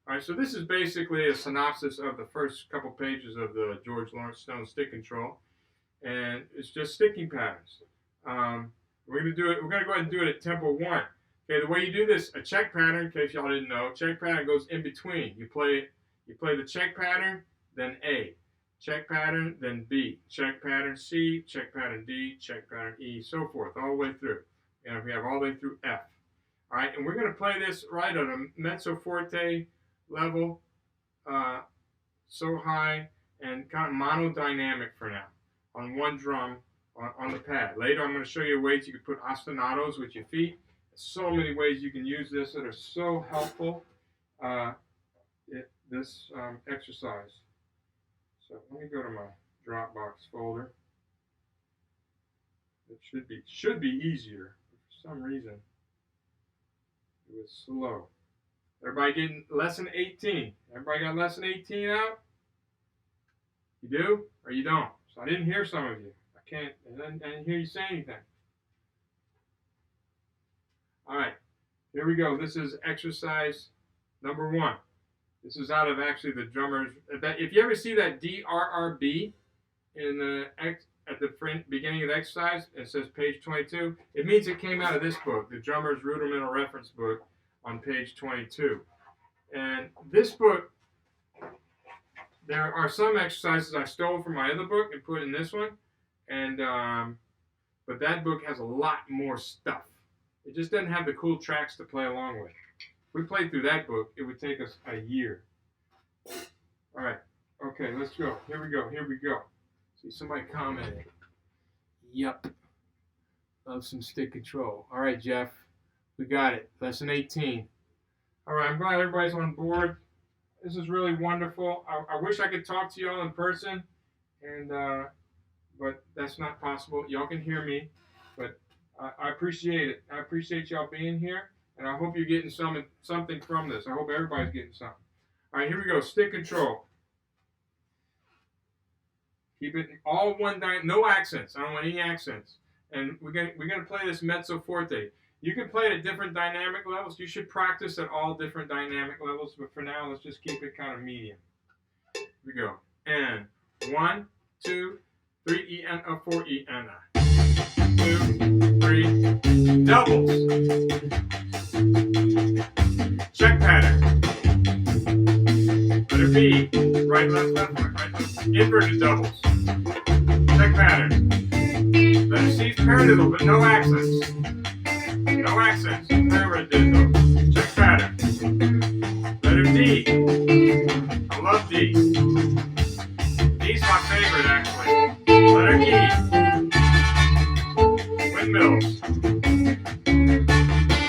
S1: All right, so this is basically a synopsis of the first couple pages of the George Lawrence Stone stick control, and it's just sticking patterns. We're going to do it. We're going to go ahead and do it at tempo 1. Okay, the way you do this, a check pattern, in case y'all didn't know, check pattern goes in between. You play the check pattern, then A, check pattern, then B, check pattern C, check pattern D, check pattern E, so forth, all the way through. And we have all the way through F. All right, and we're going to play this right on a mezzo forte level, so high, and kind of monodynamic for now, on one drum, on the pad. Later, I'm going to show you ways you can put ostinatos with your feet. So many ways you can use this that are so helpful, this exercise. So let me go to my Dropbox folder. It should be easier. For some reason, it was slow. Everybody getting lesson 18? Everybody got lesson 18 out? You do or you don't? So I didn't hear some of you. I didn't hear you say anything. All right, here we go. This is exercise number 1. This is out of actually the drummers. If you ever see that DRRB in the at the beginning of the exercise, it says page 22. It means it came out of this book, the Drummer's Rudimental Reference Book, on page 22. And this book, there are some exercises I stole from my other book and put in this one, and but that book has a lot more stuff. It just doesn't have the cool tracks to play along with. If we played through that book, it would take us a year. All right. Okay, let's go. Here we go. Here we go. See, somebody commented. Yup. Love some stick control. All right, Jeff. We got it. Lesson 18. All right, I'm glad everybody's on board. This is really wonderful. I wish I could talk to y'all in person, and but that's not possible. Y'all can hear me, but I appreciate it. I appreciate y'all being here, and I hope you're getting something from this. I hope everybody's getting something. All right, here we go. Stick control. Keep it all one no accents. I don't want any accents. And we're gonna play this mezzo forte. You can play it at different dynamic levels. You should practice at all different dynamic levels, but for now, let's just keep it kind of medium. Here we go. And 1, 2, 3 E N A 4 E N A. 2, 3 doubles. Check pattern. Letter B. Right, left, left, right, left. Inverted doubles. Check pattern. Letter C is paradiddle, but no accents. No accents. Paradiddle. Check pattern. Letter D. I love D. D's my favorite, actually. Letter E. Windmills.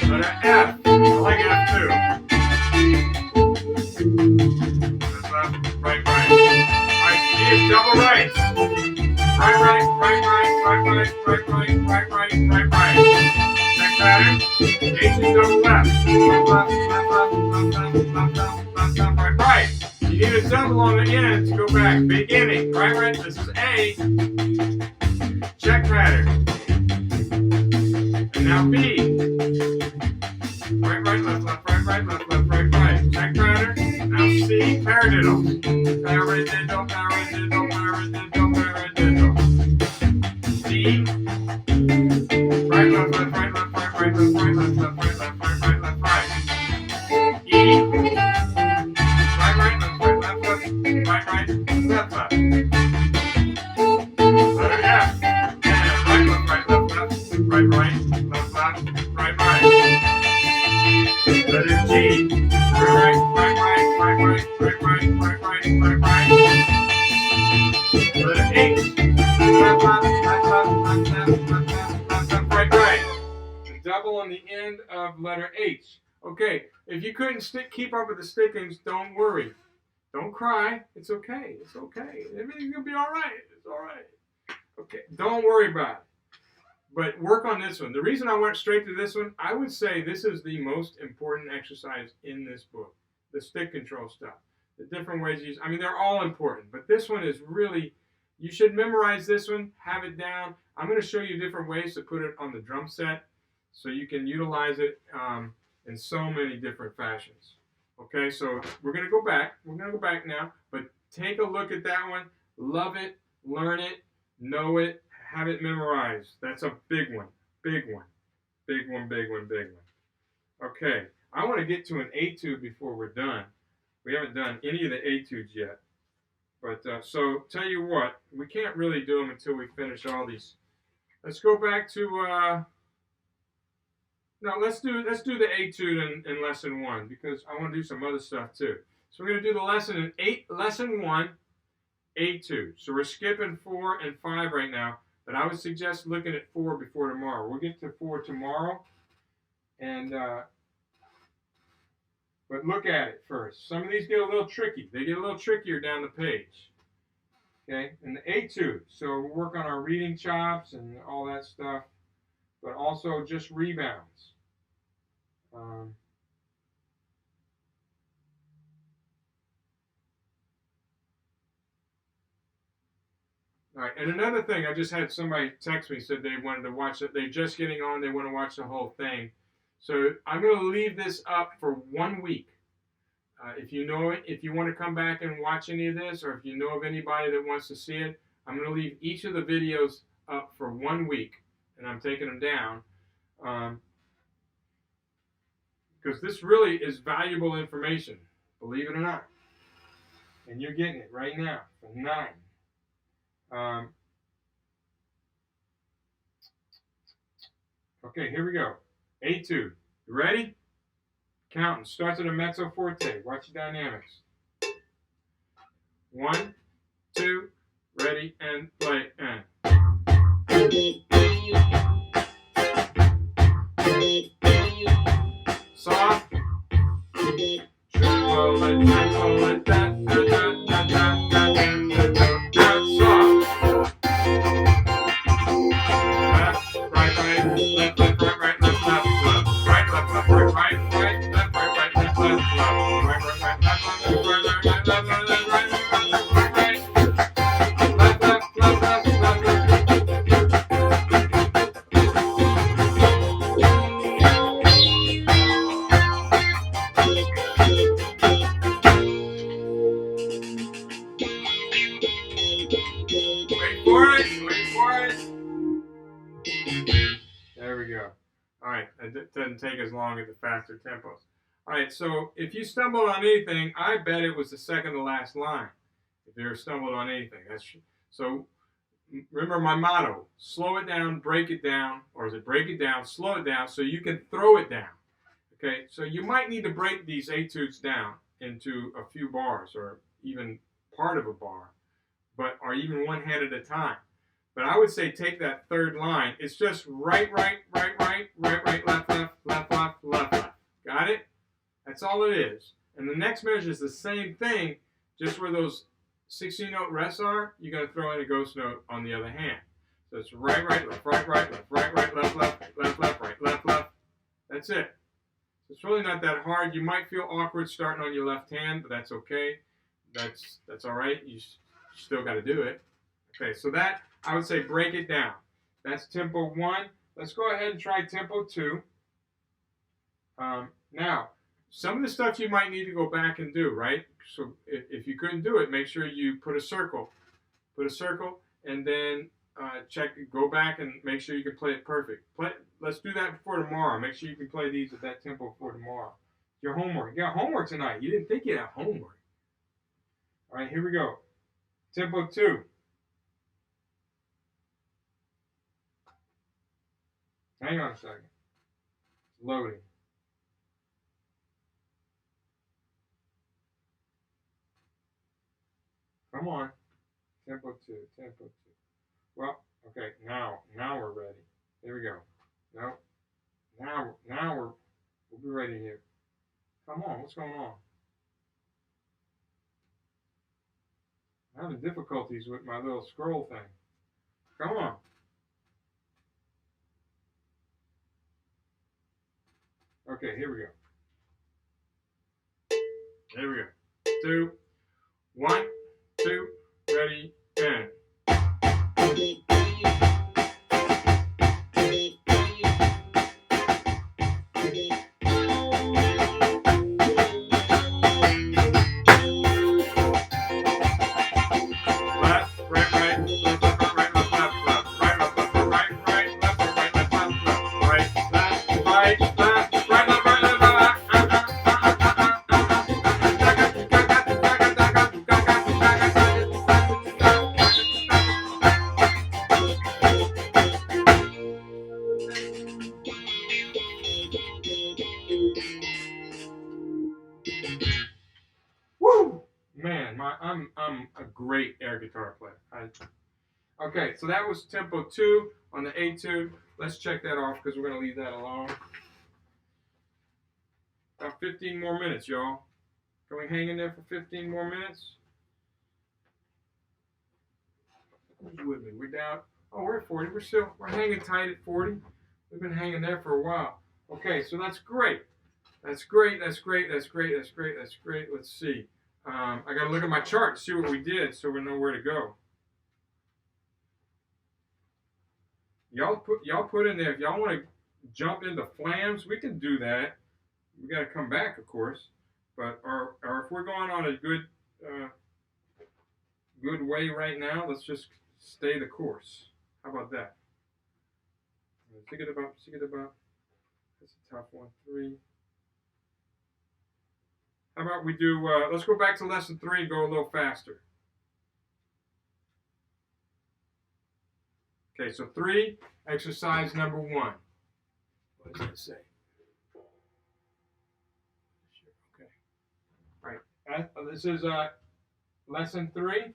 S1: Letter F. I like F too. That's left, right, right. Alright, G is double rights. Right, right, right, right, right, right, right, right, right, right, right. Check pattern. H is double left. Left, left, left, left, left, left, left, left, left, right, right. You need a double on the end to go back. Beginning. Right, right. This is A. Check pattern. And now B. Right, right, left, left, right, right, left, left, right, right. Check pattern. Now C. Paradiddle. Paradiddle, paradiddle, paradiddle, paradiddle. D. Right, left, left, right, left, right, right, left, right, left, left, right, left, right, right, left, right. E. Right, right, left, right, left, left, right, right, left, left. Letter F. And right, left, right, left, left, right, right, left, left, right, right. Letter G. Right, right, right, right, right, right, right, right, right, right, right. Letter H. Left, left, left, left, left, left, left, left, left, right, right. The double on the end of letter H. Okay, if you couldn't keep up with the stickings, don't worry. Don't cry. It's okay. It's okay. Everything's going to be all right. It's all right. Okay, don't worry about it. But work on this one. The reason I went straight to this one, I would say this is the most important exercise in this book. The stick control stuff. The different ways you use. I mean, they're all important, but this one is really, you should memorize this one, have it down. I'm going to show you different ways to put it on the drum set so you can utilize it in so many different fashions. Okay, so we're going to go back. We're going to go back now, but take a look at that one. Love it, learn it, know it, have it memorized. That's a big one, big one, big one, big one, big one. Okay, I want to get to an etude before we're done. We haven't done any of the etudes yet. But so tell you what, we can't really do them until we finish all these. Let's go back to no. Let's do the etude in lesson 1 because I want to do some other stuff too. So we're going to do the lesson in lesson 1 etude. So we're skipping 4 and 5 right now, but I would suggest looking at 4 before tomorrow. We'll get to 4 tomorrow, and but look at it first. Some of these get a little tricky. They get a little trickier down the page. Okay, and the etude. So we'll work on our reading chops and all that stuff, but also just rebounds. All right, and another thing, I just had somebody text me, said they wanted to watch it. They're just getting on, they want to watch the whole thing. So I'm going to leave this up for 1 week. If you know it, if you want to come back and watch any of this, or if you know of anybody that wants to see it, I'm going to leave each of the videos up for 1 week, and I'm taking them down because this really is valuable information, believe it or not. And you're getting it right now for 9. Okay, here we go. Etude. You ready? Counting. Starts at a mezzo forte. Watch the dynamics. 1, 2, ready, and play, and. Soft. Triple it, triple it, da, da, da, da, da, da, da, da, da, soft. Left, right, left, left, right, left, left, left, right, left, left, right, right, left, right, left, left, left, right, right, left, left, right, right, left, right, There we go. All right, it doesn't take as long at the faster tempos. All right, so if you stumbled on anything, I bet it was the second to last line. If you ever stumbled on anything, so. Remember my motto: slow it down, break it down, or is it break it down, slow it down, so you can throw it down. Okay, so you might need to break these etudes down into a few bars, or even part of a bar, or even one hand at a time. But I would say take that third line. It's just right, right, right, right, right, right, left, left, left, left, left, left. Got it? That's all it is. And the next measure is the same thing, just where those 16-note rests are, you got to throw in a ghost note on the other hand. So it's right, right, left, right, right, left, right, right, left, left, left, left, right, left, left. That's it. It's really not that hard. You might feel awkward starting on your left hand, but that's okay. That's all right. You still got to do it. Okay, so that, I would say break it down. That's tempo 1. Let's go ahead and try tempo 2. Now, some of the stuff you might need to go back and do, right? So if you couldn't do it, make sure you put a circle. Put a circle, and then go back and make sure you can play it perfect. Let's do that before tomorrow. Make sure you can play these at that tempo before tomorrow. Your homework. You got homework tonight. You didn't think you had homework. All right, here we go. Tempo 2. Hang on a second. It's loading. Come on. Tempo 2, tempo 2. Well, okay, now we're ready. There we go. No. Now we'll be ready here. Come on, what's going on? I'm having difficulties with my little scroll thing. Come on. Okay, here we go. Here we go. 2, 1, 2, ready, and. Man, I'm a great air guitar player. Okay, so that was tempo 2 on the etude. Let's check that off because we're going to leave that alone. About 15 more minutes, y'all. Can we hang in there for 15 more minutes? Who's with me? We're down. Oh, we're at 40. We're hanging tight at 40. We've been hanging there for a while. Okay, so that's great. That's great. That's great. That's great. That's great. That's great. Let's see. I got to look at my chart to see what we did so we know where to go. Y'all put in there, if y'all want to jump into flams, we can do that. We got to come back, of course. But or we're going on a good way right now. Let's just stay the course. How about that? Think it about. That's a tough one. 3. How about we do? Let's go back to lesson 3 and go a little faster. Okay, so 3, exercise number 1. What does it say? Okay. All right. This is lesson 3,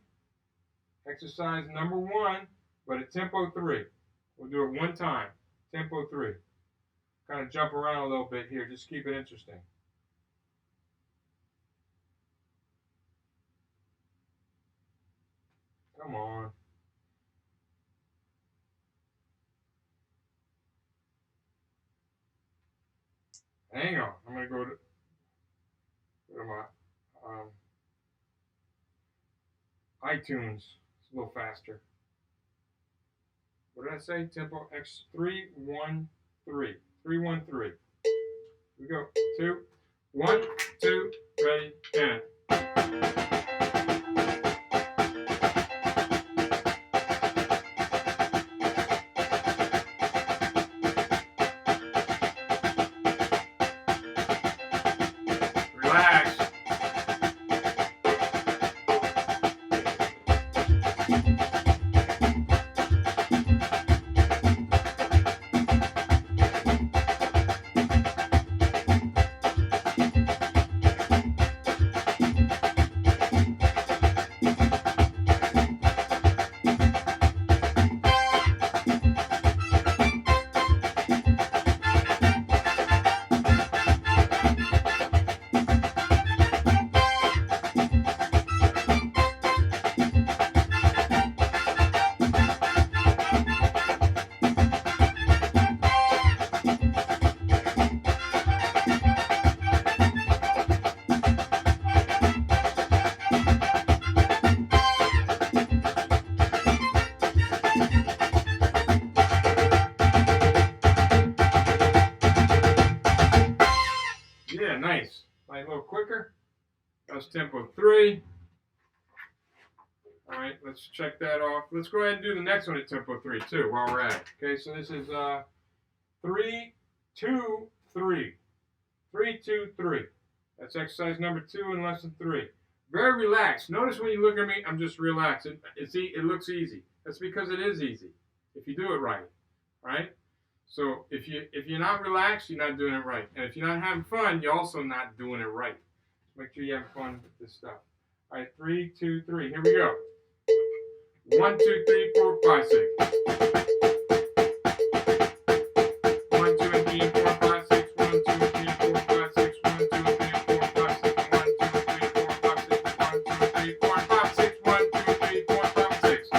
S1: exercise number 1, but at tempo 3. We'll do it one time. Tempo 3. Kind of jump around a little bit here. Just keep it interesting. Come on. Hang on. I'm going to go to my iTunes. It's a little faster. What did I say? Tempo X 313. 313. Here we go. 2, 1, 2, ready, and. Relax. Yeah, nice. Like a little quicker. That's tempo 3. All right, let's check that off. Let's go ahead and do the next one at tempo 3 too while we're at it. Okay, so this is 3, 2, 3. 3, 2, 3. That's exercise number 2 in lesson 3. Very relaxed. Notice when you look at me, I'm just relaxed. It looks easy. That's because it is easy if you do it right. Right? So if you're not relaxed, you're not doing it right. And if you're not having fun, you're also not doing it right. Make sure you have fun with this stuff. All right, 3, 2, 3. Here we go. 1, 2, 3, 4, 5, 6. 1, 2, and 3, and 4, 5, 6. 1, 2, and 3, and 4, 5, 6. 1, 2, and 3, and 4, 5, 6. 1, 2, and 3, and 4, 5, 6. 1, 2, and 3, 4, 5, 6. 1, 2, and 3, 4, 5, 6.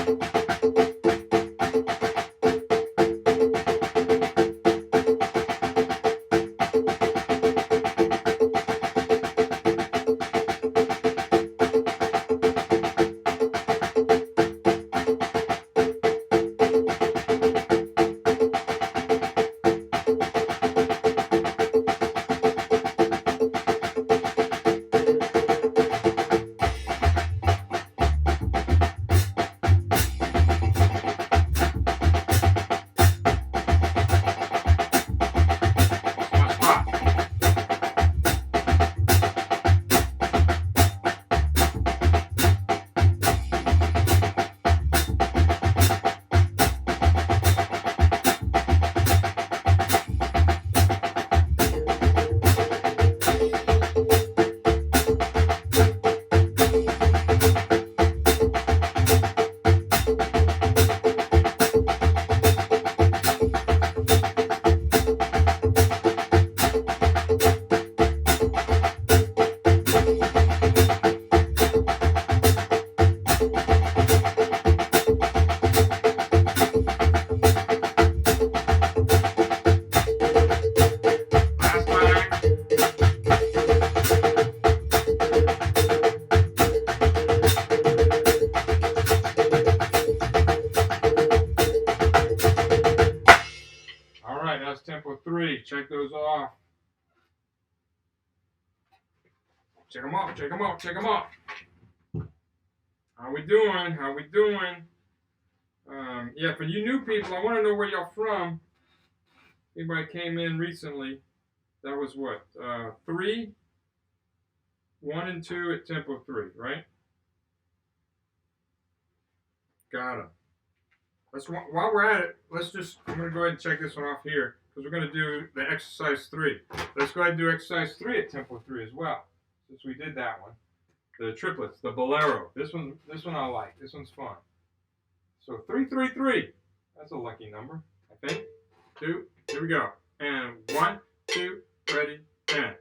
S1: Check them out. Check them out. Check them out. How we doing? How we doing? Yeah, for you new people, I want to know where y'all from. Anybody came in recently? That was what? 3, 1, and 2 at tempo 3, right? Got it. While we're at it, I'm going to go ahead and check this one off here because we're going to do the exercise 3. Let's go ahead and do exercise 3 at tempo 3 as well, since we did that one. The triplets, the bolero. This one I like. This one's fun. So 3, 3, 3. That's a lucky number, I think. 2. Here we go. And 1, 2, ready, and.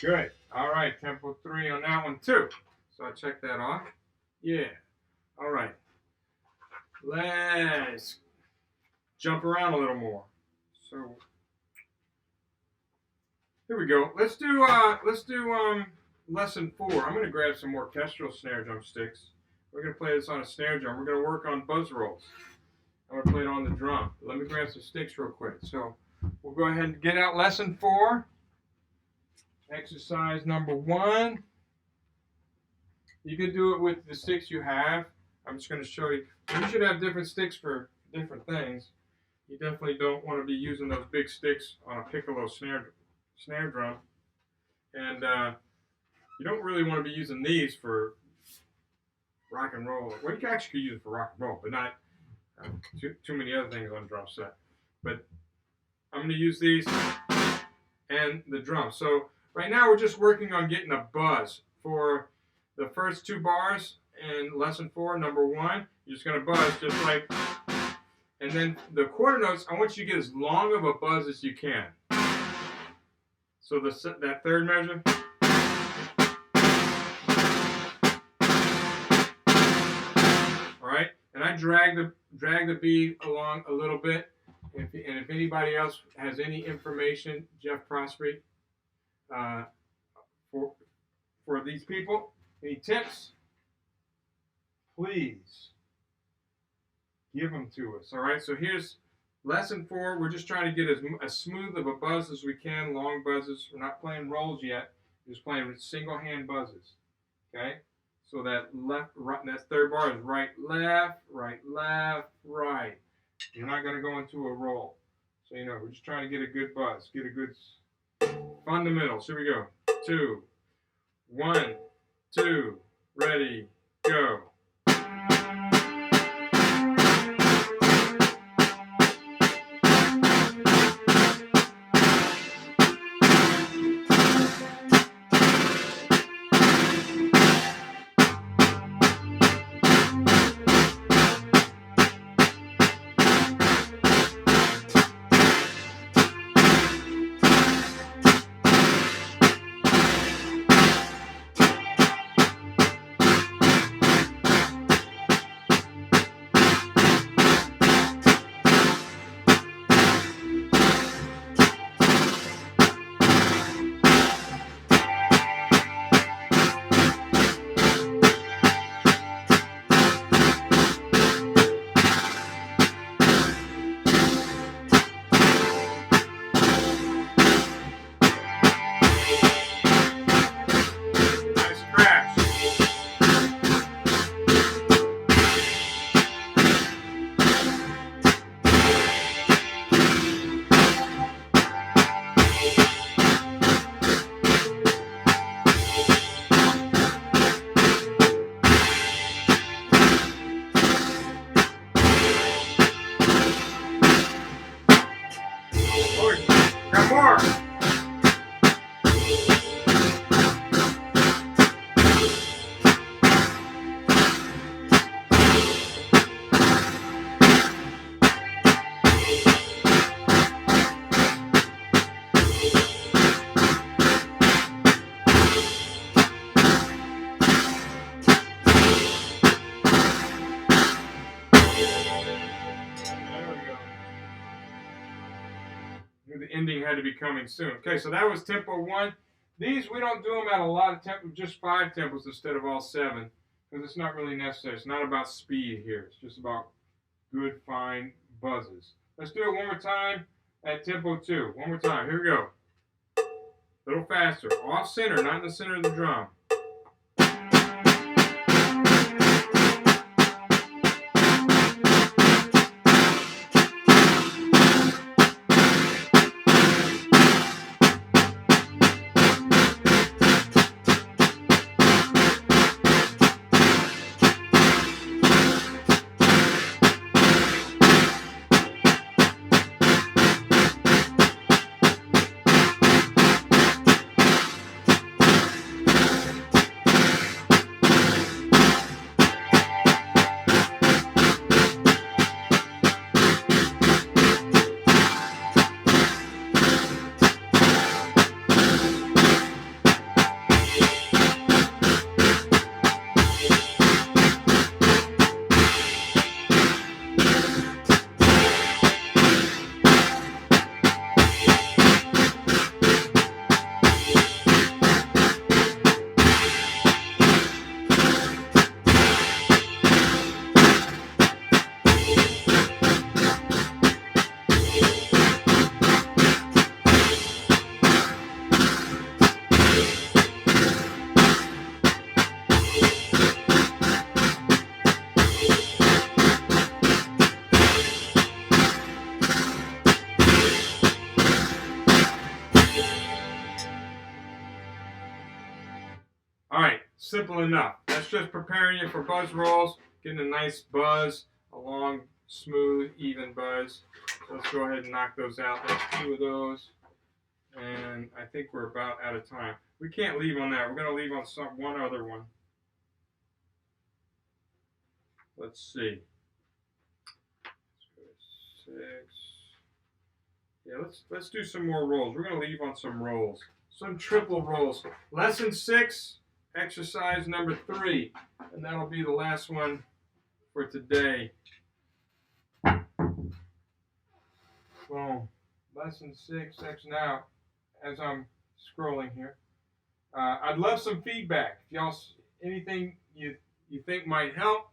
S1: Good. All right, tempo 3 on that one too. So I checked that off. Yeah. All right. Let's jump around a little more. So here we go. Let's do lesson 4. I'm going to grab some orchestral snare drum sticks. We're going to play this on a snare drum. We're going to work on buzz rolls. I'm going to play it on the drum. Let me grab some sticks real quick. So we'll go ahead and get out lesson 4. Exercise number 1. You can do it with the sticks you have. I'm just going to show you. You should have different sticks for different things. You definitely don't want to be using those big sticks on a piccolo snare drum. And you don't really want to be using these for rock and roll. Well, you actually could use it for rock and roll, but not too many other things on a drum set. But I'm going to use these and the drum. So right now we're just working on getting a buzz for the first 2 bars in lesson 4, number 1. You're just going to buzz just like, and then the quarter notes, I want you to get as long of a buzz as you can. So that third measure. All right, and I drag the beat along a little bit. And if anybody else has any information, Jeff Prospery, for these people, any tips, please give them to us. All right, so here's lesson 4. We're just trying to get as smooth of a buzz as we can, long buzzes. We're not playing rolls yet. We're just playing with single hand buzzes. Okay, so that that third bar is right, left, right, left, right. You're not going to go into a roll. So, we're just trying to get a good buzz, get a good fundamentals. Here we go. 2, 1, 2, ready, go. the ending had to be coming soon. Okay, so that was tempo 1. These, we don't do them at a lot of tempos, just 5 tempos instead of all 7, because it's not really necessary. It's not about speed here. It's just about good, fine buzzes. Let's do it one more time at tempo 2. One more time. Here we go. A little faster. Off center, not in the center of the drum. All right, simple enough. That's just preparing you for buzz rolls, getting a nice buzz, a long, smooth, even buzz. So let's go ahead and knock those out. That's 2 of those. And I think we're about out of time. We can't leave on that. We're going to leave on one other one. Let's see. Let's go to 6. Yeah, let's do some more rolls. We're going to leave on some rolls. Some triple rolls. Lesson 6. Exercise number 3, and that'll be the last one for today. Well, lesson 6, now, as I'm scrolling here, I'd love some feedback. If y'all, anything you think might help,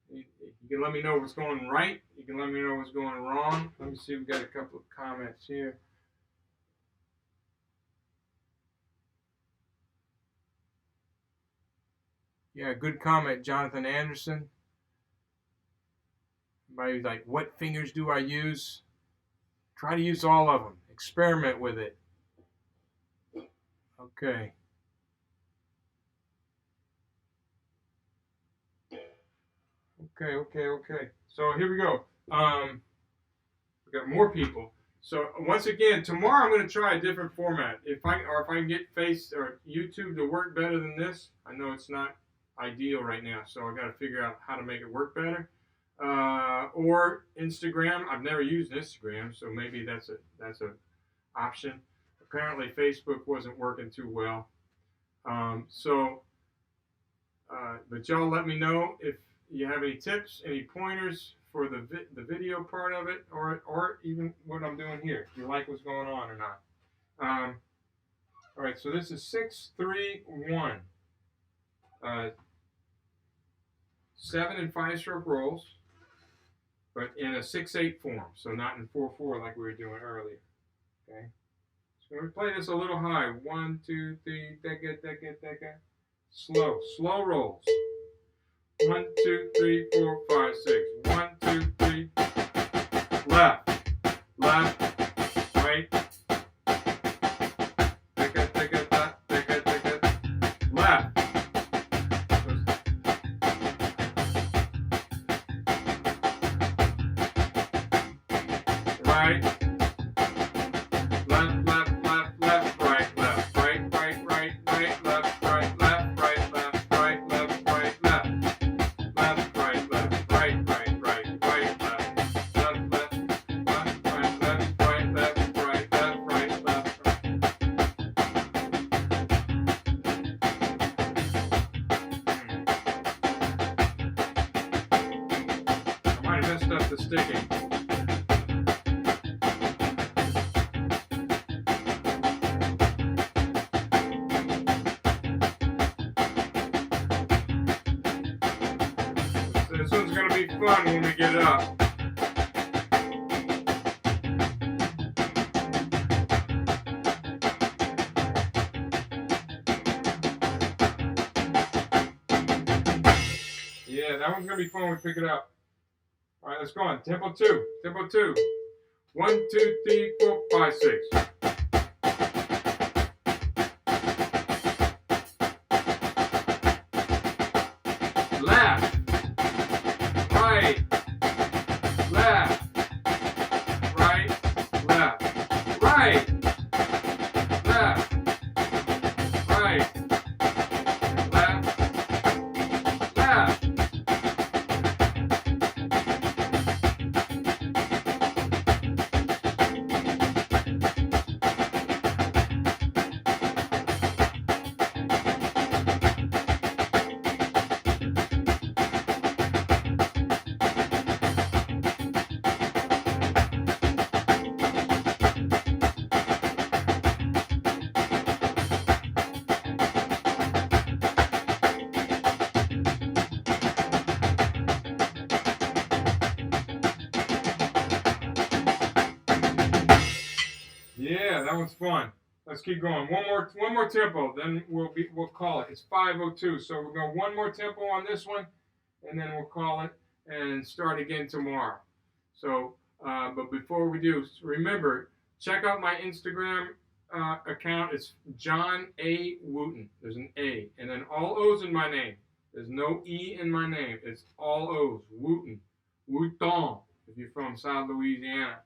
S1: you can let me know what's going right. You can let me know what's going wrong. Let me see, we got a couple of comments here. Yeah, good comment, Jonathan Anderson. Somebody's like, what fingers do I use? Try to use all of them. Experiment with it. Okay. Okay. So here we go. We got more people. So once again, tomorrow I'm going to try a different format. If I can get Face or YouTube to work better than this, I know it's not ideal right now, so I got to figure out how to make it work better. Or Instagram. I've never used Instagram, so maybe that's a option. Apparently Facebook wasn't working too well. But y'all let me know if you have any tips, any pointers for the video part of it, or even what I'm doing here. If you like what's going on or not. All right, so this is 6-3-1. 7 and 5 stroke rolls, but in a 6/8 form, so not in 4/4 like we were doing earlier. Okay, so we play this a little high. 1, 2, 3, decka. Slow rolls. 1, 2, 3, 4, 5, 6. 1, 2, 3. Left, right. Decka, left. Right, left, right, left, right, left, I might have messed up the sticking. fun when we get it up. Yeah, that one's gonna be fun when we pick it up. All right, let's go on. Tempo 2. Tempo 2. 1, 2, 3, 4, 5, 6. Left, right, left, right, left, right, left, right, left, left. Yeah, that one's fun. Let's keep going. One more tempo, then we'll call it. It's 5:02, so we'll go one more tempo on this one, and then we'll call it and start again tomorrow. So, but before we do, remember, check out my Instagram account. It's John A. Wooten. There's an A, and then all O's in my name. There's no E in my name. It's all O's. Wooten. Wooton. If you're from South Louisiana.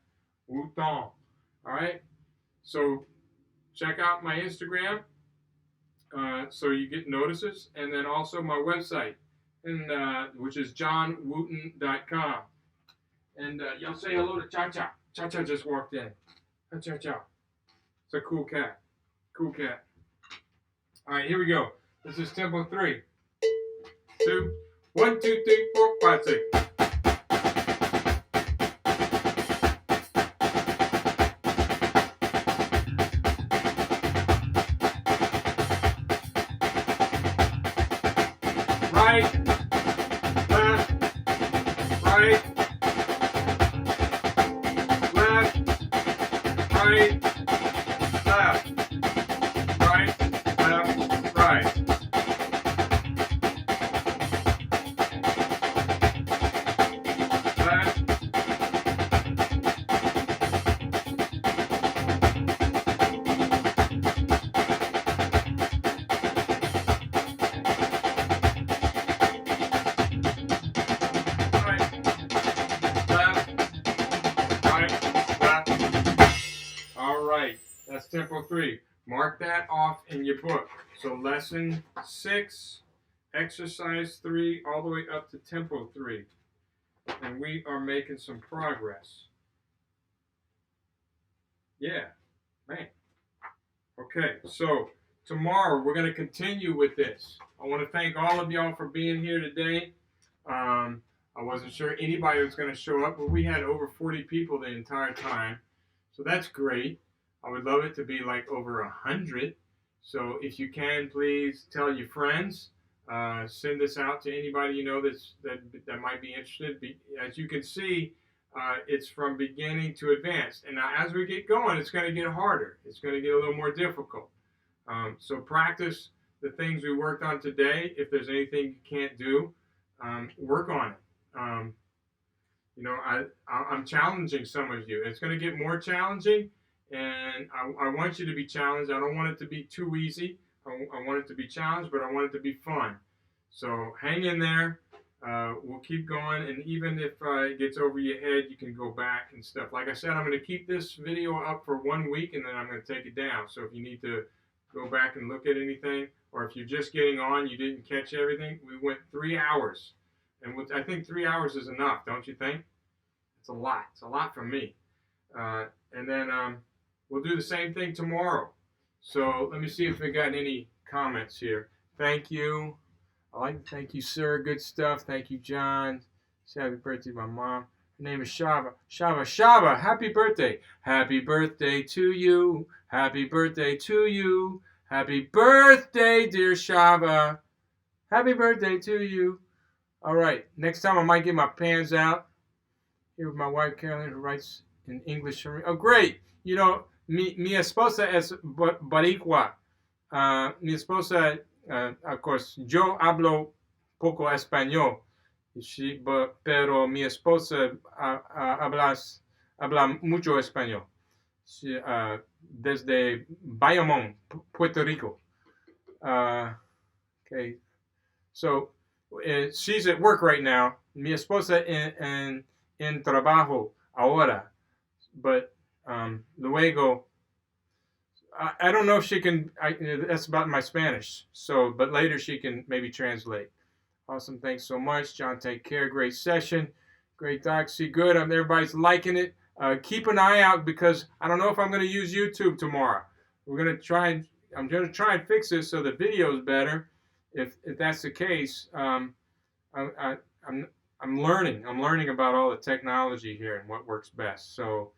S1: Wooton. All right? So check out my Instagram so you get notices, and then also my website, and which is johnwooten.com. And y'all say hello to Cha Cha. Cha Cha just walked in. Cha Cha. It's a cool cat. Cool cat. All right, here we go. This is tempo 3, 2, 1, 2, 3, 4, 5, 6. Right, left, right, left, right, left, right, left, right. Left. That's tempo 3. Mark that off in your book. So lesson 6, exercise 3, all the way up to tempo 3. And we are making some progress. Yeah, man. Okay, so tomorrow we're going to continue with this. I want to thank all of y'all for being here today. I wasn't sure anybody was going to show up, but we had over 40 people the entire time. So that's great. I would love it to be like over 100. So if you can, please tell your friends. Send this out to anybody you know that might be interested. As you can see, it's from beginning to advanced. And now as we get going, it's going to get harder. It's going to get a little more difficult. So practice the things we worked on today. If there's anything you can't do, work on it. I'm challenging some of you. It's going to get more challenging. And I want you to be challenged. I don't want it to be too easy. I want it to be challenged, but I want it to be fun. So hang in there. We'll keep going. And even if it gets over your head, you can go back and stuff. Like I said, I'm going to keep this video up for 1 week, and then I'm going to take it down. So if you need to go back and look at anything, or if you're just getting on, you didn't catch everything, we went 3 hours. And I think 3 hours is enough, don't you think? It's a lot. It's a lot for me. And then we'll do the same thing tomorrow. So let me see if we got any comments here. Thank you. I'd like to thank you, sir. Good stuff. Thank you, John. Say happy birthday to my mom. Her name is Shava. Shava, happy birthday. Happy birthday to you. Happy birthday to you. Happy birthday, dear Shava. Happy birthday to you. All right. Next time I might get my pans out. Here with my wife Carolyn, who writes in English. Oh, great. You know, mi esposa es boricua. Mi esposa, of course, yo hablo poco español. Pero mi esposa habla mucho español. Desde Bayamón, Puerto Rico. Okay. So she's at work right now. Mi esposa en trabajo ahora. But luego, I don't know if she can. That's about my Spanish. So, but later she can maybe translate. Awesome. Thanks so much, John. Take care. Great session. Great doxy. Good. Everybody's liking it. Keep an eye out because I don't know if I'm going to use YouTube tomorrow. We're going to try and I'm going to try and fix this so the video is better. If that's the case, I'm learning. I'm learning about all the technology here and what works best. So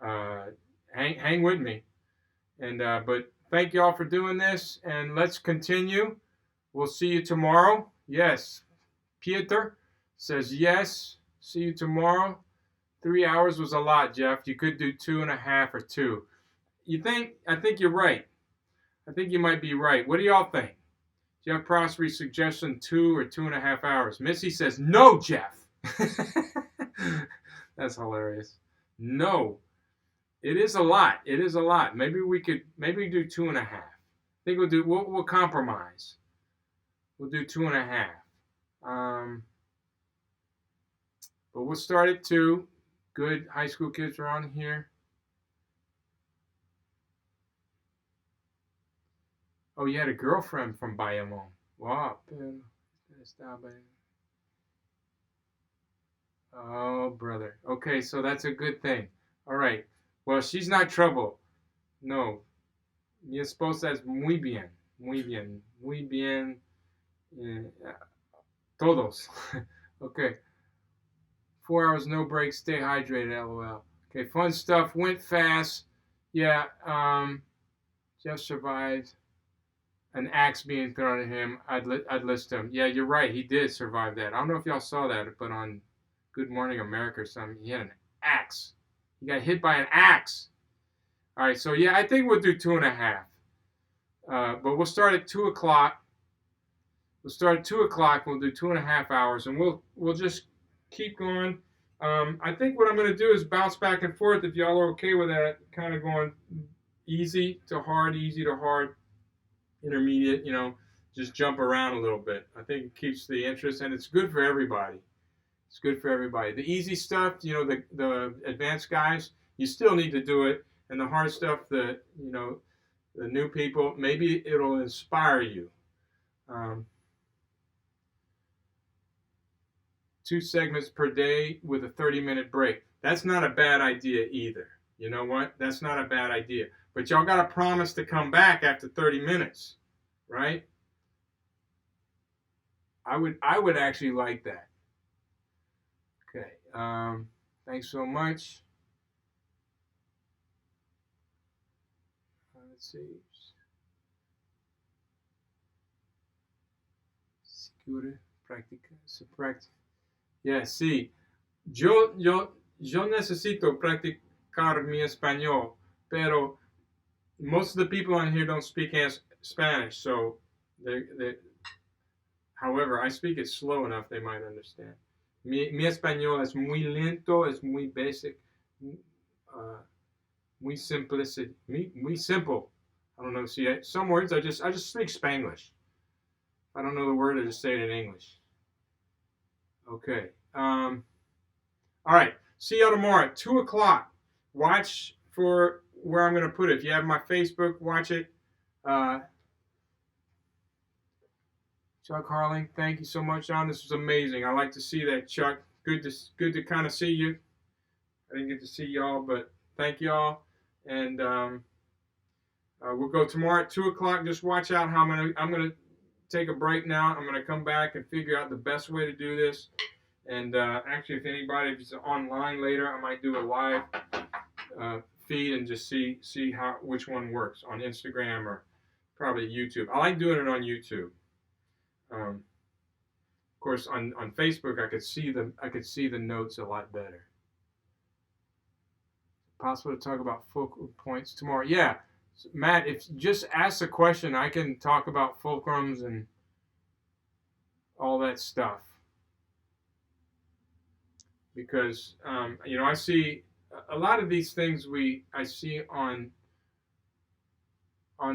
S1: hang with me. And but thank you all for doing this, and let's continue. We'll see you tomorrow. Yes, Pieter says yes. See you tomorrow. 3 hours was a lot, Jeff. You could do 2.5 or 2. You think? I think you're right. I think you might be right. What do y'all think? Jeff Prospery's suggestion 2 or 2.5 hours. Missy says no, Jeff. That's hilarious. No. It is a lot. It is a lot. Maybe we do 2.5. I think we'll compromise. We'll do 2.5. But we'll start at 2. Good high school kids are on here. Oh, you had a girlfriend from Bayamón. Wow. Oh, brother. Okay, so that's a good thing. All right. Well, she's not trouble. No. Mi esposa es muy bien. Muy bien. Muy bien. Todos. Okay. 4 hours, no breaks. Stay hydrated, LOL. Okay, fun stuff. Went fast. Yeah, Jeff survived an axe being thrown at him. I'd list him. Yeah, you're right. He did survive that. I don't know if y'all saw that, but on Good Morning America or something, he had an axe. He got hit by an axe. All right, so yeah, I think we'll do 2.5. But we'll start at 2 o'clock. We'll start at 2 o'clock. We'll do 2.5 hours, and we'll just keep going. I think what I'm going to do is bounce back and forth. If y'all are okay with that, kind of going easy to hard, intermediate. Just jump around a little bit. I think it keeps the interest, and it's good for everybody. It's good for everybody. The easy stuff, the advanced guys, you still need to do it. And the hard stuff, the new people, maybe it'll inspire you. 2 segments per day with a 30-minute break. That's not a bad idea either. You know what? That's not a bad idea. But y'all got to promise to come back after 30 minutes, right? I would actually like that. Okay. Thanks so much. Let's see. Segura, práctica. Yeah, sí. Yo necesito practicar mi español, pero most of the people on here don't speak Spanish, so however, I speak it slow enough they might understand. Mi español es muy lento, es muy basic, muy simplicity, muy simple. I don't know. See, some words I just speak Spanglish. If I don't know the word, I just say it in English. Okay. All right. See y'all tomorrow at 2 o'clock. Watch for where I'm going to put it. If you have my Facebook, watch it. Chuck Harling, thank you so much, John. This was amazing. I like to see that, Chuck. Good to kind of see you. I didn't get to see y'all, but thank y'all. And we'll go tomorrow at 2 o'clock. Just watch out how I'm gonna take a break now. I'm gonna come back and figure out the best way to do this. And actually, if anybody's online later, I might do a live feed and just see which one works on Instagram or probably YouTube. I like doing it on YouTube. Of course, on Facebook, I could see the notes a lot better. Possible to talk about focal points tomorrow? Yeah, Matt. If you just ask a question, I can talk about fulcrums and all that stuff. Because I see a lot of these things I see on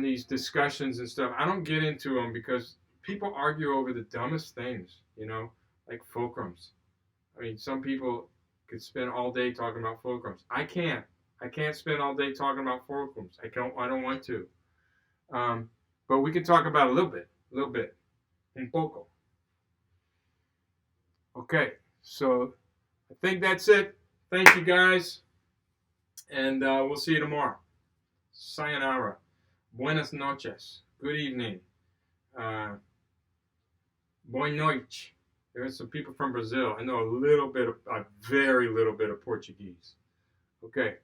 S1: these discussions and stuff. I don't get into them because people argue over the dumbest things, like fulcrums. I mean, some people could spend all day talking about fulcrums. I can't spend all day talking about fulcrums. I don't want to. But we can talk about a little bit, un poco. Okay, so I think that's it. Thank you guys, and we'll see you tomorrow. Sayonara. Buenas noches. Good evening. Boa noite. There are some people from Brazil. I know a very little bit of Portuguese. Okay.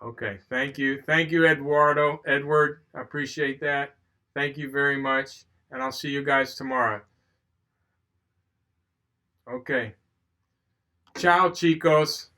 S1: Okay. Thank you. Thank you, Edward. I appreciate that. Thank you very much. And I'll see you guys tomorrow. Okay. Ciao, chicos.